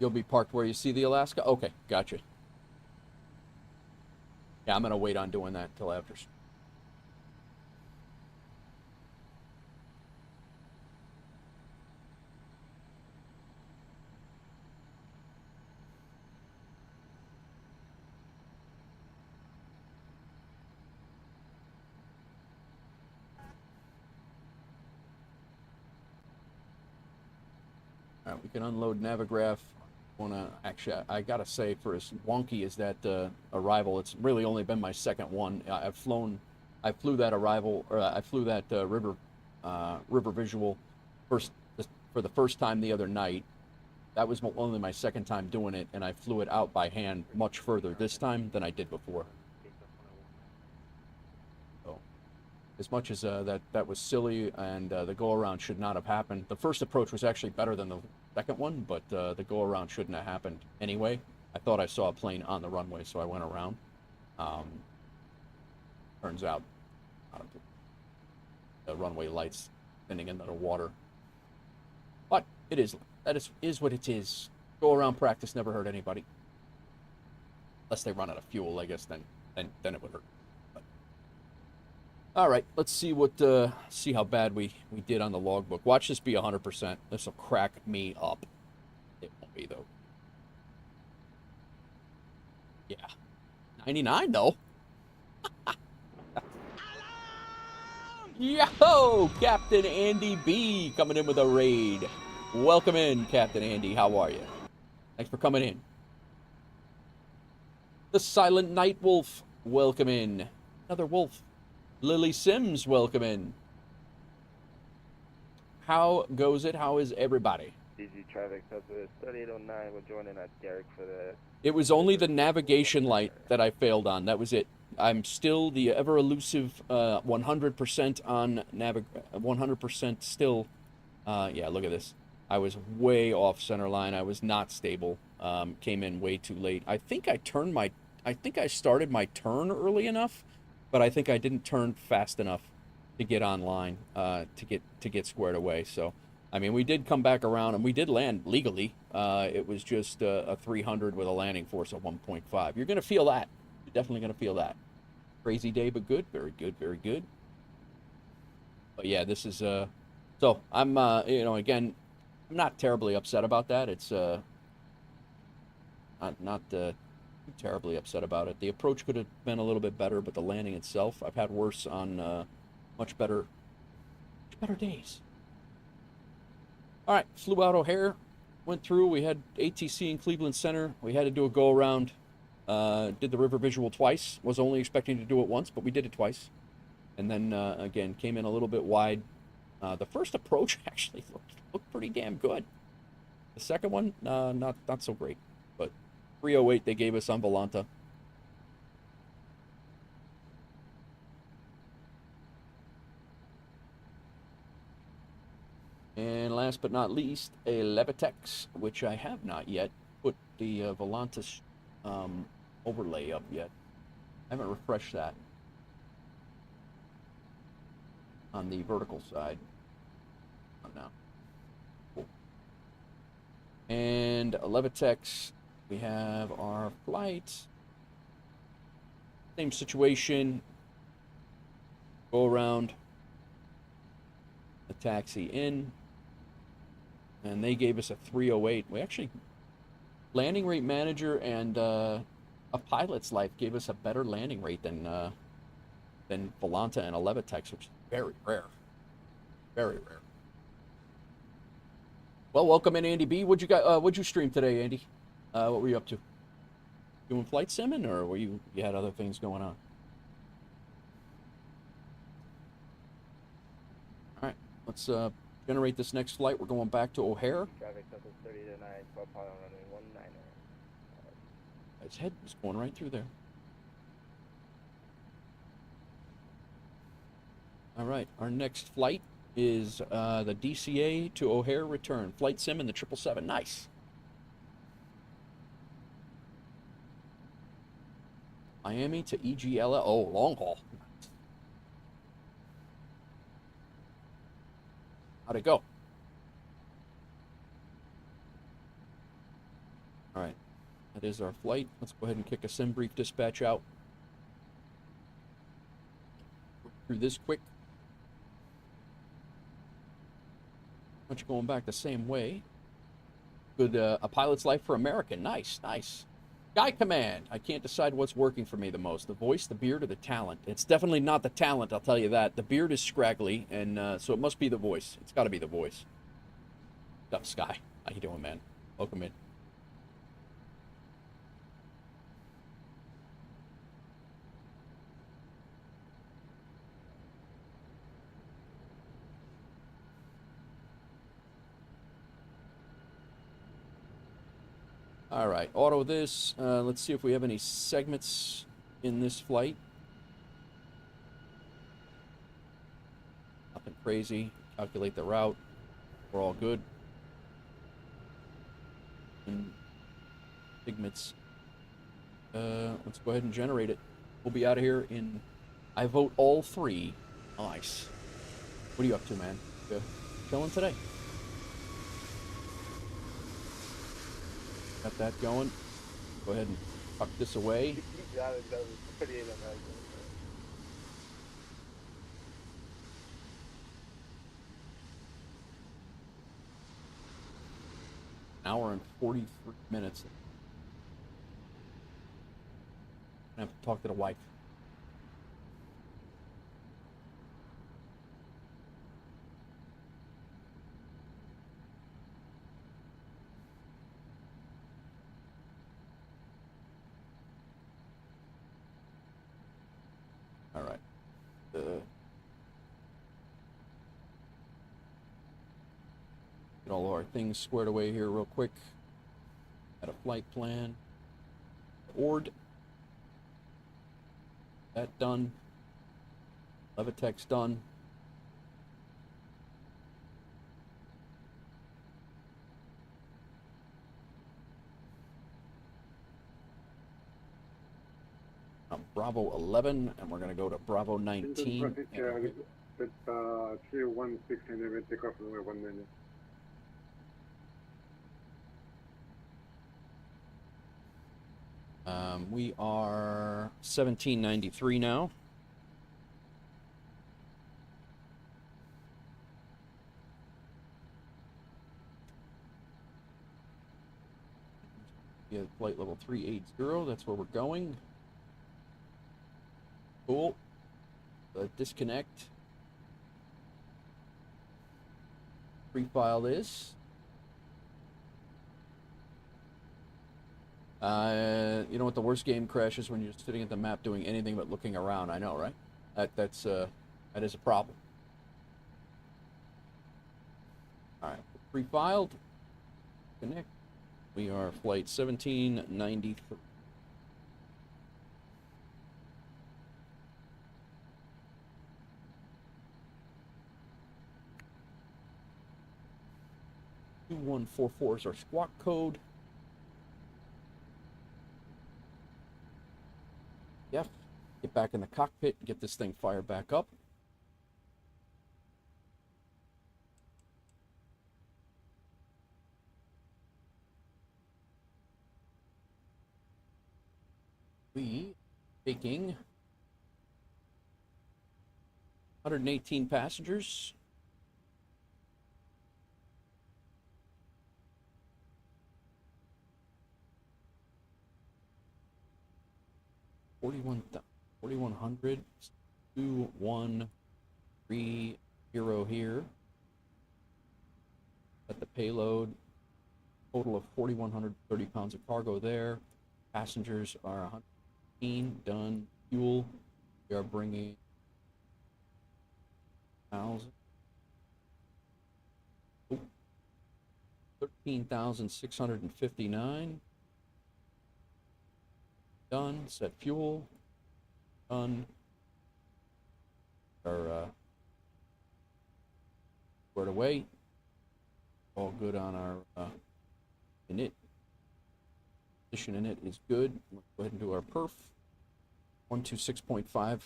You'll be parked where you see the Alaska? Okay, gotcha. Yeah, I'm going to wait on doing that till after. All right, we can unload Navigraph. Actually, I gotta say, for as wonky as that arrival, it's really only been my second one. I flew that arrival, or I flew that river visual for the first time the other night. That was only my second time doing it, and I flew it out by hand much further this time than I did before. So, as much as that was silly and the go-around should not have happened, the first approach was actually better than the second one, but the go-around shouldn't have happened anyway. I thought I saw a plane on the runway, so I went around. Turns out the runway lights spinning into the water. But that is what it is. Go-around practice never hurt anybody. Unless they run out of fuel, I guess, then it would hurt. But, all right, let's see see how bad we did on the logbook. Watch this be 100%. This will crack me up. It won't be though. Yeah, 99 though. Yo, Captain Andy B coming in with a raid. Welcome in, Captain Andy. How are you? Thanks for coming in. The Silent Night Wolf, welcome in. Another wolf. Lily Sims, welcome in. How goes it? How is everybody? DG traffic, so 3809, we're joining at Garrick for the... It was only the navigation light that I failed on. That was it. I'm still the ever elusive 100% on 100% still. Yeah, look at this. I was way off center line. I was not stable. Came in way too late. I think I started my turn early enough, but I think I didn't turn fast enough to get online, to get squared away. So, I mean, we did come back around and we did land legally. It was just a 300 with a landing force of 1.5. You're gonna feel that. You're definitely gonna feel that. Crazy day, but good. Very good. Very good. But yeah, this is so I'm again, I'm not terribly upset about that. It's not too terribly upset about it. The approach could have been a little bit better, but the landing itself, I've had worse on much better days. All right, flew out O'Hare, went through. We had ATC in Cleveland Center. We had to do a go around. Did the river visual twice. Was only expecting to do it once, but we did it twice. And then again, came in a little bit wide. The first approach actually looked pretty damn good. The second one, not so great. But 308 they gave us on Volanta. And last but not least, a Levitex, which I have not yet put the Volantis overlay up yet. I haven't refreshed that on the vertical side. Oh, no. Cool. And Levitex, we have our flight. Same situation. Go around. A taxi in. And they gave us a 308. We actually, landing rate manager and a pilot's life gave us a better landing rate than Volanta and a Levitex, which is very rare. Very rare. Well, welcome in, Andy B. What'd you stream today, Andy? What were you up to? Doing flight simming, or were you had other things going on? All right, let's generate this next flight. We're going back to O'Hare. Traffic Delta 30 to 9, 12 pilot runway 19. His head was going right through there. All right, our next flight is the DCA to O'Hare return. Flight sim in the 777. Nice. Miami to EGLA. Oh, long haul. How'd it go? All right, that is our flight. Let's go ahead and kick a sim brief dispatch out. Through this quick. Bunch going back the same way. Good, a pilot's life for American. Nice, nice. Guy command. I can't decide what's working for me the most. The voice, the beard, or the talent. It's definitely not the talent, I'll tell you that. The beard is scraggly, and so it must be the voice. It's got to be the voice. What's up, Sky? How you doing, man? Welcome in. All right, auto this. Let's see if we have any segments in this flight. Nothing crazy. Calculate the route. We're all good. And segments. Let's go ahead and generate it. We'll be out of here in... I vote all 3. Nice. What are you up to, man? Good. Chilling today? Got that going. Go ahead and tuck this away. Hour and 43 minutes. I have to talk to the wife. All right. Get all our things squared away here real quick. Got a flight plan. Ord. That done. Levitex done. Bravo 11, and we're going to go to Bravo 19. Traffic, with 316 and take off in 1 minute. We are 1793 now. Yeah, flight level 380, that's where we're going. Cool. Disconnect. Pre-file this. You know what the worst game crash is? When you're sitting at the map doing anything but looking around. I know, right? That is a problem. All right, pre-filed. Connect. We are flight 1793. .2144 is our squawk code. Yep. Get back in the cockpit and get this thing fired back up. We taking 118 passengers. $4,100, 2130 here. At the payload, total of 4,130 pounds of cargo there. Passengers are 115, done. Fuel, we are bringing 13,659. Done. Set fuel. Done. Our squared away. All good on our init. Position in it is good. Let's go ahead and do our perf. 126.5.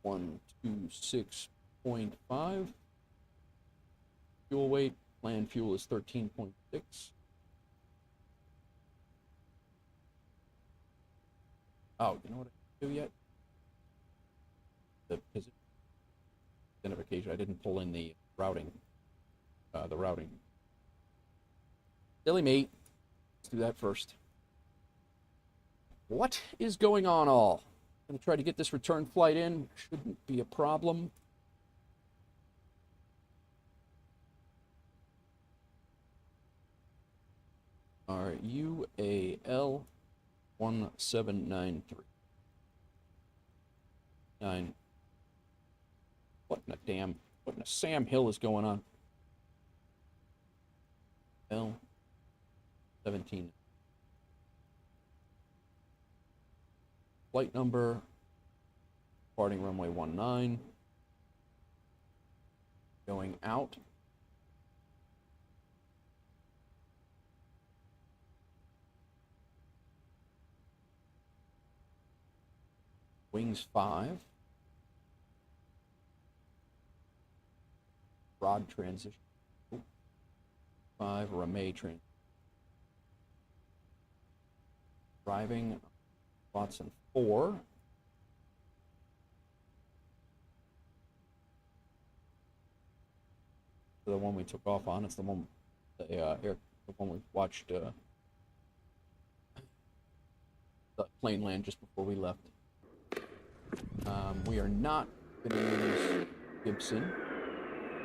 126.5. Fuel weight. Planned fuel is 13.6. Oh, you know what I didn't do yet? The position identification. I didn't pull in the routing. Silly me. Let's do that first. What is going on all? I'm going to try to get this return flight in. Shouldn't be a problem. Our UAL 1793. 9. What in a Sam Hill is going on? L 17. Flight number, departing runway 19. Going out. Wings 5. Rod transition. 5, Ramay transition. Driving VATSIM 4. The one we took off on. It's the one, the one we watched the plane land just before we left. We are not going to use Gibson.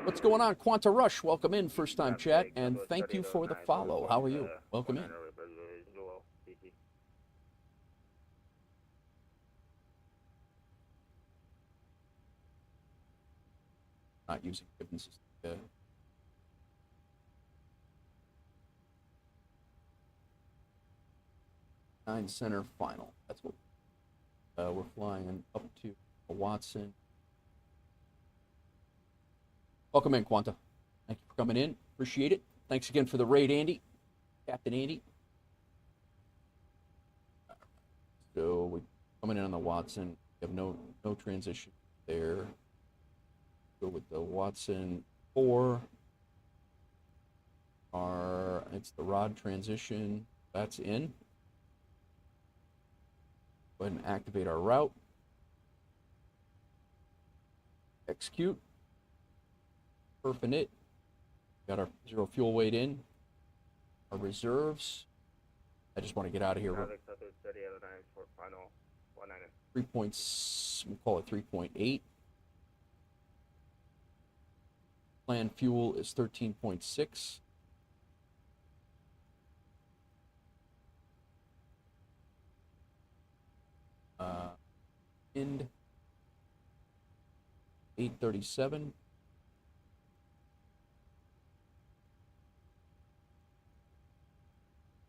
What's going on, Quanta Rush? Welcome in, first time chat, and thank you for the follow. How are you? Welcome in. Not using Gibbons. 9 center final. That's what we're flying up to Watson. Welcome in, Quanta. Thank you for coming in. Appreciate it. Thanks again for the raid, Andy. Captain Andy. So we're coming in on the Watson. We have no transition there. Go with the Watson 4. It's the rod transition. That's in. Go ahead and activate our route. Execute. Perfing it. Got our 0 fuel weight in. Our reserves. I just want to get out of here. 3 points. We'll call it 3.8. Planned fuel is 13.6. End 837.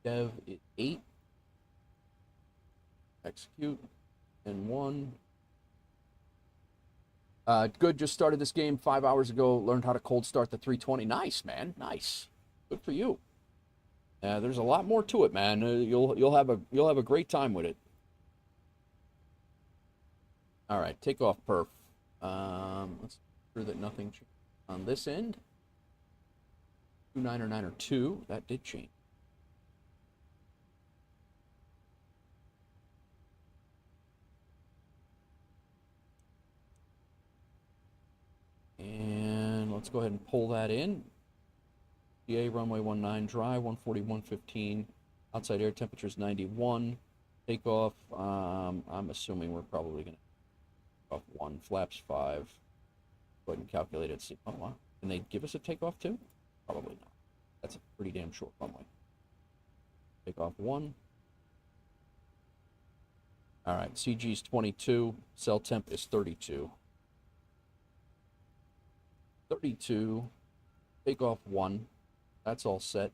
Dev is 8. Execute. And 1. Good, just started this game 5 hours ago. Learned how to cold start the 320. Nice, man. Nice. Good for you. There's a lot more to it, man. You'll have a great time with it. All right, take off perf. Let's make sure that nothing changed on this end. 2992. That did change. And let's go ahead and pull that in. PA runway 19 dry, 141.15. Outside air temperature is 91. Takeoff, I'm assuming we're probably going to take off 1. Flaps 5. Go ahead and calculate it. See. Oh, wow. Can they give us a takeoff too? Probably not. That's a pretty damn short runway. Takeoff 1. All right, CG is 22. Cell temp is 32. 32. Takeoff 1. That's all set.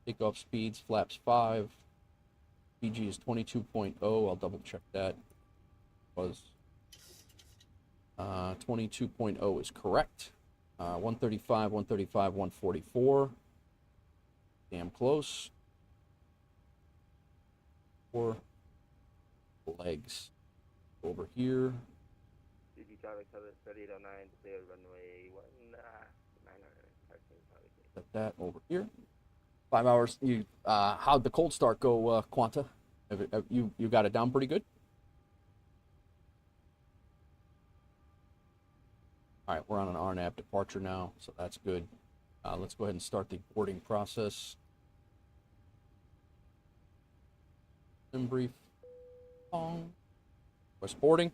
Takeoff speeds, flaps 5. PG is 22.0. I'll double check that. Was 22.0 is correct. 135, 135, 144. Damn close. 4 legs over here. CG traffic 3809, clear runway 19. Set that over here. 5 hours. You how'd the cold start go, Quanta? You got it down pretty good? All right, we're on an RNAV departure now, so that's good. Let's go ahead and start the boarding process. Sim brief. West boarding.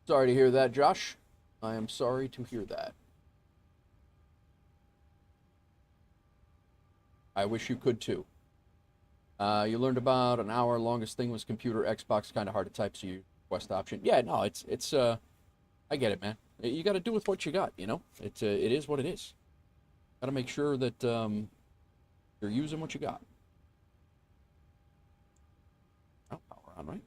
Sorry to hear that, Josh. I am sorry to hear that. I wish you could too. You learned about an hour. Longest thing was computer. Xbox kind of hard to type, so you request option. Yeah, no, it's I get it, man. You got to do with what you got, you know. It is what it is. Got to make sure that you're using what you got. Oh, power on, right?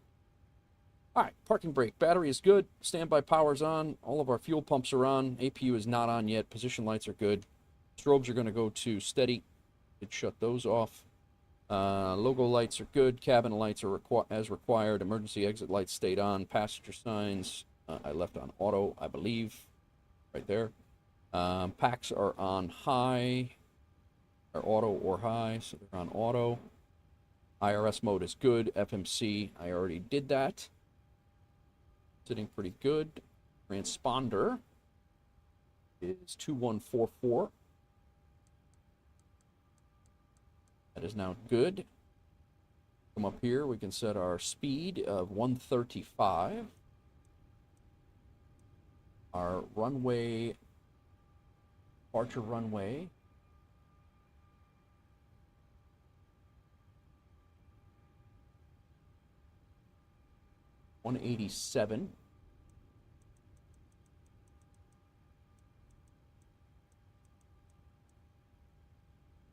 All right, parking brake. Battery is good. Standby power's on. All of our fuel pumps are on. APU is not on yet. Position lights are good. Strobes are going to go to steady. It shut those off. Logo lights are good. Cabin lights are as required. Emergency exit lights stayed on. Passenger signs I left on auto, I believe. Right there. Packs are on high. Or auto or high, so they're on auto. IRS mode is good. FMC, I already did that. Sitting pretty good. Transponder is 2144. That is now good. Come up here, we can set our speed of 135. Our runway, departure runway. (187).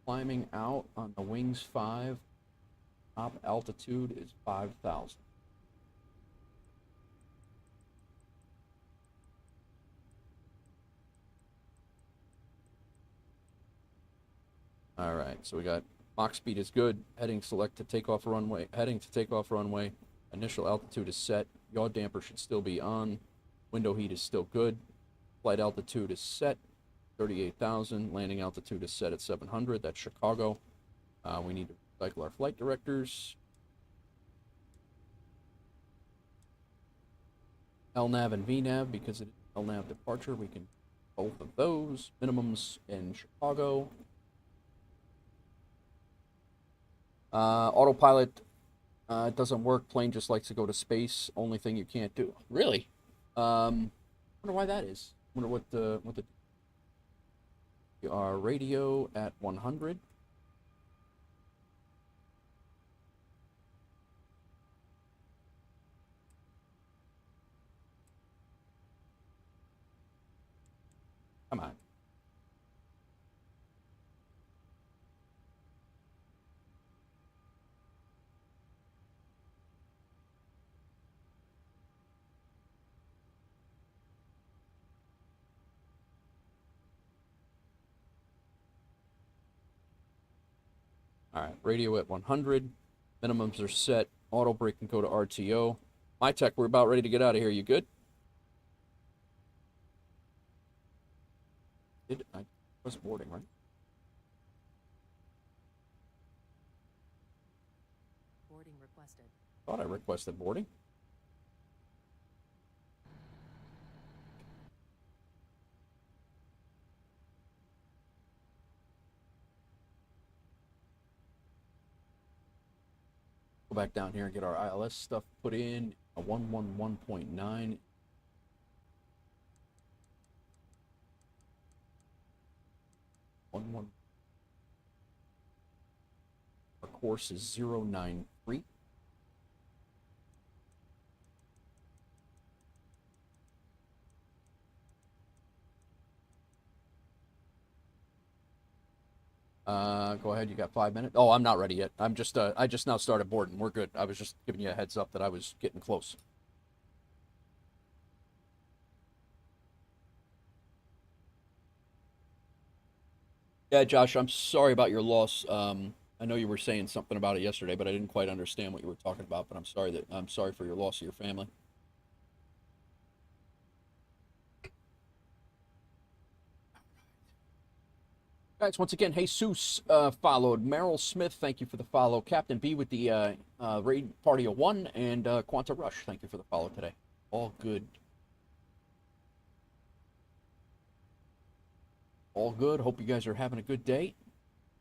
Climbing out on the wings 5. Top altitude is 5,000. All right, so we got Mach speed is good. Heading select to takeoff runway. Heading to takeoff runway. Initial altitude is set. Yaw damper should still be on. Window heat is still good. Flight altitude is set. 38,000. Landing altitude is set at 700. That's Chicago. We need to cycle our flight directors. LNAV and VNAV, because it is LNAV departure, we can both of those. Minimums in Chicago. Autopilot doesn't work. Plane just likes to go to space. Only thing you can't do. Really? Wonder why that is. Wonder what the our radio at 100. Come on. All right, radio at 100. Minimums are set. Auto brake can go to RTO. My tech, we're about ready to get out of here. You good? I was boarding, right? Thought I requested boarding. Go back down here and get our ILS stuff put in. A 111.9. Our course is 093. Go ahead. You got 5 minutes. Oh, I'm not ready yet. I just now started boarding. We're good. I was just giving you a heads up that I was getting close. Yeah, Josh, I'm sorry about your loss. I know you were saying something about it yesterday, but I didn't quite understand what you were talking about. But I'm sorry for your loss of your family. Guys, once again, Jesus followed. Merrill Smith, thank you for the follow. Captain B with the raid party of 1, and Quanta Rush, thank you for the follow today. All good. All good. Hope you guys are having a good day.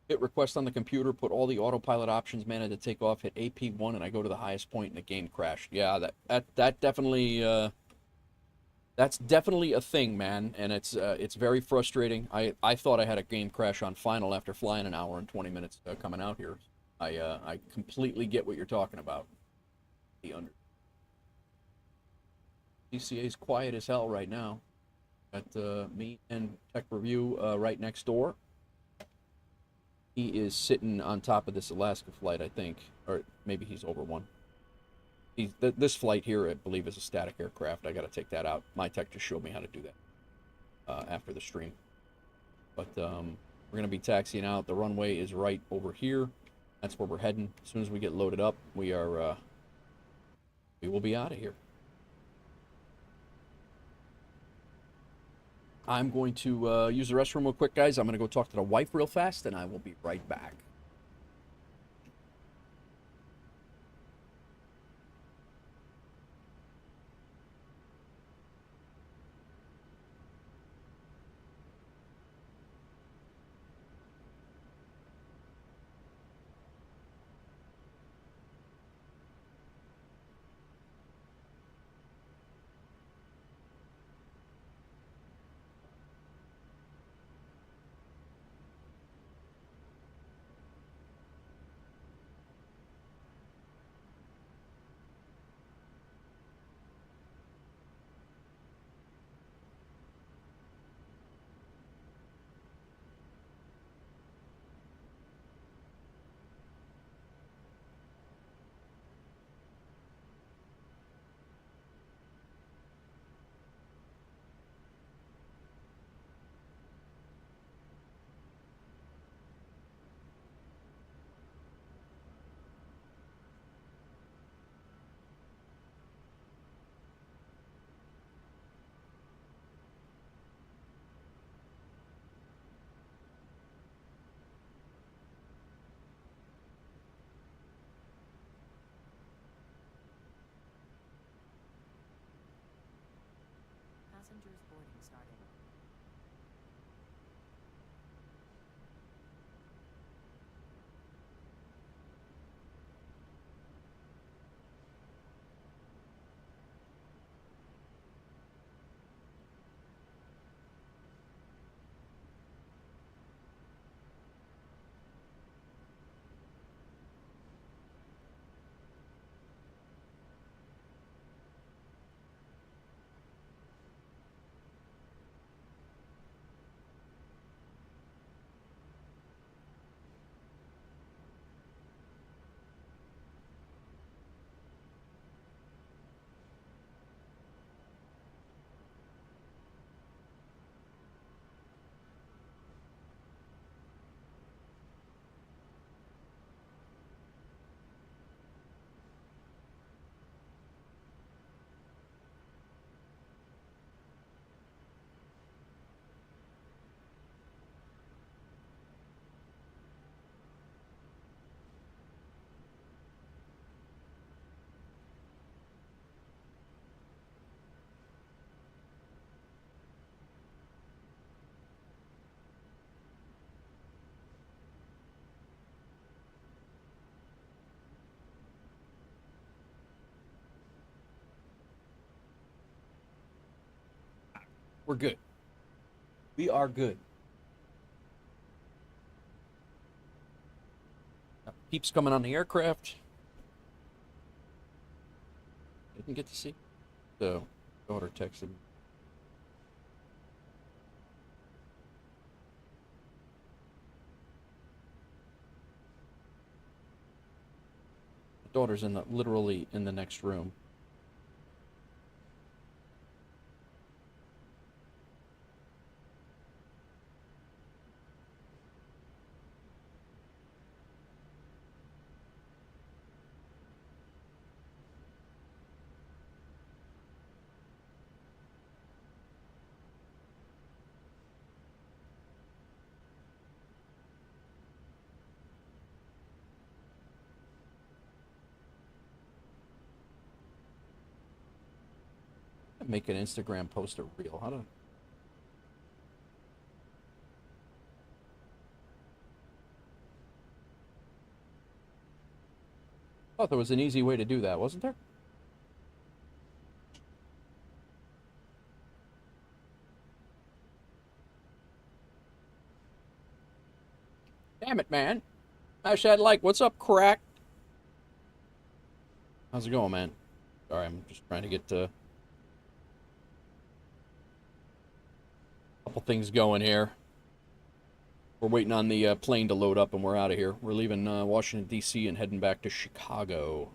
Hit request on the computer, put all the autopilot options, managed to take off, hit AP1, and I go to the highest point, and the game crashed. Yeah, that definitely that's definitely a thing, man, and it's very frustrating. I thought I had a game crash on final after flying an hour and 20 minutes coming out here. I completely get what you're talking about. The under DCA's quiet as hell right now. Got me and Tech Review right next door. He is sitting on top of this Alaska flight, I think, or maybe he's over one. This flight here, I believe, is a static aircraft. I got to take that out. My tech just showed me how to do that after the stream. But we're going to be taxiing out. The runway is right over here. That's where we're heading. As soon as we get loaded up, we will be out of here. I'm going to use the restroom real quick, guys. I'm going to go talk to the wife real fast, and I will be right back. Passengers boarding started. We're good. We are good. Peeps coming on the aircraft. Didn't get to see. So, daughter texted me. Daughter's literally in the next room. Make an Instagram post a reel. How do? I thought there was an easy way to do that, wasn't there? Damn it, man. Smash that like. What's up, crack? How's it going, man? Sorry, I'm just trying to get a couple things going here. We're waiting on the plane to load up and we're out of here. We're leaving Washington, D.C. and heading back to Chicago.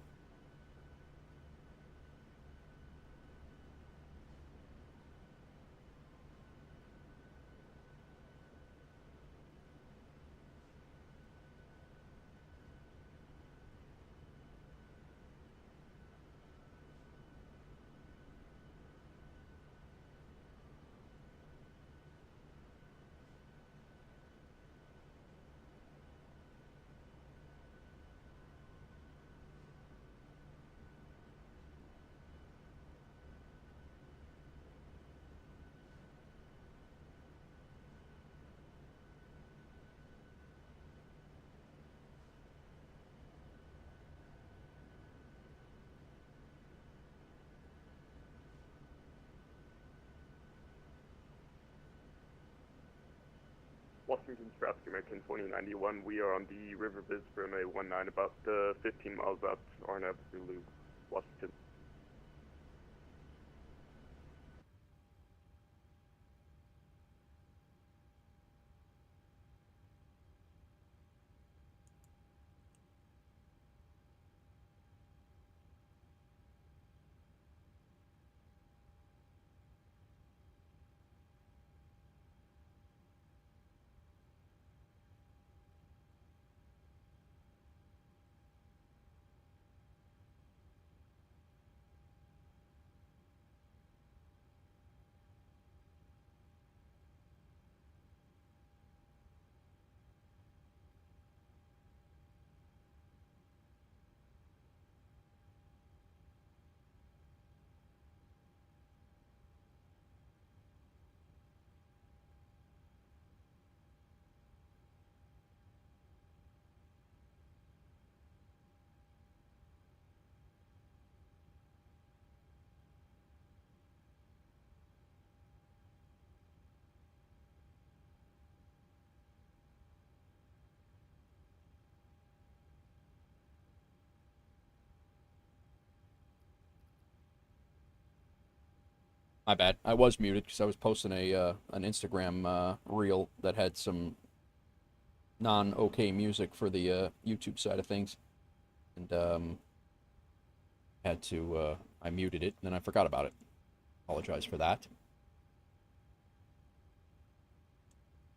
Washington traffic, American 2091. We are on the River Biz for runway 19, about 15 miles out, RNAV Zulu, Washington. My bad. I was muted because I was posting an Instagram reel that had some non-okay music for the YouTube side of things, and I muted it and then I forgot about it. Apologize for that.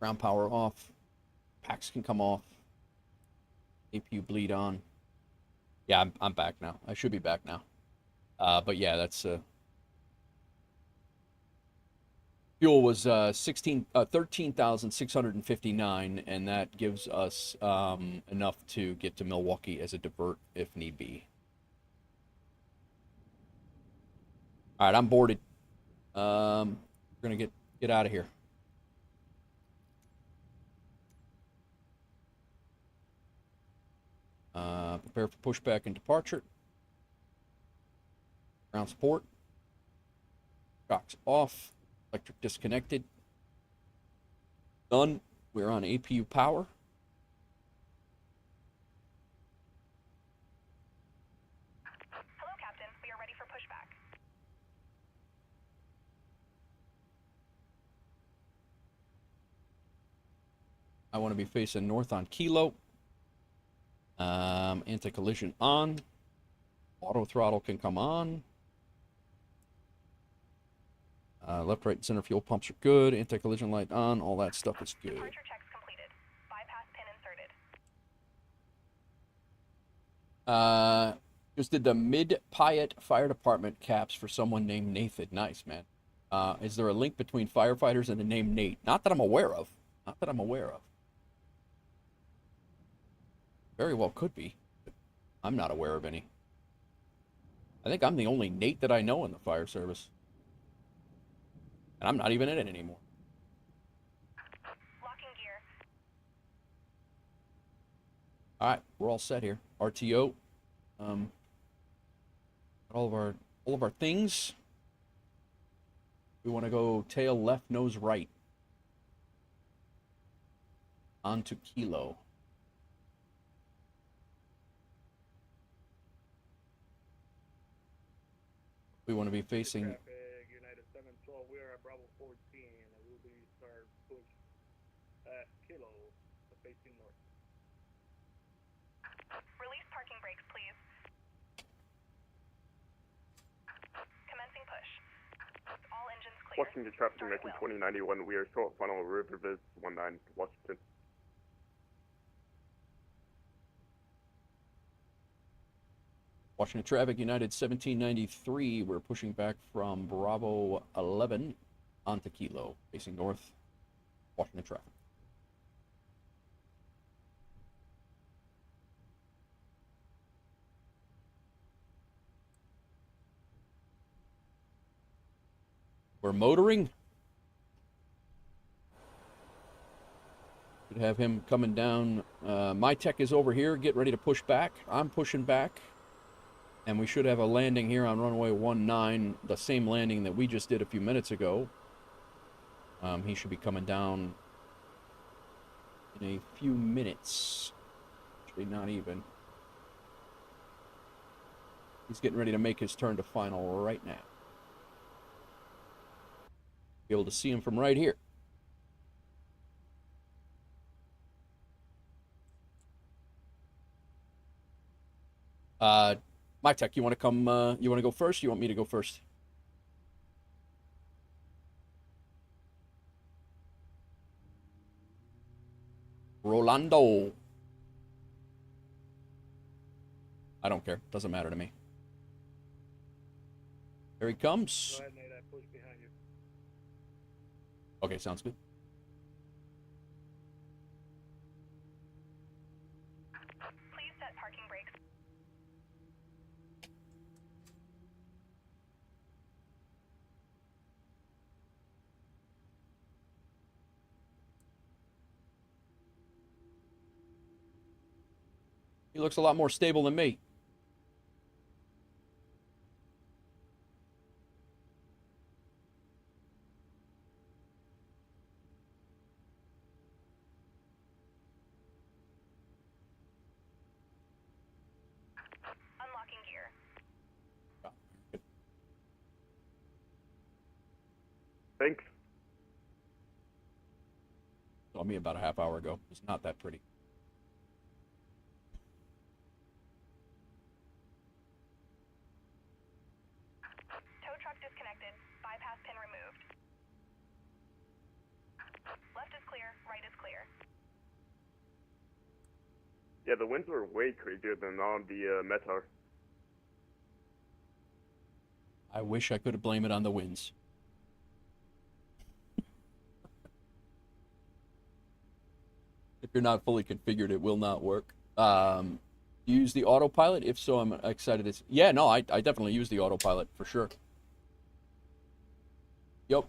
Ground power off. Packs can come off. APU bleed on. Yeah, I'm back now. I should be back now. But yeah, that's fuel was 13,659, and that gives us enough to get to Milwaukee as a divert if need be. All right, I'm boarded. We're gonna get out of here. Prepare for pushback and departure. Ground support. Shocks off. Electric disconnected. Done. We're on APU power. Hello, Captain. We are ready for pushback. I want to be facing north on Kilo. Anti-collision on. Auto throttle can come on. Left, right, and center fuel pumps are good. Anti-collision light on. All that stuff is good. Departure checks completed. Bypass pin inserted. Just did the Mid-Piat Fire Department caps for someone named Nathan. Nice, man. Is there a link between firefighters and the name Nate? Not that I'm aware of. Not that I'm aware of. Very well could be. But I'm not aware of any. I think I'm the only Nate that I know in the fire service. And I'm not even in it anymore. Locking gear. All right, we're all set here. RTO. All of our things. We want to go tail left, nose right. On to Kilo. We want to be facing. United 712, we are at Bravo 14, and we'll be start push at Kilo, facing north. Release parking brakes, please. Commencing push. All engines clear. Washington traffic making 2091. We are short funnel River Viz 19 Washington. Washington traffic, United 1793. We're pushing back from Bravo 11 onto Kilo, facing north. Washington traffic. We're motoring. Should have him coming down. My tech is over here. Get ready to push back. I'm pushing back. And we should have a landing here on runway 19, the same landing that we just did a few minutes ago. He should be coming down in a few minutes. Actually, not even. He's getting ready to make his turn to final right now. Be able to see him from right here. My tech, you want to come, you want to go first? You want me to go first? Rolando. I don't care. Doesn't matter to me. Here he comes. Go ahead, Nate, I push behind you. Okay, sounds good. Please set parking brakes. He looks a lot more stable than me. Unlocking gear. Thanks. Saw me about a half hour ago. It's not that pretty. Tow truck disconnected. Bypass pin removed. Left is clear. Right is clear. Yeah, the winds were way crazier than on the Metar. I wish I could have blamed it on the winds. If you're not fully configured, it will not work. Use the autopilot? If so, I'm excited to... Yeah, no, I definitely use the autopilot, for sure. Yep.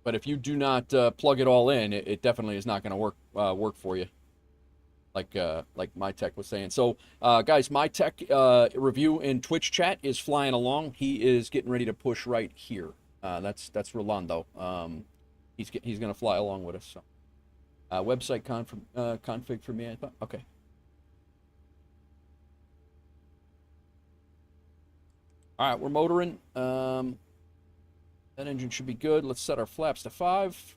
But if you do not plug it all in, it definitely is not going to work for you. Like my tech was saying. So, guys, my tech review in Twitch chat is flying along. He is getting ready to push right here. That's Rolando. He's going to fly along with us. So, website config for me. I thought. Okay. All right, we're motoring. That engine should be good. Let's set our flaps to 5.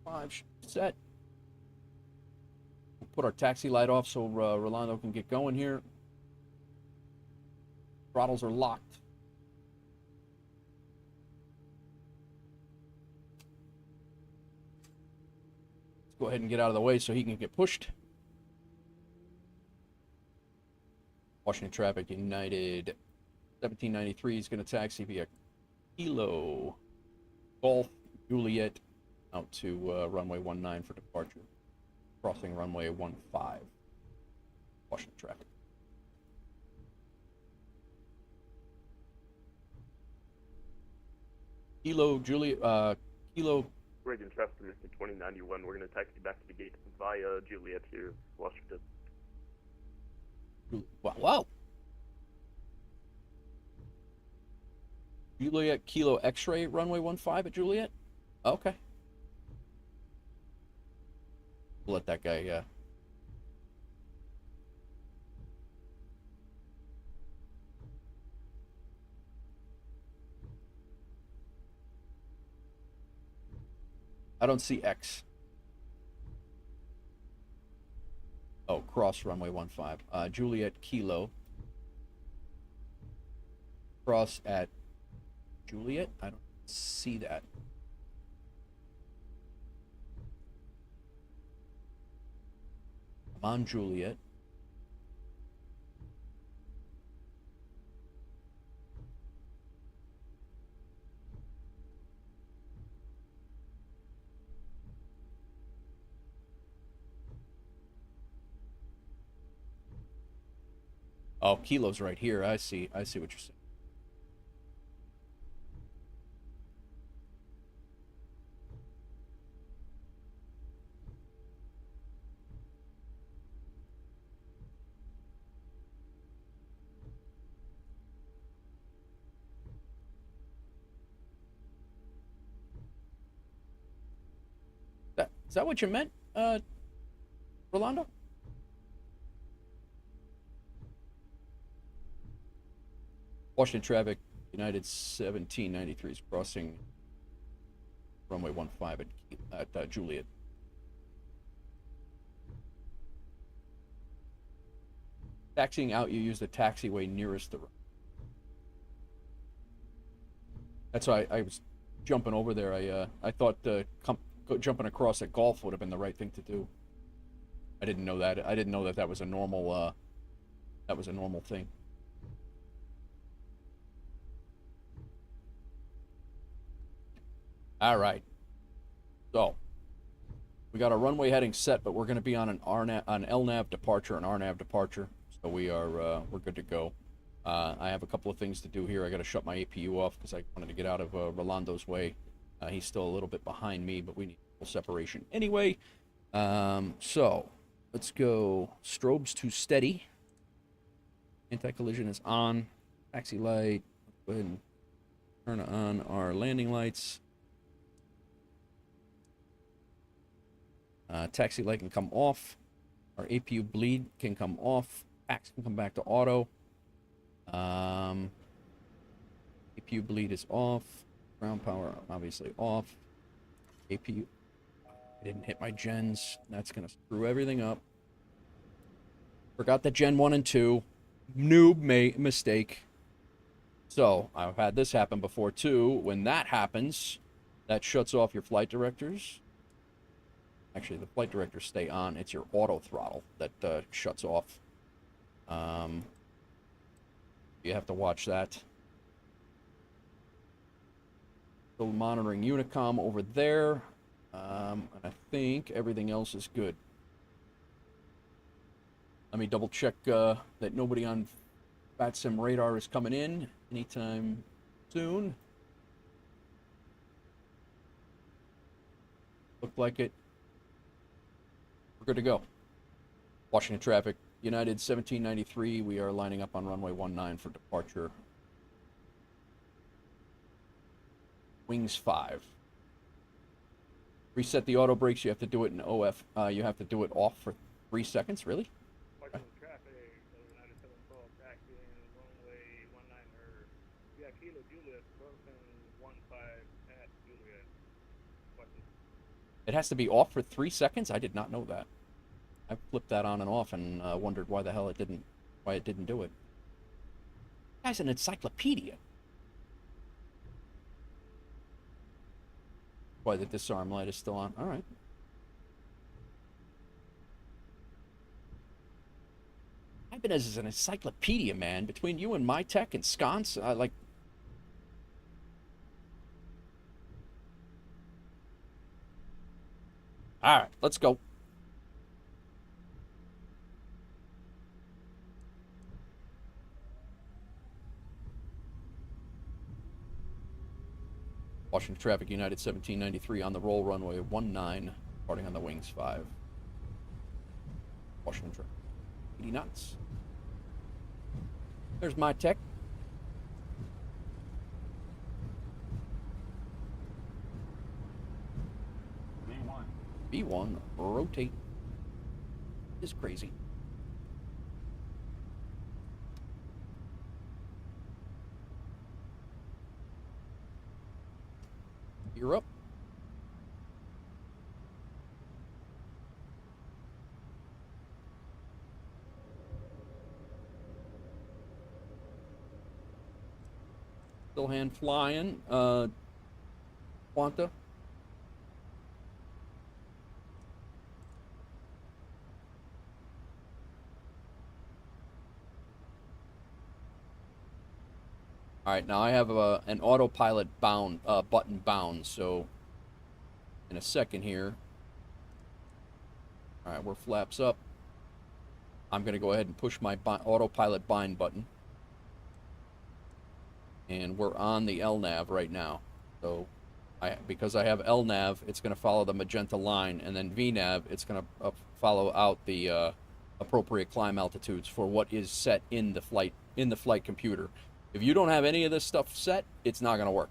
5 should be set. We'll put our taxi light off so Rolando can get going here. Throttles are locked. Let's go ahead and get out of the way so he can get pushed. Washington Traffic United 1793 is going to taxi via Kilo Golf Juliet out to runway 19 for departure, crossing runway 15. Washington Traffic. Kilo Juliet, Kilo. Reagan Traffic, Mr. 2091. We're going to taxi back to the gate via Juliet here, Washington. Wow. Juliet Kilo X-ray runway 15 at Juliet? Okay. We'll let that guy, I don't see X. Oh, cross runway 15. Juliet Kilo. Cross at Juliet? I don't see that. I'm on Juliet. Oh, Kilo's right here. I see what you're saying. Is that what you meant, Rolando? Washington Traffic United 1793 is crossing runway 15 at Juliet. Taxiing out, you use the taxiway nearest the. That's why I was jumping over there. I thought jumping across at Gulf would have been the right thing to do. I didn't know that. I didn't know that was a normal. That was a normal thing. All right. So we got our runway heading set, but we're going to be on an LNAV departure, an RNAV departure. So we're good to go. I have a couple of things to do here. I got to shut my APU off because I wanted to get out of Rolando's way. He's still a little bit behind me, but we need full separation anyway. So let's go. Strobes to steady. Anti-collision is on. Taxi light. Go ahead and turn on our landing lights. Taxi light can come off. Our APU bleed can come off. Packs can come back to auto. APU bleed is off. Ground power obviously off. APU. I didn't hit my gens. That's going to screw everything up. Forgot the Gen 1 and 2. Noob mistake. So, I've had this happen before too. When that happens, that shuts off your flight directors. Actually, the flight directors stay on. It's your auto throttle that shuts off. You have to watch that. Still monitoring Unicom over there. And I think everything else is good. Let me double check that nobody on VATSIM radar is coming in anytime soon. Looked like it. We're good to go. Washington Traffic, United 1793. We are lining up on runway 19 for departure. Wings 5. Reset the auto brakes. You have to do it in OF. You have to do it off for 3 seconds. Really? Watching traffic, United 712, taxi in runway 19, or yeah, Kilo Juliet, crossing 15 at Juliet. Watching. It has to be off for 3 seconds? I did not know that. I flipped that on and off and wondered why the hell it didn't do it. Guy's an encyclopedia. Why the disarm light is still on. All right. I've been as an encyclopedia, man. Between you and my tech and sconce, like... All right, let's go. Washington traffic, United 1793 on the roll, runway 19, departing on the wings 5. Washington traffic, 80 knots. There's my tech. B1, rotate. This is crazy. You're up. Still hand flying. Quanta. All right, now I have an autopilot bound button bound, so in a second here. All right, we're flaps up. I'm going to go ahead and push my autopilot bind button. And we're on the LNAV right now. So because I have LNAV, it's going to follow the magenta line, and then VNAV, it's going to follow out the appropriate climb altitudes for what is set in the flight computer. If you don't have any of this stuff set, it's not going to work.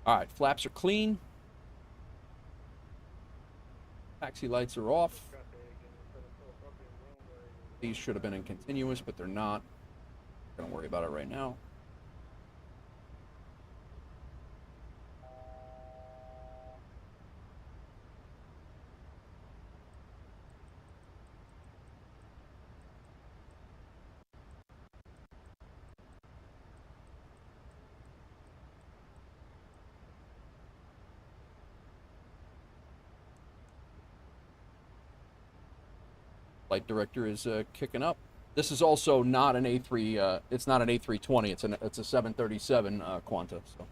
All right, flaps are clean. Taxi lights are off. These should have been in continuous, but they're not. Not going to worry about it right now. Flight director is kicking up. This is also not an A3. It's not an A320. It's a 737 Quanta. So,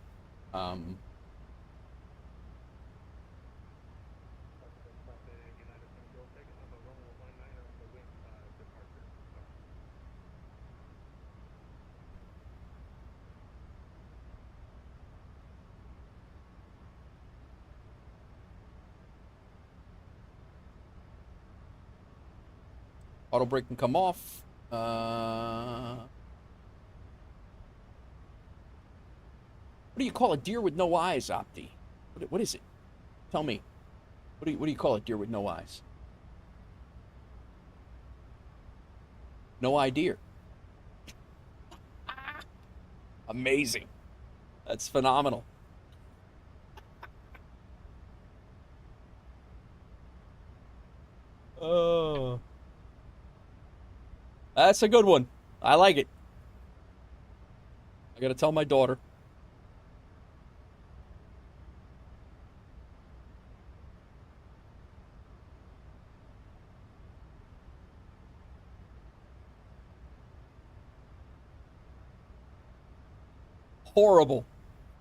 auto brake can come off. What do you call a deer with no eyes, Opti? What is it? Tell me. What do you call a deer with no eyes? No idea. Amazing. That's phenomenal. Oh. That's a good one. I like it. I gotta tell my daughter. Horrible.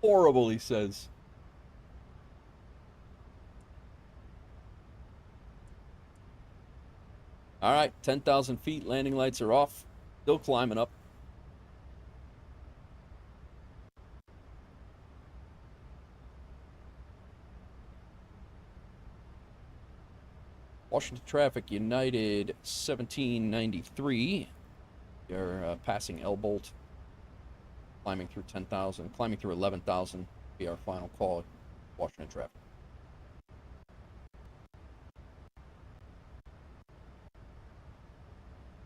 Horrible, he says. All right, 10,000 feet, landing lights are off. Still climbing up. Washington traffic, United 1793. You're passing L-Bolt. climbing through 10,000, climbing through 11,000 be our final call. Washington traffic.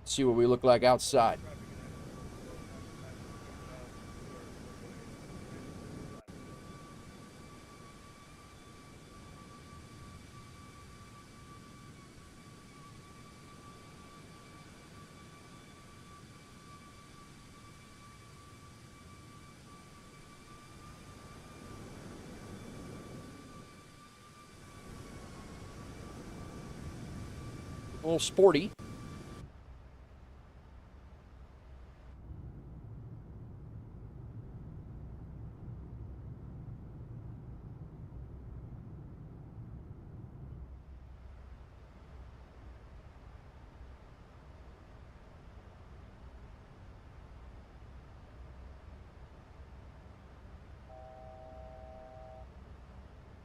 See what we look like outside. A little sporty.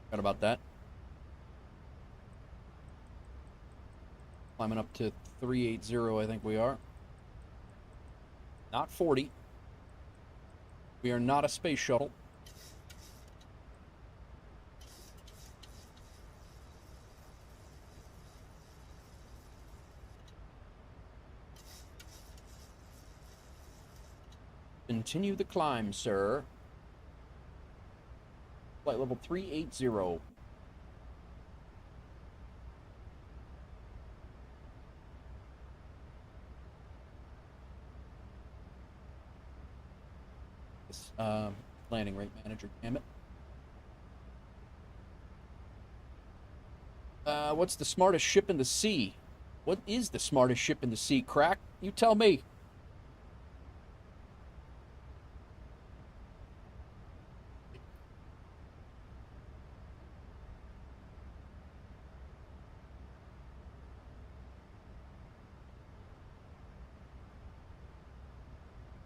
Forgot about that. Climbing up to 380, I think we are. Not 40. We are not a space shuttle. Continue the climb, sir. Flight level 380. Landing rate manager, damn it. What's the smartest ship in the sea? What is the smartest ship in the sea, Crack? You tell me.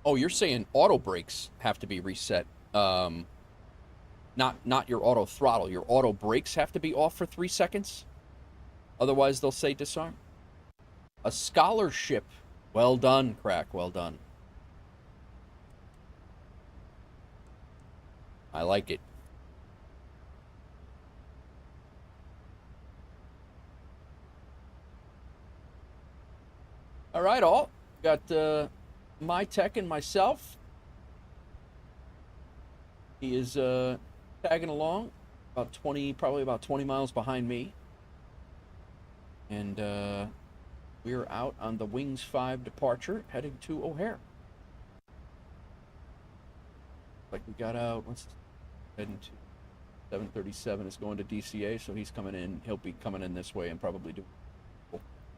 Oh, you're saying auto brakes have to be reset. Not your auto throttle. Your auto brakes have to be off for 3 seconds. Otherwise, they'll say disarm. A scholarship. Well done, Crack. Well done. I like it. All right, all. Got my tech and myself. He is tagging along about 20, probably about 20 miles behind me. And we're out on the Wings 5 departure, heading to O'Hare. Like we got out, heading to 737 is going to DCA, so he's coming in. He'll be coming in this way and probably doing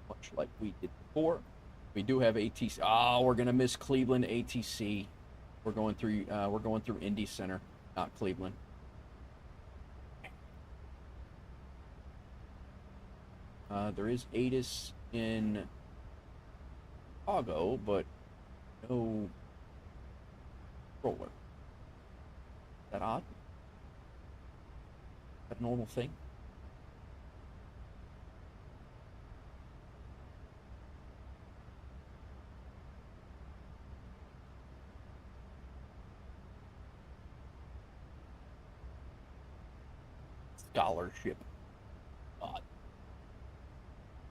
much like we did before. We do have ATC. Oh, we're gonna miss Cleveland ATC. We're going through Indy Center, not Cleveland. There is ATIS in Chicago, but no controller. Is that odd? Is that a normal thing? Scholarship. God.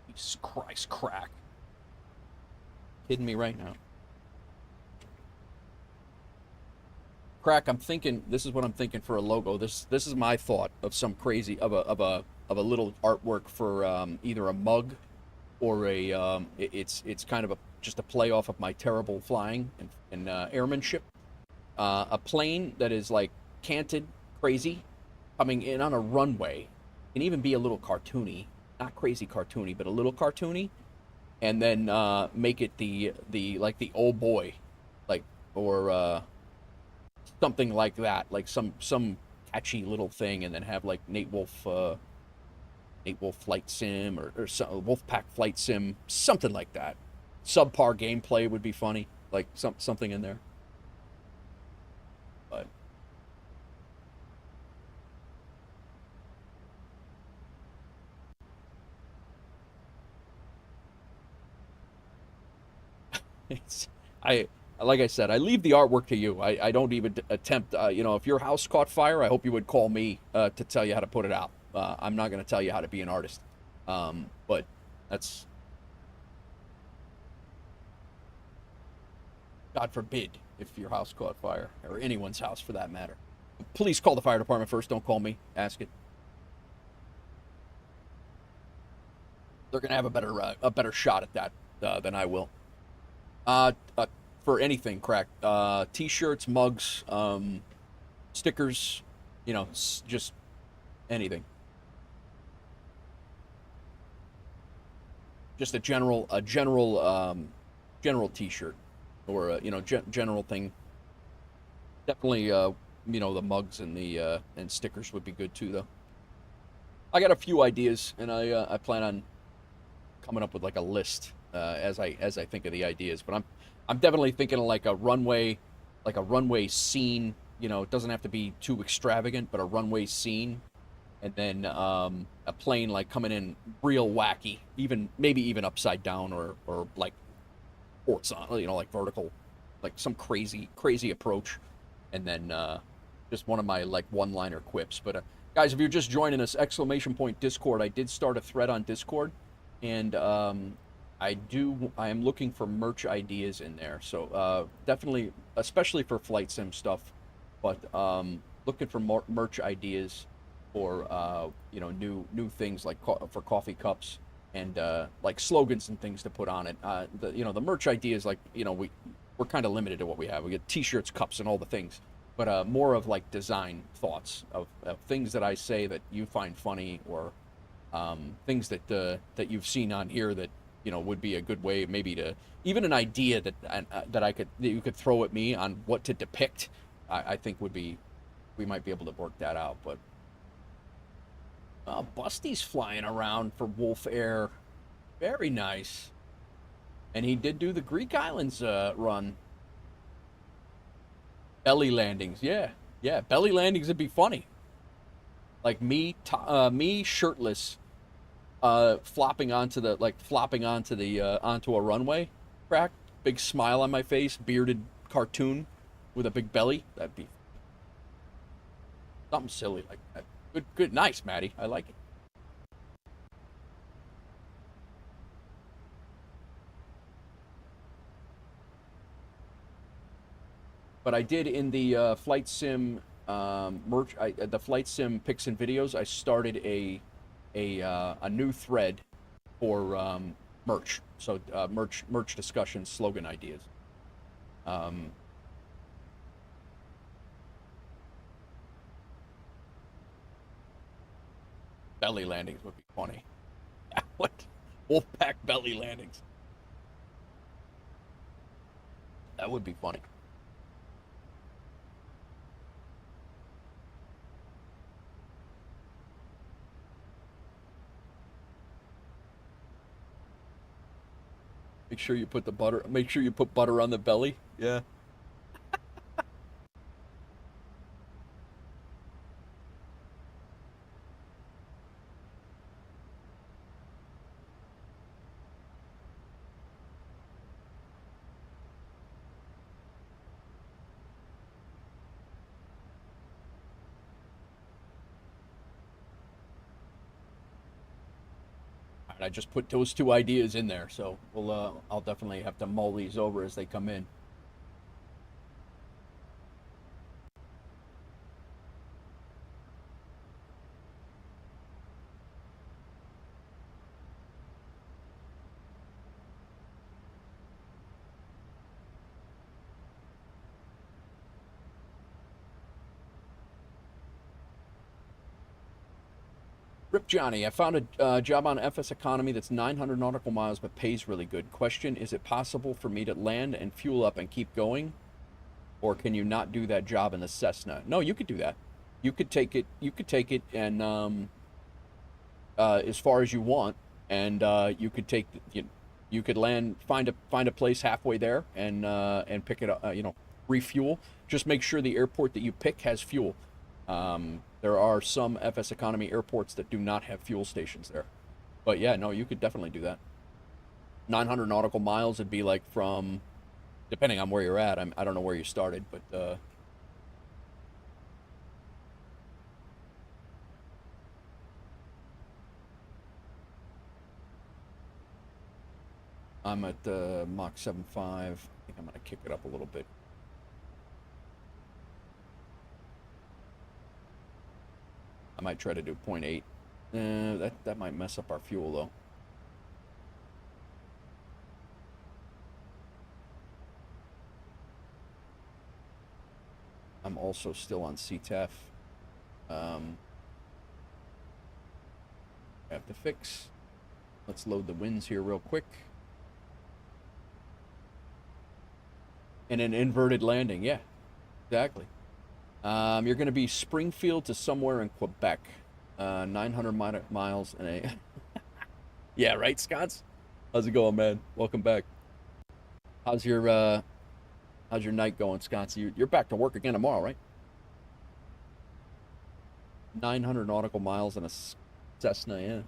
Jesus Christ, Crack. Kidding me right now. Crack, I'm thinking, this is what I'm thinking for a logo. This is my thought of some crazy, of a little artwork for either a mug or a, it's kind of just a play off of my terrible flying and airmanship. A plane that is like canted, crazy, coming in on a runway. Can even be a little cartoony, not crazy cartoony, but a little cartoony, and then make it the like the old boy, like, or something like that, like some catchy little thing, and then have like Nate Wolf Flight Sim or Wolfpack Flight Sim, something like that. Subpar gameplay would be funny, like something in there. But like I said, I leave the artwork to you. I don't even attempt, you know, if your house caught fire, I hope you would call me to tell you how to put it out. I'm not going to tell you how to be an artist. But that's, God forbid, if your house caught fire, or anyone's house for that matter. Please call the fire department first. Don't call me. Ask it. They're going to have a better shot at that than I will. For anything, crack. T-shirts, mugs, stickers, you know, just anything. Just a general T-shirt, or a, you know, general thing. Definitely, you know, the mugs and the and stickers would be good too, though. I got a few ideas, and I plan on coming up with like a list as I think of the ideas. But I'm definitely thinking of like a runway scene. You know, it doesn't have to be too extravagant, but a runway scene, and then a plane like coming in real wacky, maybe even upside down or like horizontal, you know, like vertical, like some crazy approach, and then just one of my like one-liner quips. But guys, if you're just joining us, ! Discord. I did start a thread on Discord, and I am looking for merch ideas in there. So definitely, especially for flight sim stuff, but looking for merch ideas for you know, new things like for coffee cups and like slogans and things to put on it. You know, the merch ideas, like, you know, we're kind of limited to what we have. We get T-shirts, cups, and all the things. But more of like design thoughts of things that I say that you find funny, or things that you've seen on here that, you know, would be a good way maybe to, even an idea that you could throw at me on what to depict. I think we might be able to work that out. But Busty's flying around for Wolf Air, very nice, and he did do the Greek Islands run. Belly landings, yeah, belly landings would be funny. Like me shirtless, flopping onto a runway, crack, big smile on my face, bearded cartoon with a big belly. That'd be something silly like that. Good, nice, Maddie. I like it. But I did in the flight sim merch, the flight sim pics and videos. I started a new thread for merch. So merch discussions, slogan ideas. Belly landings would be funny. What? Wolfpack belly landings. That would be funny. Make sure you put butter on the belly. Yeah. I just put those two ideas in there, so I'll definitely have to mull these over as they come in. Rip Johnny, I found a job on FS Economy that's 900 nautical miles but pays really good. Question, is it possible for me to land and fuel up and keep going? Or can you not do that job in the Cessna? No, you could do that. You could take it and as far as you want, and you could land, find a place halfway there and pick it up, you know, refuel. Just make sure the airport that you pick has fuel. There are some FS Economy airports that do not have fuel stations there. But yeah, no, you could definitely do that. 900 nautical miles would be like from depending on where you're at. I don't know where you started, but I'm at Mach 7.5. I think I'm gonna kick it up a little bit. I might try to do 0.8. That might mess up our fuel though. I'm also still on CTEF. I have to fix. Let's load the winds here real quick. And an inverted landing, yeah, exactly. You're going to be Springfield to somewhere in Quebec. 900 miles and a... Yeah, right, Scots? How's it going, man? Welcome back. How's your night going, Scots? You're back to work again tomorrow, right? 900 nautical miles and a Cessna, yeah.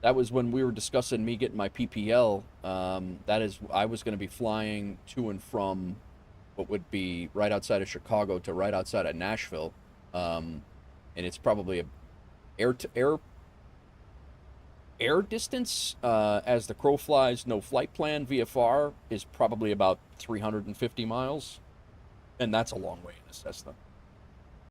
That was when we were discussing me getting my PPL. That is, I was going to be flying to and from what would be right outside of Chicago to right outside of Nashville. And it's probably a air distance, as the crow flies, no flight plan, VFR is probably about 350 miles. And that's a long way in a Cessna.